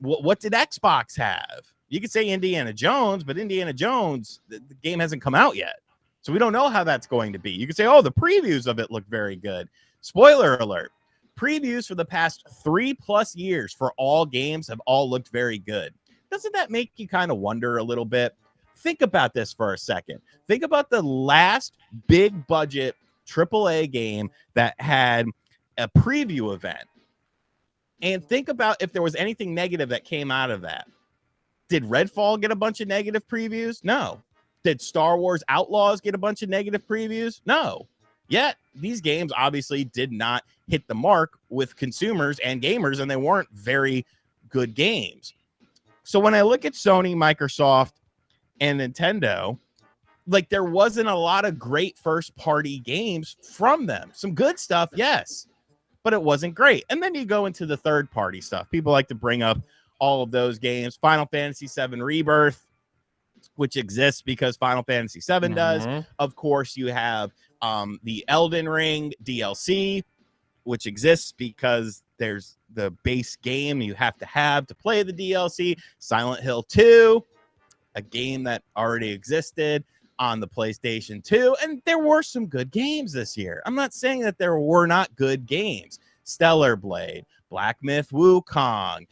What did Xbox have? You could say Indiana Jones, but Indiana Jones, the game hasn't come out yet. So we don't know how that's going to be. You could say, oh, the previews of it look very good. Spoiler alert. Previews for the past 3+ years for all games have all looked very good. Doesn't that make you kind of wonder a little bit? Think about this for a second. Think about the last big budget AAA game that had a preview event. And think about if there was anything negative that came out of that. Did Redfall get a bunch of negative previews? No. Did Star Wars Outlaws get a bunch of negative previews? No. Yet, these games obviously did not hit the mark with consumers and gamers, and they weren't very good games. So when I look at Sony, Microsoft, and Nintendo, like there wasn't a lot of great first-party games from them. Some good stuff, yes, but it wasn't great. And then you go into the third-party stuff. People like to bring up all of those games. Final Fantasy VII Rebirth, which exists because Final Fantasy VII does. Of course, you have the Elden Ring DLC, which exists because there's the base game you have to play the DLC. Silent Hill 2, a game that already existed on the PlayStation 2. And there were some good games this year. I'm not saying that there were not good games. Stellar Blade, Black Myth Wukong,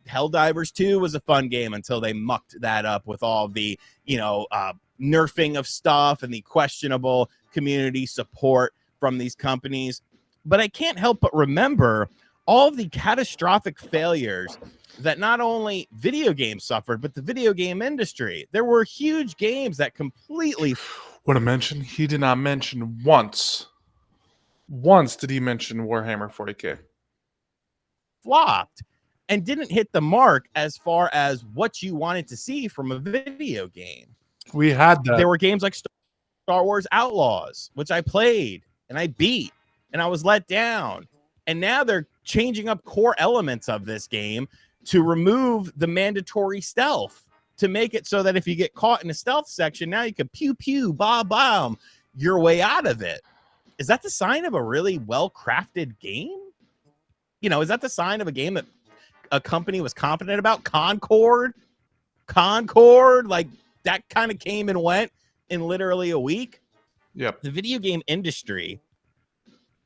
Helldivers 2 was a fun game until they mucked that up with all the, nerfing of stuff and the questionable community support from these companies. But I can't help but remember all of the catastrophic failures that not only video games suffered, but the video game industry. There were huge games that completely... Want to mention, he did not mention once did he mention Warhammer 40K. flopped and didn't hit the mark as far as what you wanted to see from a video game. We had that. There were games like Star Wars Outlaws, which I played and I beat, and I was let down. And now they're changing up core elements of this game to remove the mandatory stealth, to make it so that if you get caught in a stealth section, now you can pew, pew, bomb your way out of it. Is that the sign of a really well-crafted game? Is that the sign of a game that a company was confident about? Concord, like that kind of came and went in literally a week. Yep. The video game industry,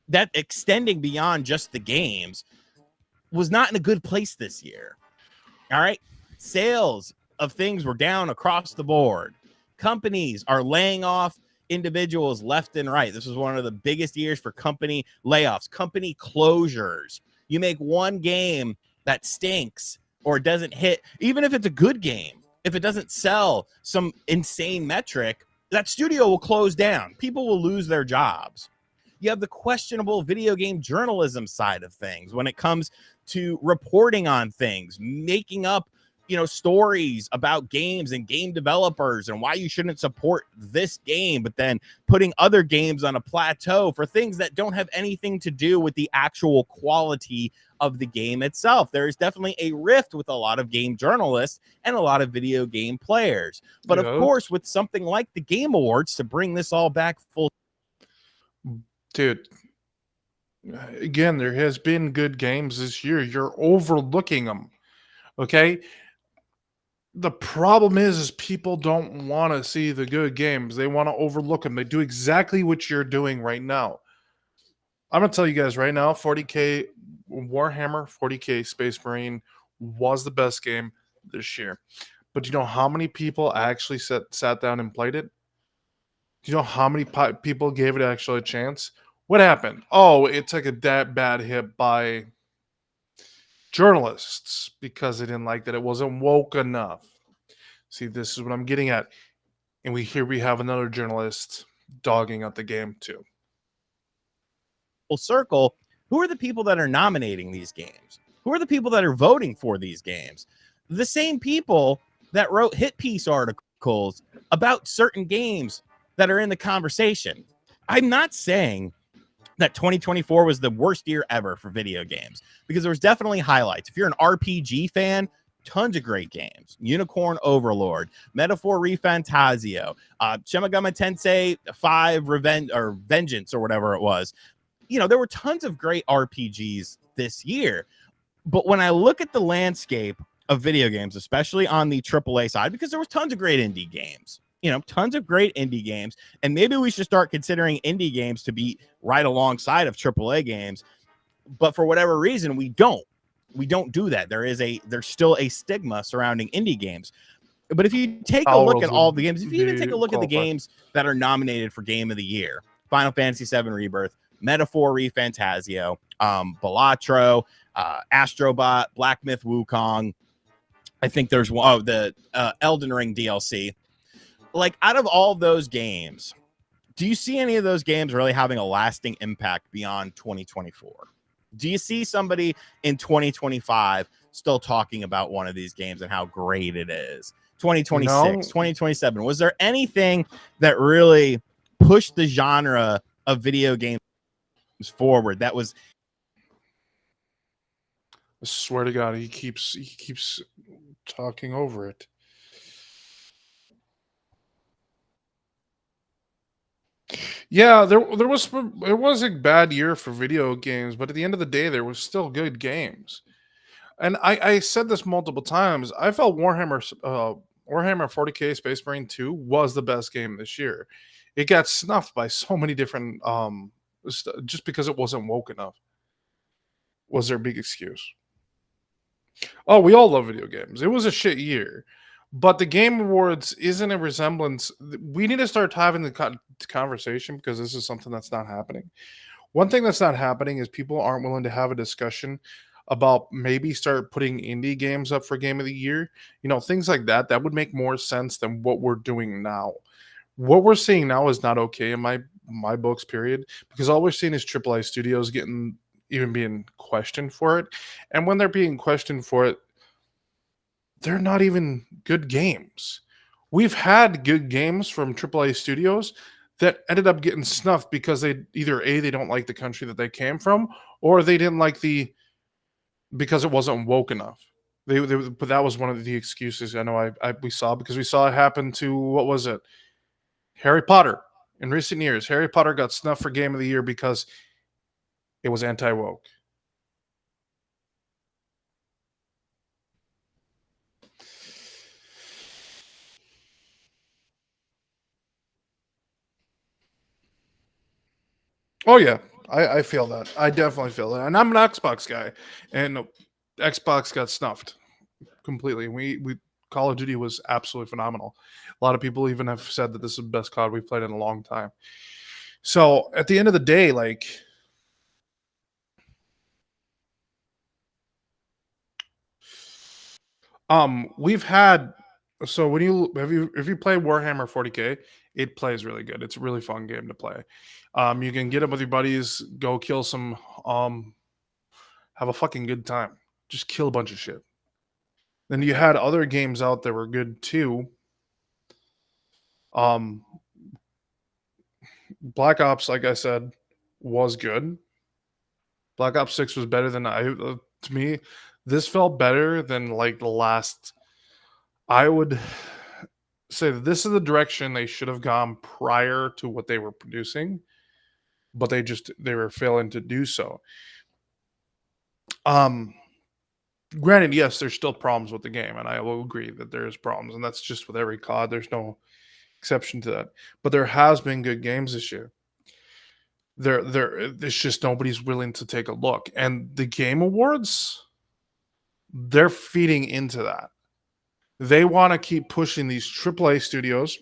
that extending beyond just the games, was not in a good place this year. All right. Sales of things were down across the board. Companies are laying off individuals left and right. This was one of the biggest years for company layoffs, company closures. You make one game that stinks or doesn't hit, even if it's a good game, if it doesn't sell some insane metric, that studio will close down. People will lose their jobs. You have the questionable video game journalism side of things when it comes to reporting on things, making up, stories about games and game developers and why you shouldn't support this game, but then putting other games on a plateau for things that don't have anything to do with the actual quality of the game itself. There is definitely a rift with a lot of game journalists and a lot of video game players. But of course, with something like the Game Awards, to bring this all back full. Dude, again, there has been good games this year. You're overlooking them. Okay? The problem is people don't want to see the good games. They want to overlook them. They do exactly what you're doing right now. I'm going to tell you guys right now, 40K Warhammer 40K Space Marine was the best game this year. But do you know how many people actually sat down and played it? Do you know how many people gave it actually a chance? What happened? Oh, it took a bad hit by journalists because they didn't like that it wasn't woke enough. See, this is what I'm getting at. And we have another journalist dogging out the game too. Full circle. Who are the people that are nominating these games? Who are the people that are voting for these games? The same people that wrote hit piece articles about certain games that are in the conversation. I'm not saying that 2024 was the worst year ever for video games, because there was definitely highlights. If you're an RPG fan, tons of great games. Unicorn Overlord, Metaphor ReFantazio, Shin Megami Tensei 5 Vengeance or whatever it was. There were tons of great RPGs this year. But when I look at the landscape of video games, especially on the AAA side, because there was tons of great indie games, tons of great indie games. And maybe we should start considering indie games to be right alongside of AAA games. But for whatever reason, we don't do that. There's still a stigma surrounding indie games. But if you take a look at all the games, if you even take a look at the games that are nominated for Game of the Year, Final Fantasy VII Rebirth, Metaphor ReFantazio, Balatro, Astrobot, Black Myth Wukong. I think there's the Elden Ring DLC. Like, out of all those games, do you see any of those games really having a lasting impact beyond 2024? Do you see somebody in 2025 still talking about one of these games and how great it is? 2026, 2027. Was there anything that really pushed the genre of video games forward that was... I swear to God, he keeps talking over it. Yeah, there was a bad year for video games, but at the end of the day, there was still good games. And I said this multiple times. I felt Warhammer 40K Space Marine 2 was the best game this year. It got snuffed by so many different just because it wasn't woke enough. Was their big excuse. Oh, we all love video games. It was a shit year. But the Game Awards isn't a resemblance. We need to start having the conversation because this is something that's not happening. One thing that's not happening is people aren't willing to have a discussion about maybe start putting indie games up for Game of the Year. You know, things like that. That would make more sense than what we're doing now. What we're seeing now is not okay in my books, period, because all we're seeing is AAA studios even being questioned for it. And when they're being questioned for it, they're not even good games. We've had good games from AAA studios that ended up getting snuffed because they don't like the country that they came from, or they didn't like because it wasn't woke enough. But that was one of the excuses I know we saw, because we saw it happen to, what was it? Harry Potter. In recent years, Harry Potter got snuffed for Game of the Year because it was anti-woke. Oh yeah, I feel that. I definitely feel that, and I'm an Xbox guy, and Xbox got snuffed completely. We Call of Duty was absolutely phenomenal. A lot of people even have said that this is the best COD we've played in a long time. So at the end of the day, like, we've had. So when if you play Warhammer 40K, it plays really good. It's a really fun game to play. You can get up with your buddies, go kill some, have a fucking good time. Just kill a bunch of shit. Then you had other games out that were good too. Black Ops, like I said, was good. Black Ops 6 was better than to me. This felt better than like the last. I would say that this is the direction they should have gone prior to what they were producing, but they were failing to do so. Granted, yes, there's still problems with the game, and I will agree that there's problems, and that's just with every COD. There's no exception to that. But there has been good games this year. It's just nobody's willing to take a look. And the Game Awards, they're feeding into that. They want to keep pushing these AAA studios.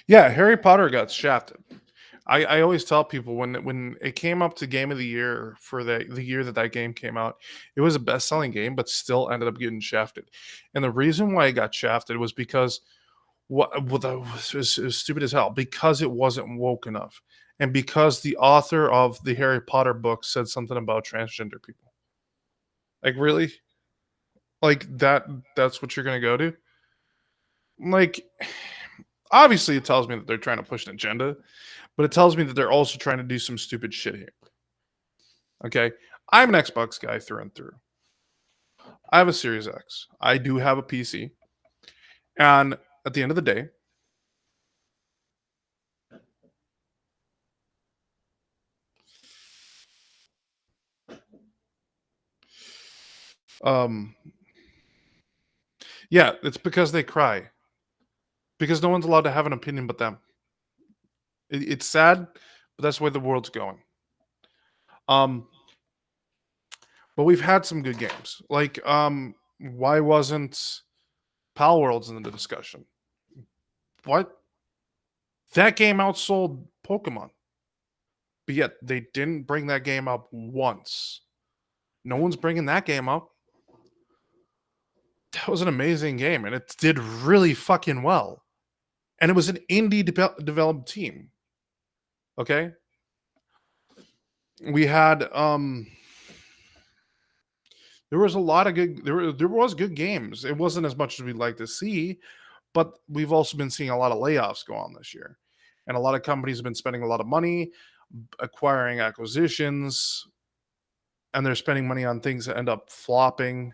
Yeah, Harry Potter got shafted. I always tell people when it came up to Game of the Year for the year that game came out, it was a best-selling game, but still ended up getting shafted. And the reason why it got shafted was because it was stupid as hell, because it wasn't woke enough, and because the author of the Harry Potter book said something about transgender people. Like, really? Like that's what you're gonna go to? Like, obviously it tells me that they're trying to push an agenda, but it tells me that they're also trying to do some stupid shit here. Okay? I'm an Xbox guy through and through. I have a Series X. I do have a PC. And at the end of the day, yeah, it's because they cry. Because no one's allowed to have an opinion but them. It's sad, but that's the way the world's going. But we've had some good games. Like, why wasn't Pal Worlds in the discussion? What? That game outsold Pokemon. But yet they didn't bring that game up once. No one's bringing that game up. That was an amazing game, and it did really fucking well. And it was an indie developed team. Okay? We had there was a lot of good there was good games. It wasn't as much as we'd like to see, but we've also been seeing a lot of layoffs go on this year. And a lot of companies have been spending a lot of money acquiring acquisitions, and they're spending money on things that end up flopping.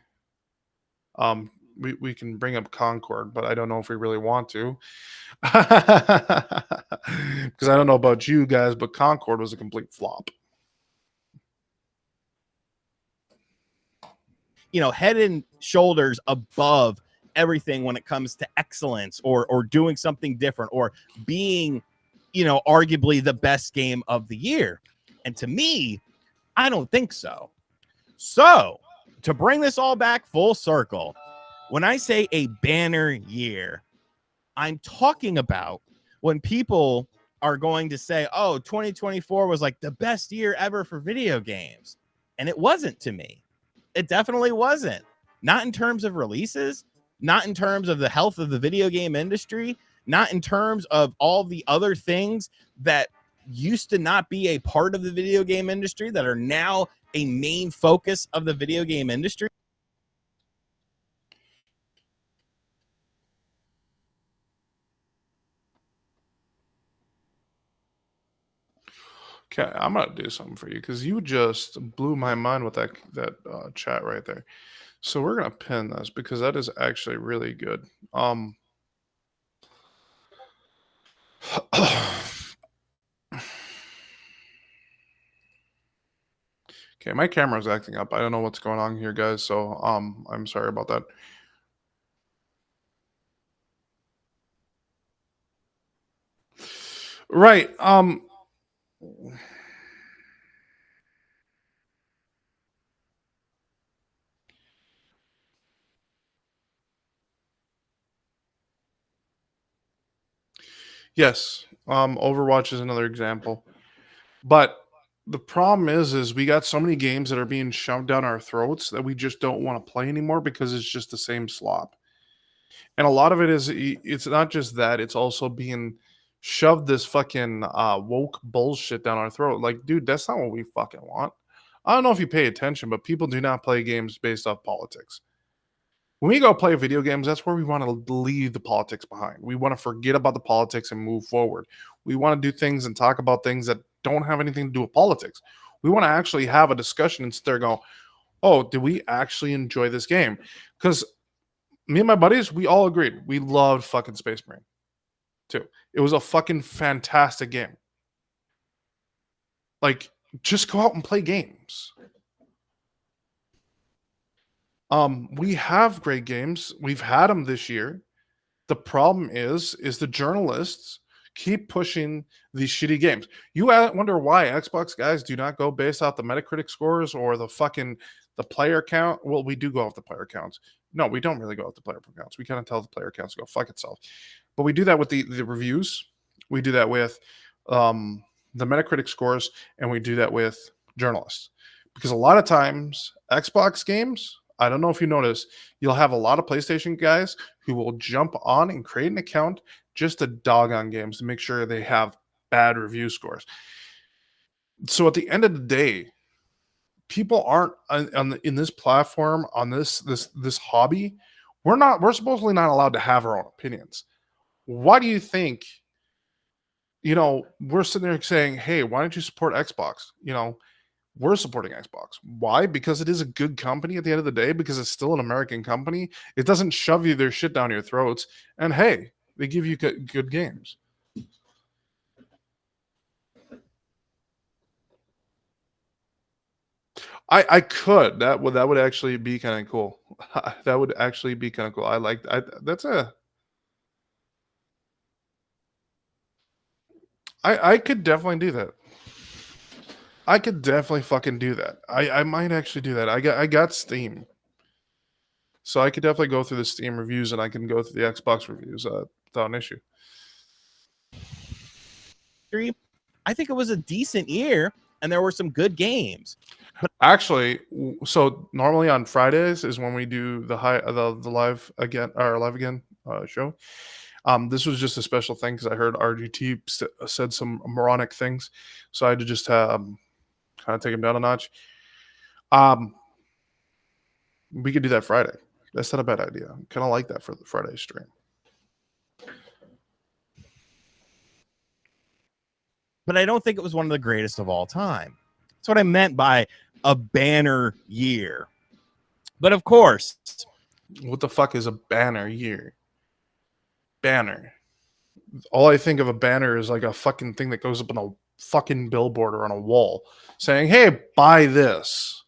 We can bring up Concord, but I don't know if we really want to. Because I don't know about you guys, but Concord was a complete flop. You know, head and shoulders above everything when it comes to excellence or doing something different or being, you know, arguably the best game of the year. And to me, I don't think so. So to bring this all back full circle, when I say a banner year, I'm talking about when people are going to say, oh, 2024 was like the best year ever for video games. And it wasn't to me. It definitely wasn't. Not in terms of releases, not in terms of the health of the video game industry, not in terms of all the other things that used to not be a part of the video game industry that are now a main focus of the video game industry. Okay, I'm gonna do something for you because you just blew my mind with that chat right there. So we're gonna pin this because that is actually really good. Okay, my camera's acting up. I don't know what's going on here, guys. So I'm sorry about that. Right. Yes. Overwatch is another example. But the problem is we got so many games that are being shoved down our throats that we just don't want to play anymore because it's just the same slop. And a lot of it is, it's not just that, it's also being shoved this fucking woke bullshit down our throat. Like, dude, that's not what we fucking want. I don't know if you pay attention, but people do not play games based off politics. When we go play video games, that's where we want to leave the politics behind. We want to forget about the politics and move forward. We want to do things and talk about things that don't have anything to do with politics. We want to actually have a discussion and sit there and go, oh, did we actually enjoy this game? Because me and my buddies, we all agreed. We loved fucking Space Marine too. It was a fucking fantastic game. Like, just go out and play games. We have great games. We've had them this year. The problem is the journalists keep pushing these shitty games. You wonder why Xbox guys do not go based off the Metacritic scores or the player count. Well, we do go off the player counts. No, we don't really go off the player counts. We kind of tell the player counts to go fuck itself. But we do that with the reviews. We do that with the Metacritic scores, and we do that with journalists. Because a lot of times, Xbox games, I don't know if you notice, you'll have a lot of PlayStation guys who will jump on and create an account just to dog on games to make sure they have bad review scores. So at the end of the day, people aren't in this platform, on this hobby. We're supposedly not allowed to have our own opinions. Why do you think, we're sitting there saying, hey, why don't you support Xbox? We're supporting Xbox. Why? Because it is a good company at the end of the day, because it's still an American company. It doesn't shove you their shit down your throats. And hey, they give you good games. I could. That would actually be kind of cool. That would actually be kind of cool. I could definitely do that. I could definitely fucking do that. I might actually do that. I got Steam, so I could definitely go through the Steam reviews and I can go through the Xbox reviews without an issue. I think it was a decent year, and there were some good games. Actually, so normally on Fridays is when we do the live again show. This was just a special thing because I heard RGT said some moronic things, so I had to just kind of take him down a notch. We could do that Friday. That's not a bad idea. I kind of like that for the Friday stream. But I don't think it was one of the greatest of all time. That's what I meant by a banner year. But of course, what the fuck is a banner year? Banner. All I think of a banner is like a fucking thing that goes up on a fucking billboard or on a wall saying, "Hey, buy this."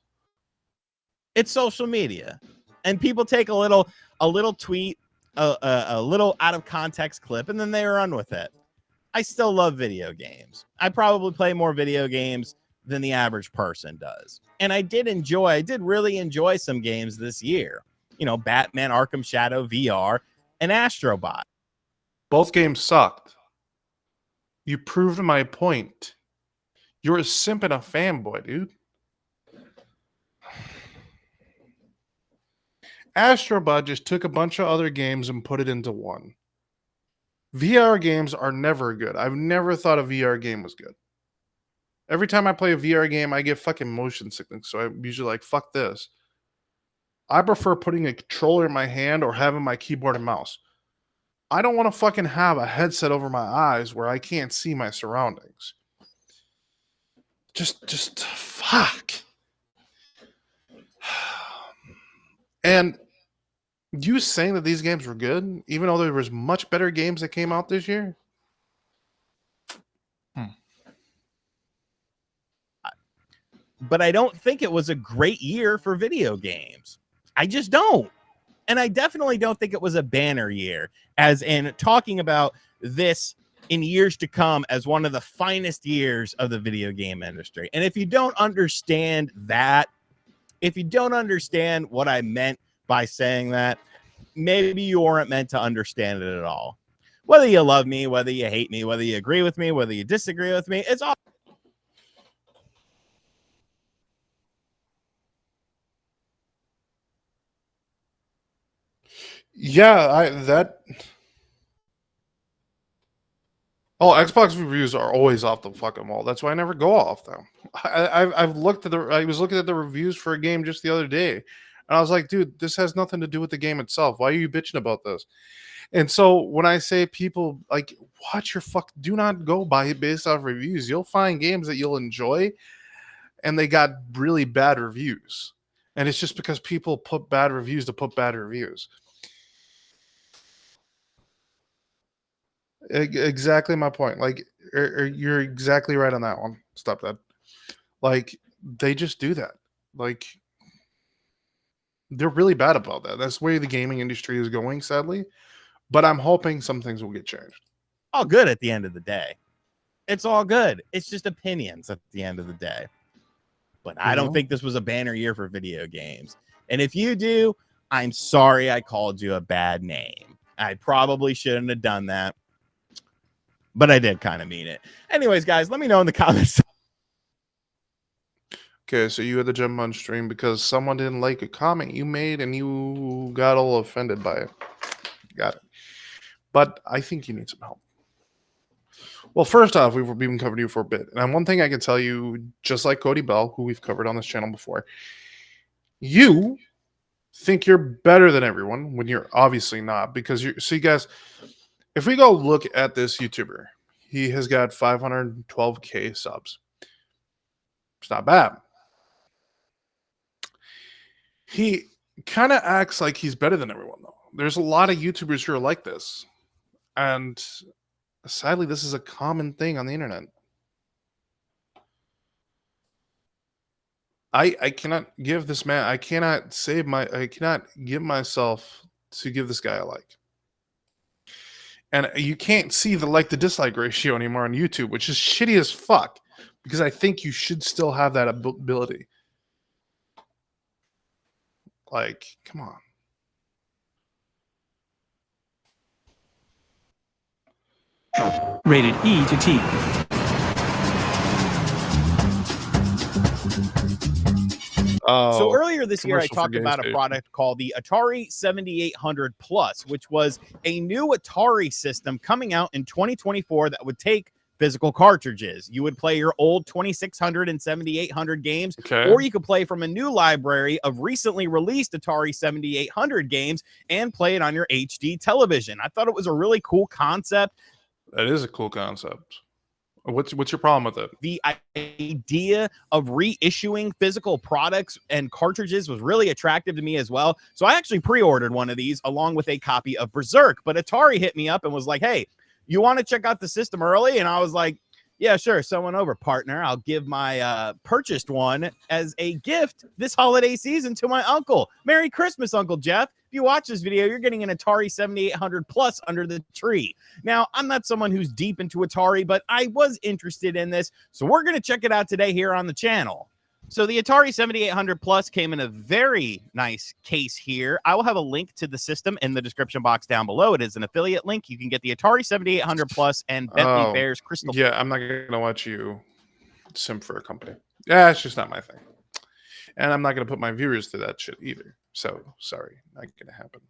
It's social media, and people take a little tweet, a little out of context clip, and then they run with it. I still love video games. I probably play more video games than the average person does. And I did really enjoy some games this year. You know, Batman Arkham Shadow VR and Astro Bot. Both games sucked. You proved my point. You're a simp and a fanboy, dude. Astro Bot just took a bunch of other games and put it into one. VR games are never good. I've never thought a VR game was good. Every time I play a VR game, I get fucking motion sickness. So I'm usually like, fuck this. I prefer putting a controller in my hand or having my keyboard and mouse. I don't want to fucking have a headset over my eyes where I can't see my surroundings. Just fuck. And you saying that these games were good, even though there was much better games that came out this year? But I don't think it was a great year for video games. I just don't. And I definitely don't think it was a banner year, as in talking about this in years to come as one of the finest years of the video game industry. And if you don't understand that, if you don't understand what I meant by saying that, maybe you weren't meant to understand it at all. Whether you love me, whether you hate me, whether you agree with me, whether you disagree with me, it's all. Yeah, Xbox reviews are always off the fucking wall. That's why I never go off them. I've looked at I was looking at the reviews for a game just the other day, and I was like, dude, this has nothing to do with the game itself. Why are you bitching about this? And so when I say people like, watch your do not go by based off reviews. You'll find games that you'll enjoy, and they got really bad reviews, and it's just because people put bad reviews to put bad reviews. Exactly my point. Like, you're exactly right on that one. Stop that. Like, they just do that. Like, they're really bad about that. That's the way the gaming industry is going, sadly. But I'm hoping some things will get changed. All good at the end of the day. It's all good. It's just opinions at the end of the day. But I don't think this was a banner year for video games. And if you do, I'm sorry I called you a bad name. I probably shouldn't have done that. But I did kind of mean it. Anyways, guys, let me know in the comments. Okay, so you had to jump on stream because someone didn't like a comment you made and you got all offended by it. Got it. But I think you need some help. Well, first off, we've been covering you for a bit. And one thing I can tell you, just like Cody Bell, who we've covered on this channel before, you think you're better than everyone when you're obviously not. Because see, guys, if we go look at this YouTuber, he has got 512K subs. It's not bad. He kind of acts like he's better than everyone, though. There's a lot of YouTubers who are like this. And sadly, this is a common thing on the internet. I cannot give this man, I cannot give myself to give this guy a like. And you can't see the like to dislike ratio anymore on YouTube, which is shitty as fuck. because I think you should still have that ability. Like, come on. Rated E to T. So Oh, earlier this year, I commercial for talked about a GameStation. product called the Atari 7800 Plus, which was a new Atari system coming out in 2024 that would take physical cartridges. You would play your old 2600 and 7800 games, Okay. or you could play from a new library of recently released Atari 7800 games and play it on your HD television. I thought it was a really cool concept. That is a cool concept. What's your problem with it? The idea of reissuing physical products and cartridges was really attractive to me as well. So I actually pre-ordered one of these along with a copy of Berserk. But Atari hit me up and was like, hey, you want to check out the system early? And I was like, yeah, sure. Someone over, partner. I'll give my purchased one as a gift this holiday season to my uncle. Merry Christmas, Uncle Jeff. If you watch this video, you're getting an Atari 7800 Plus under the tree. Now, I'm not someone who's deep into Atari, but I was interested in this. So we're going to check it out today here on the channel. So the Atari 7800 Plus came in a very nice case here. I will have a link to the system in the description box down below. It is an affiliate link. You can get the Atari 7800 Plus and Bentley Bears Crystal. Yeah, I'm not going to watch you simp for a company. Yeah, it's just not my thing. And I'm not going to put my viewers through that shit either. So, sorry, not going to happen.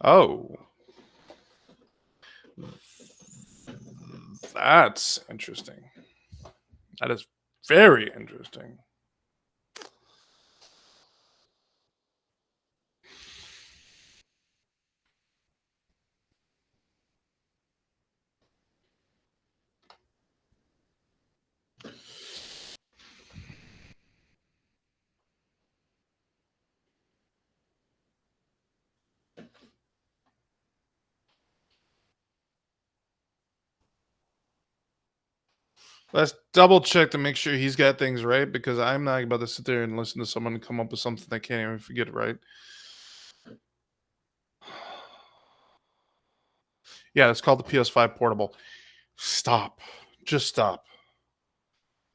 Oh. That's interesting. That is very interesting. Let's double check to make sure he's got things right, because I'm not about to sit there and listen to someone come up with something they can't even forget it right. Yeah, it's called the PS5 Portable. Stop. Just stop.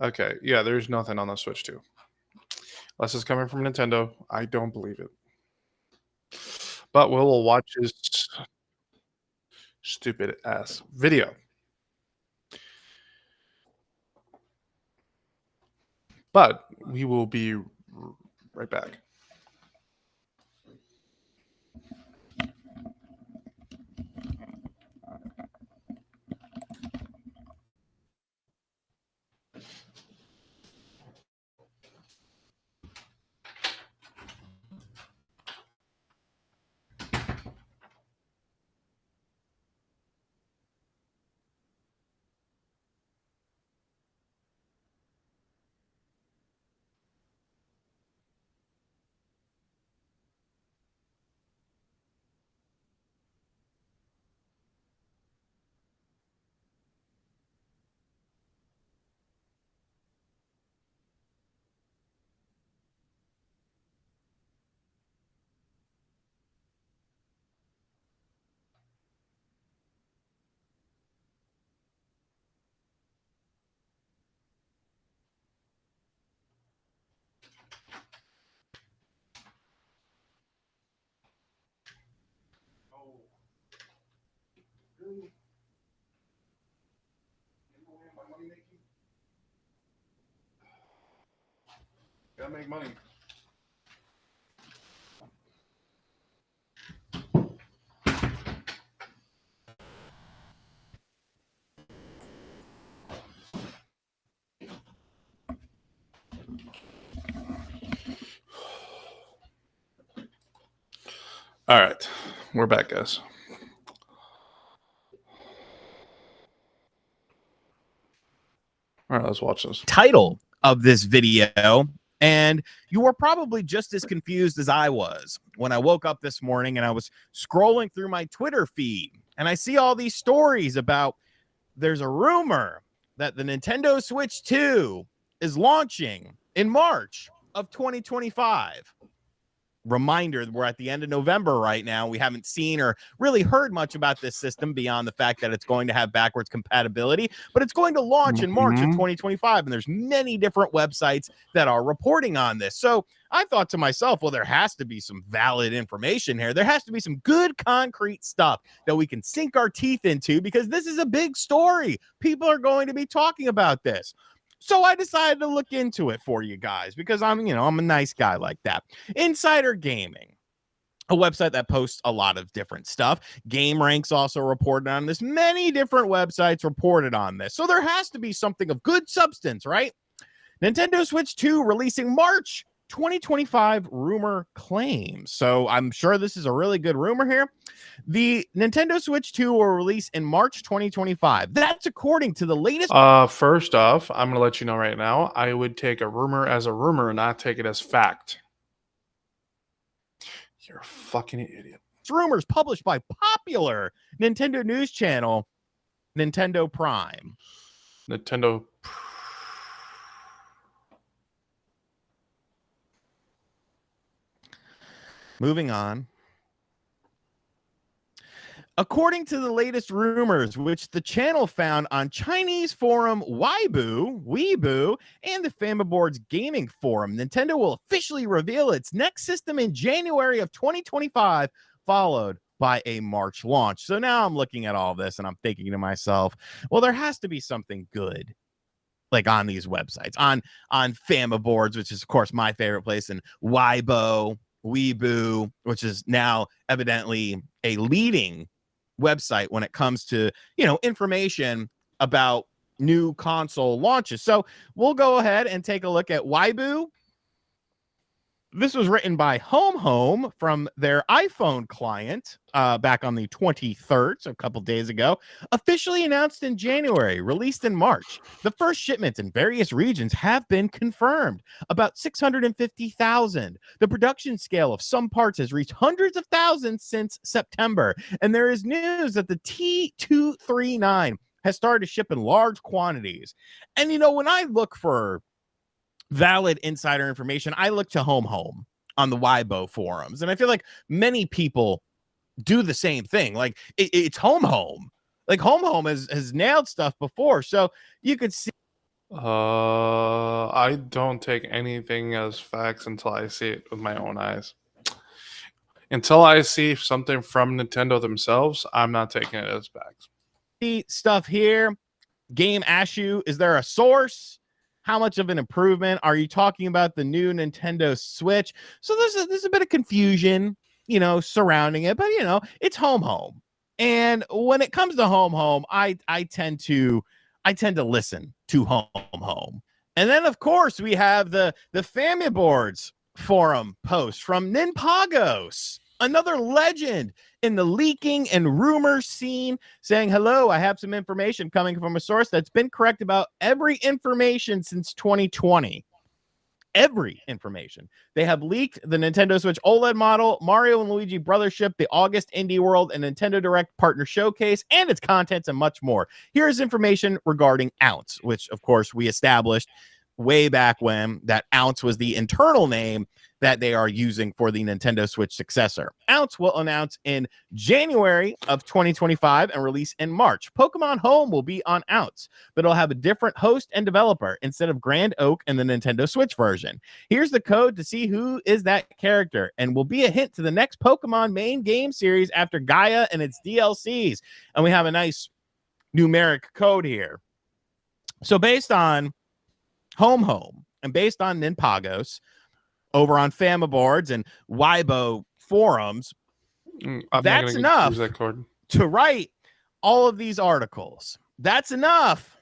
Okay, yeah, there's nothing on the Switch 2. Unless it's coming from Nintendo. I don't believe it. But we'll watch his stupid ass video. But we will be right back. Gotta make money. All right, we're back, guys. All right, let's watch this. Title of this video, and you were probably just as confused as I was when I woke up this morning and I was scrolling through my Twitter feed and I see all these stories about there's a rumor that the Nintendo Switch 2 is launching in March of 2025. reminder, we're at the end of November right now. We haven't seen or really heard much about this system beyond the fact that it's going to have backwards compatibility, but it's going to launch in March of 2025. And there's many different websites that are reporting on this. So I thought to myself, well, there has to be some valid information here. There has to be some good concrete stuff that we can sink our teeth into, because this is a big story. People are going to be talking about this. So I decided to look into it for you guys, because I'm a nice guy like that. Insider Gaming, a website that posts a lot of different stuff. GameRanks also reported on this. Many different websites reported on this. So there has to be something of good substance, right? Nintendo Switch 2 releasing March 2025, rumor claims. So I'm sure this is a really good rumor here. The Nintendo Switch 2 will release in March 2025. That's according to the latest. First off, I'm gonna let you know right now, I would take a rumor as a rumor and not take it as fact. You're a fucking idiot. Rumors published by popular Nintendo news channel Nintendo Prime. Nintendo. Moving on. According to the latest rumors, which the channel found on Chinese forum Weibo, and the Famiboards gaming forum, Nintendo will officially reveal its next system in January of 2025, followed by a March launch. So now I'm looking at all this and I'm thinking to myself, well, there has to be something good, like on these websites, on Famiboards, which is of course my favorite place, and Weibo, which is now evidently a leading website when it comes to, information about new console launches. So we'll go ahead and take a look at Weibo. This was written by Home from their iPhone client back on the 23rd, so a couple days ago. Officially announced in January, released in March. The first shipments in various regions have been confirmed, about 650,000. The production scale of some parts has reached hundreds of thousands since September. And there is news that the T239 has started to ship in large quantities. And, when I look for valid insider information, I look to Home on the Weibo forums, and I feel like many people do the same thing. Like it's Home. Like Home has nailed stuff before, so you could see. I don't take anything as facts until I see it with my own eyes. Until I see something from Nintendo themselves, I'm not taking it as facts. Stuff here. Game Ashu, is there a source? How much of an improvement? Are you talking about the new Nintendo Switch? So there's a bit of confusion, surrounding it, but it's Home. And when it comes to Home, I tend to listen to Home. And then of course we have the Famiboards forum post from Ninpagos, another legend in the leaking and rumor scene, saying, hello, I have some information coming from a source that's been correct about every information since 2020. Every information. They have leaked the Nintendo Switch OLED model, Mario and Luigi Brothership, the August Indie World and Nintendo Direct Partner Showcase, and its contents and much more. Here's information regarding Ounce, which of course we established way back when that Ounce was the internal name that they are using for the Nintendo Switch successor. Ounce will announce in January of 2025 and release in March. Pokemon Home will be on Ounce, but it'll have a different host and developer instead of Grand Oak and the Nintendo Switch version. Here's the code to see who is that character, and will be a hint to the next Pokemon main game series after Gaia and its DLCs. And we have a nice numeric code here. So based on Home and based on Ninpagos, over on Famiboards and Weibo forums, that's enough to write all of these articles. That's enough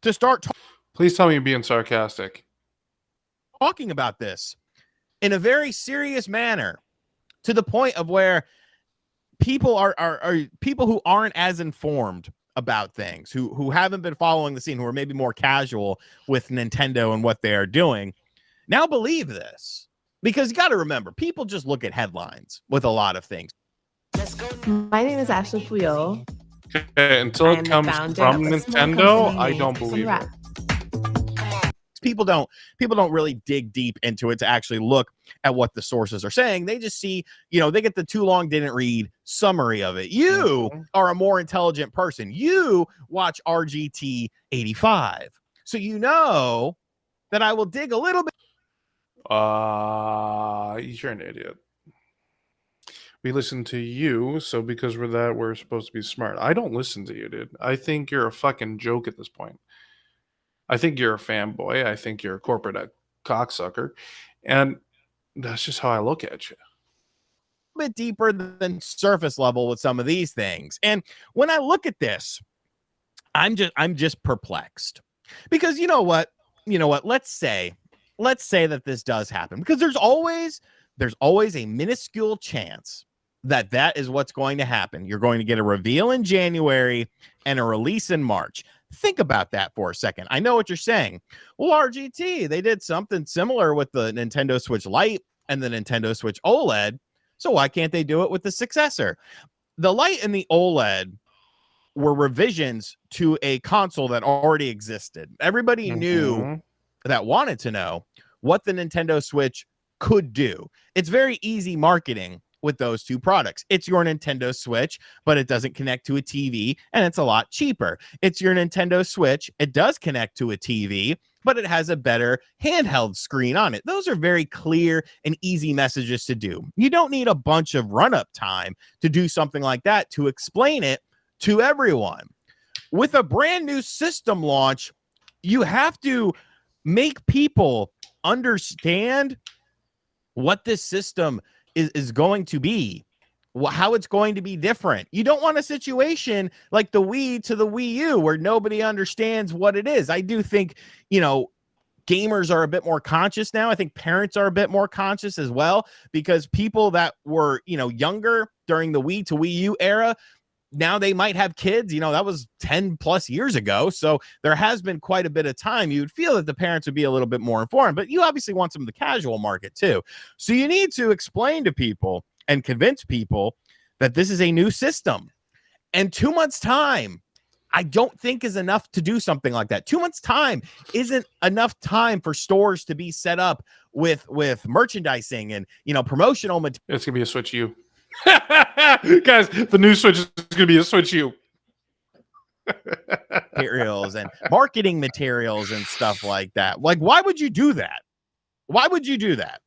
to start. Please tell me you're being sarcastic. Talking about this in a very serious manner, to the point of where people are people who aren't as informed about things, who haven't been following the scene, who are maybe more casual with Nintendo and what they are doing, now believe this. Because you got to remember, people just look at headlines with a lot of things. My name is Ashley Puyol. Okay, until it comes from Nintendo, I don't believe it. people don't really dig deep into it to actually look at what the sources are saying. They just see, they get the too long didn't read summary of it. You are a more intelligent person. You watch RGT 85. So you know that I will dig a little bit. You're an idiot. We listen to you, so because we're that, we're supposed to be smart. I don't listen to you, dude. I think you're a fucking joke at this point. I think you're a fanboy. I think you're a corporate cocksucker. And that's just how I look at you. A bit deeper than surface level with some of these things. And when I look at this, I'm just perplexed. Because you know what? Let's say that this does happen. Because there's always a minuscule chance that is what's going to happen. You're going to get a reveal in January and a release in March. Think about that for a second. I know what you're saying. Well, RGT, they did something similar with the Nintendo Switch Lite and the Nintendo Switch OLED. So why can't they do it with the successor? The Lite and the OLED were revisions to a console that already existed. Everybody knew that wanted to know what the Nintendo Switch could do. It's very easy marketing with those two products. It's your Nintendo Switch, but it doesn't connect to a TV, and it's a lot cheaper. It's your Nintendo Switch. It does connect to a TV, but it has a better handheld screen on it. Those are very clear and easy messages to do. You don't need a bunch of run-up time to do something like that to explain it to everyone. With a brand new system launch, you have to make people understand what this system is going to be, how it's going to be different. You don't want a situation like the Wii to the Wii U where nobody understands what it is. I do think, gamers are a bit more conscious now. I think parents are a bit more conscious as well, because people that were, younger during the Wii to Wii U era, now they might have kids, that was 10 plus years ago. So there has been quite a bit of time. You'd feel that the parents would be a little bit more informed, but you obviously want some of the casual market too. So you need to explain to people and convince people that this is a new system. And 2 months time, I don't think is enough to do something like that. 2 months time isn't enough time for stores to be set up with merchandising and, promotional material. It's going to be a Switch U. Guys, the new Switch is going to be a Switch U. Materials and marketing materials and stuff like that. Like, why would you do that? Why would you do that?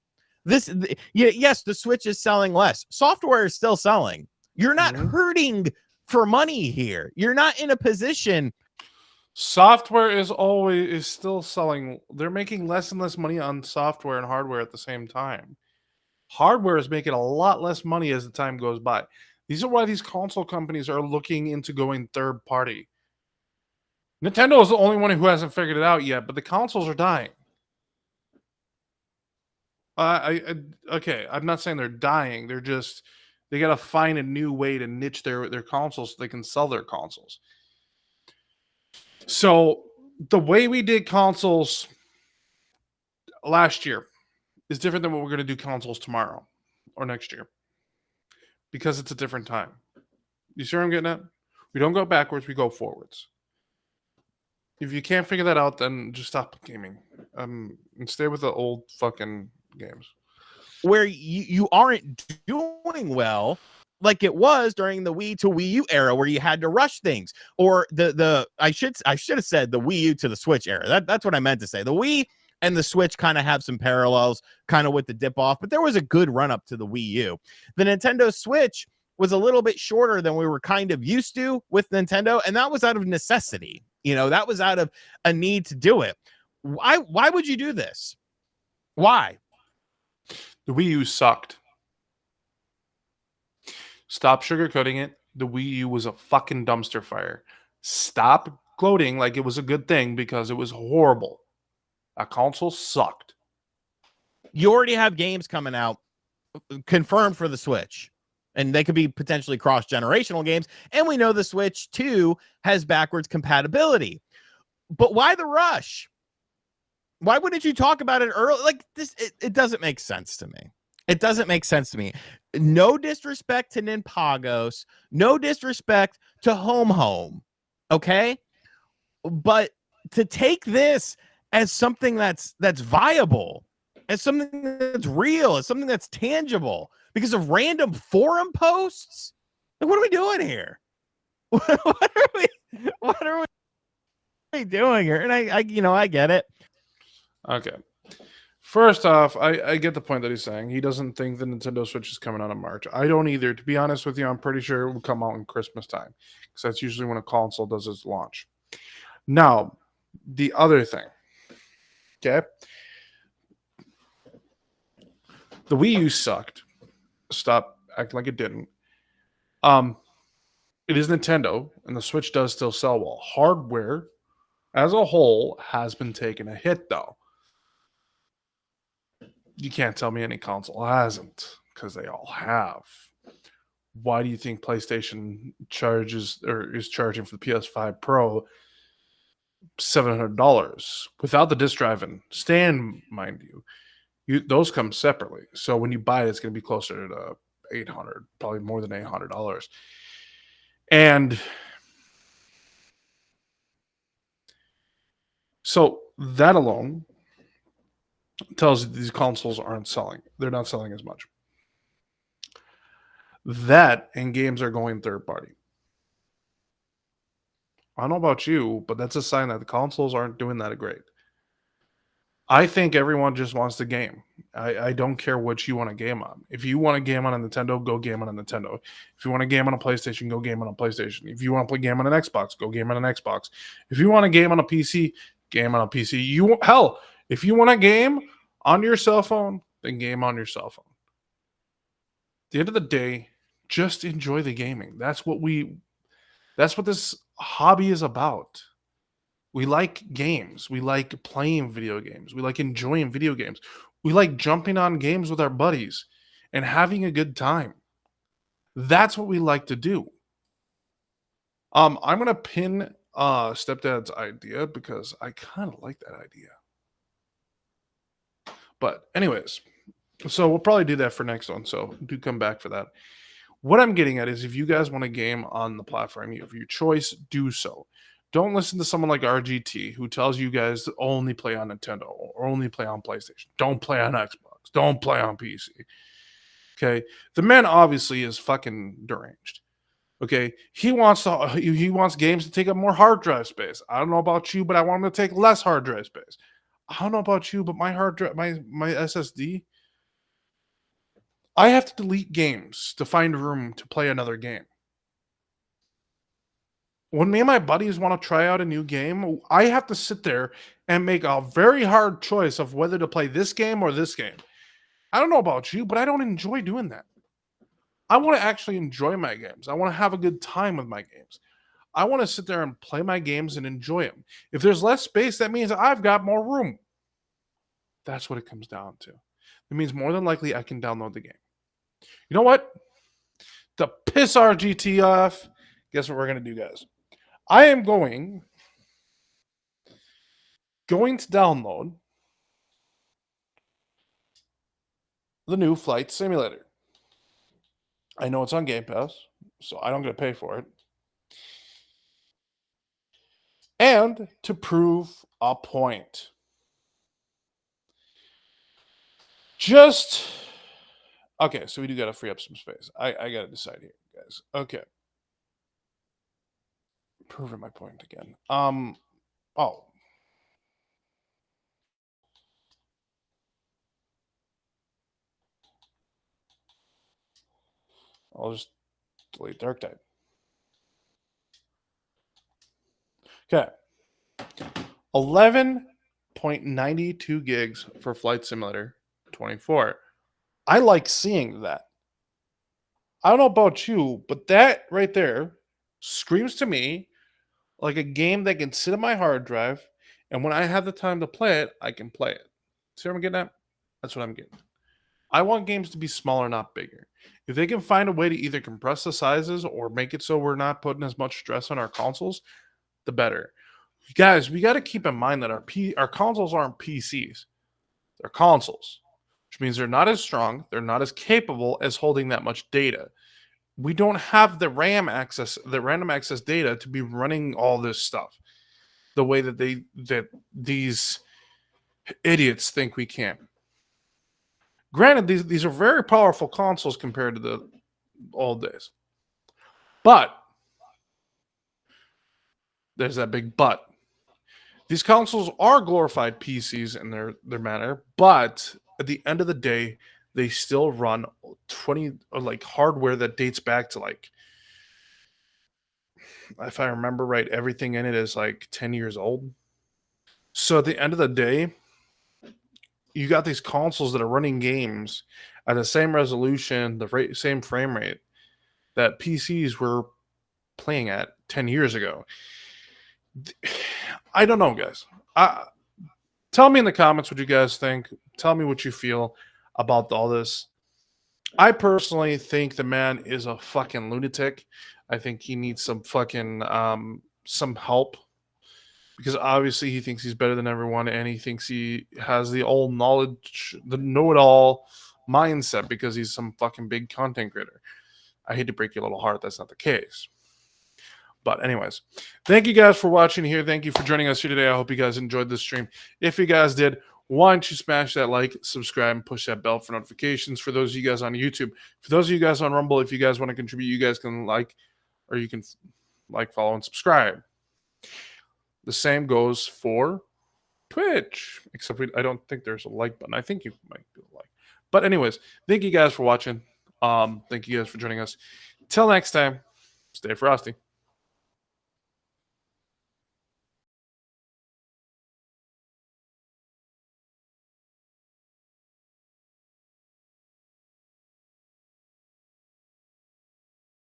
Yes, the Switch is selling less. Software is still selling. You're not hurting for money here. You're not in a position. Software is still selling. They're making less and less money on software and hardware at the same time. Hardware is making a lot less money as the time goes by. These are why these console companies are looking into going third party. Nintendo is the only one who hasn't figured it out yet, but the consoles are dying. Okay, I'm not saying they're dying. They're just, they got to find a new way to niche their consoles so they can sell their consoles. So the way we did consoles last year is different than what we're going to do consoles tomorrow or next year, because it's a different time. You see what I'm getting at? We don't go backwards, we go forwards. If you can't figure that out, then just stop gaming and stay with the old fucking games. Where you aren't doing well like it was during the Wii to Wii U era, where you had to rush things, or I should have said the Wii U to the Switch era. That's what I meant to say. The Wii and the Switch kind of have some parallels, kind of with the dip off, but there was a good run up to the Wii U. The Nintendo Switch was a little bit shorter than we were kind of used to with Nintendo, and that was out of necessity. That was out of a need to do it. Why would you do this? Why? The Wii U sucked. Stop sugarcoating it. The Wii U was a fucking dumpster fire. Stop gloating like it was a good thing, because it was horrible. That console sucked. You already have games coming out confirmed for the Switch, and they could be potentially cross-generational games. And we know the Switch 2 has backwards compatibility. But why the rush? Why wouldn't you talk about it early? Like this, it doesn't make sense to me. It doesn't make sense to me. No disrespect to Ninpagos, no disrespect to Home, okay? But to take this as something that's viable, as something that's real, as something that's tangible, because of random forum posts. Like, what are we doing here? What are we doing here? And I get it. Okay. First off, I get the point that he's saying. He doesn't think the Nintendo Switch is coming out in March. I don't either. To be honest with you, I'm pretty sure it will come out in Christmas time, because that's usually when a console does its launch. Now, the other thing, okay? The Wii U sucked. Stop acting like it didn't. It is Nintendo, and the Switch does still sell well. Hardware, as a whole, has been taking a hit, though. You can't tell me any console hasn't, because they all have. Why do you think PlayStation charges or is charging for the PS5 Pro $700 without the disc drive and stand, mind you? Those come separately. So when you buy it, it's going to be closer to $800, probably more than $800. And so that alone tells you these consoles aren't selling. They're not selling as much. That and games are going third party. I don't know about you, but that's a sign that the consoles aren't doing that great. I think everyone just wants to game. I don't care what you want to game on. If you want to game on a Nintendo, go game on a Nintendo. If you want to game on a PlayStation, go game on a PlayStation. If you want to play game on an Xbox, go game on an Xbox. If you want to game on a PC, game on a PC. Hell, if you want to game on your cell phone, then game on your cell phone. At the end of the day, just enjoy the gaming. That's what this hobby is about. We like games. We like playing video games. We like enjoying video games. We like jumping on games with our buddies and having a good time. That's what we like to do. I'm going to pin Stepdad's idea because I kind of like that idea. But anyways, so we'll probably do that for next one. So do come back for that. What I'm getting at is if you guys want a game on the platform of your choice, do so. Don't listen to someone like RGT who tells you guys to only play on Nintendo or only play on PlayStation. Don't play on Xbox. Don't play on PC. Okay? The man obviously is fucking deranged. Okay? He wants games to take up more hard drive space. I don't know about you, but I want them to take less hard drive space. I don't know about you, but my hard drive, my SSD, I have to delete games to find room to play another game. When me and my buddies want to try out a new game, I have to sit there and make a very hard choice of whether to play this game or this game. I don't know about you, but I don't enjoy doing that. I want to actually enjoy my games. I want to have a good time with my games. I want to sit there and play my games and enjoy them. If there's less space, that means I've got more room. That's what it comes down to. It means more than likely I can download the game. You know what? To piss RGT off, guess what we're going to do, guys? I am going to download the new Flight Simulator. I know it's on Game Pass, so I don't get to pay for it. And to prove a point. Okay, so we do got to free up some space. I got to decide here, guys. Okay. Proving my point again. I'll just delete Dark Tide. Okay. 11.92 gigs for Flight Simulator 24. I like seeing that. I don't know about you, but that right there screams to me like a game that can sit on my hard drive, and when I have the time to play it, I can play it. See what I'm getting at? That's what I'm getting. I want games to be smaller, not bigger. If they can find a way to either compress the sizes or make it so we're not putting as much stress on our consoles, the better. Guys, we got to keep in mind that our consoles aren't PCs. They're consoles, which means they're not as strong, they're not as capable as holding that much data. We don't have the random access data to be running all this stuff the way that these idiots think we can. Granted, these are very powerful consoles compared to the old days. But there's that big but. These consoles are glorified PCs in their manner, but at the end of the day, they still run 20 or like hardware that dates back to like, if I remember right, everything in it is like 10 years old. So at the end of the day, you got these consoles that are running games at the same resolution, the same frame rate that PCs were playing at 10 years ago. I don't know, guys. Tell me in the comments what you guys think. Tell me what you feel about all this. I personally think the man is a fucking lunatic. I think he needs some fucking some help, because obviously he thinks he's better than everyone, and he thinks he has the old knowledge, the know-it-all mindset because he's some fucking big content creator. I hate to break your little heart. That's not the case. But anyways, thank you guys for watching here. Thank you for joining us here today. I hope you guys enjoyed this stream. If you guys did, why don't you smash that like, subscribe, and push that bell for notifications. For those of you guys on YouTube, for those of you guys on Rumble, if you guys want to contribute, you guys can like, or you can like, follow, and subscribe. The same goes for Twitch, except I don't think there's a like button. I think you might do a like. But anyways, thank you guys for watching. Thank you guys for joining us. Till next time, stay frosty.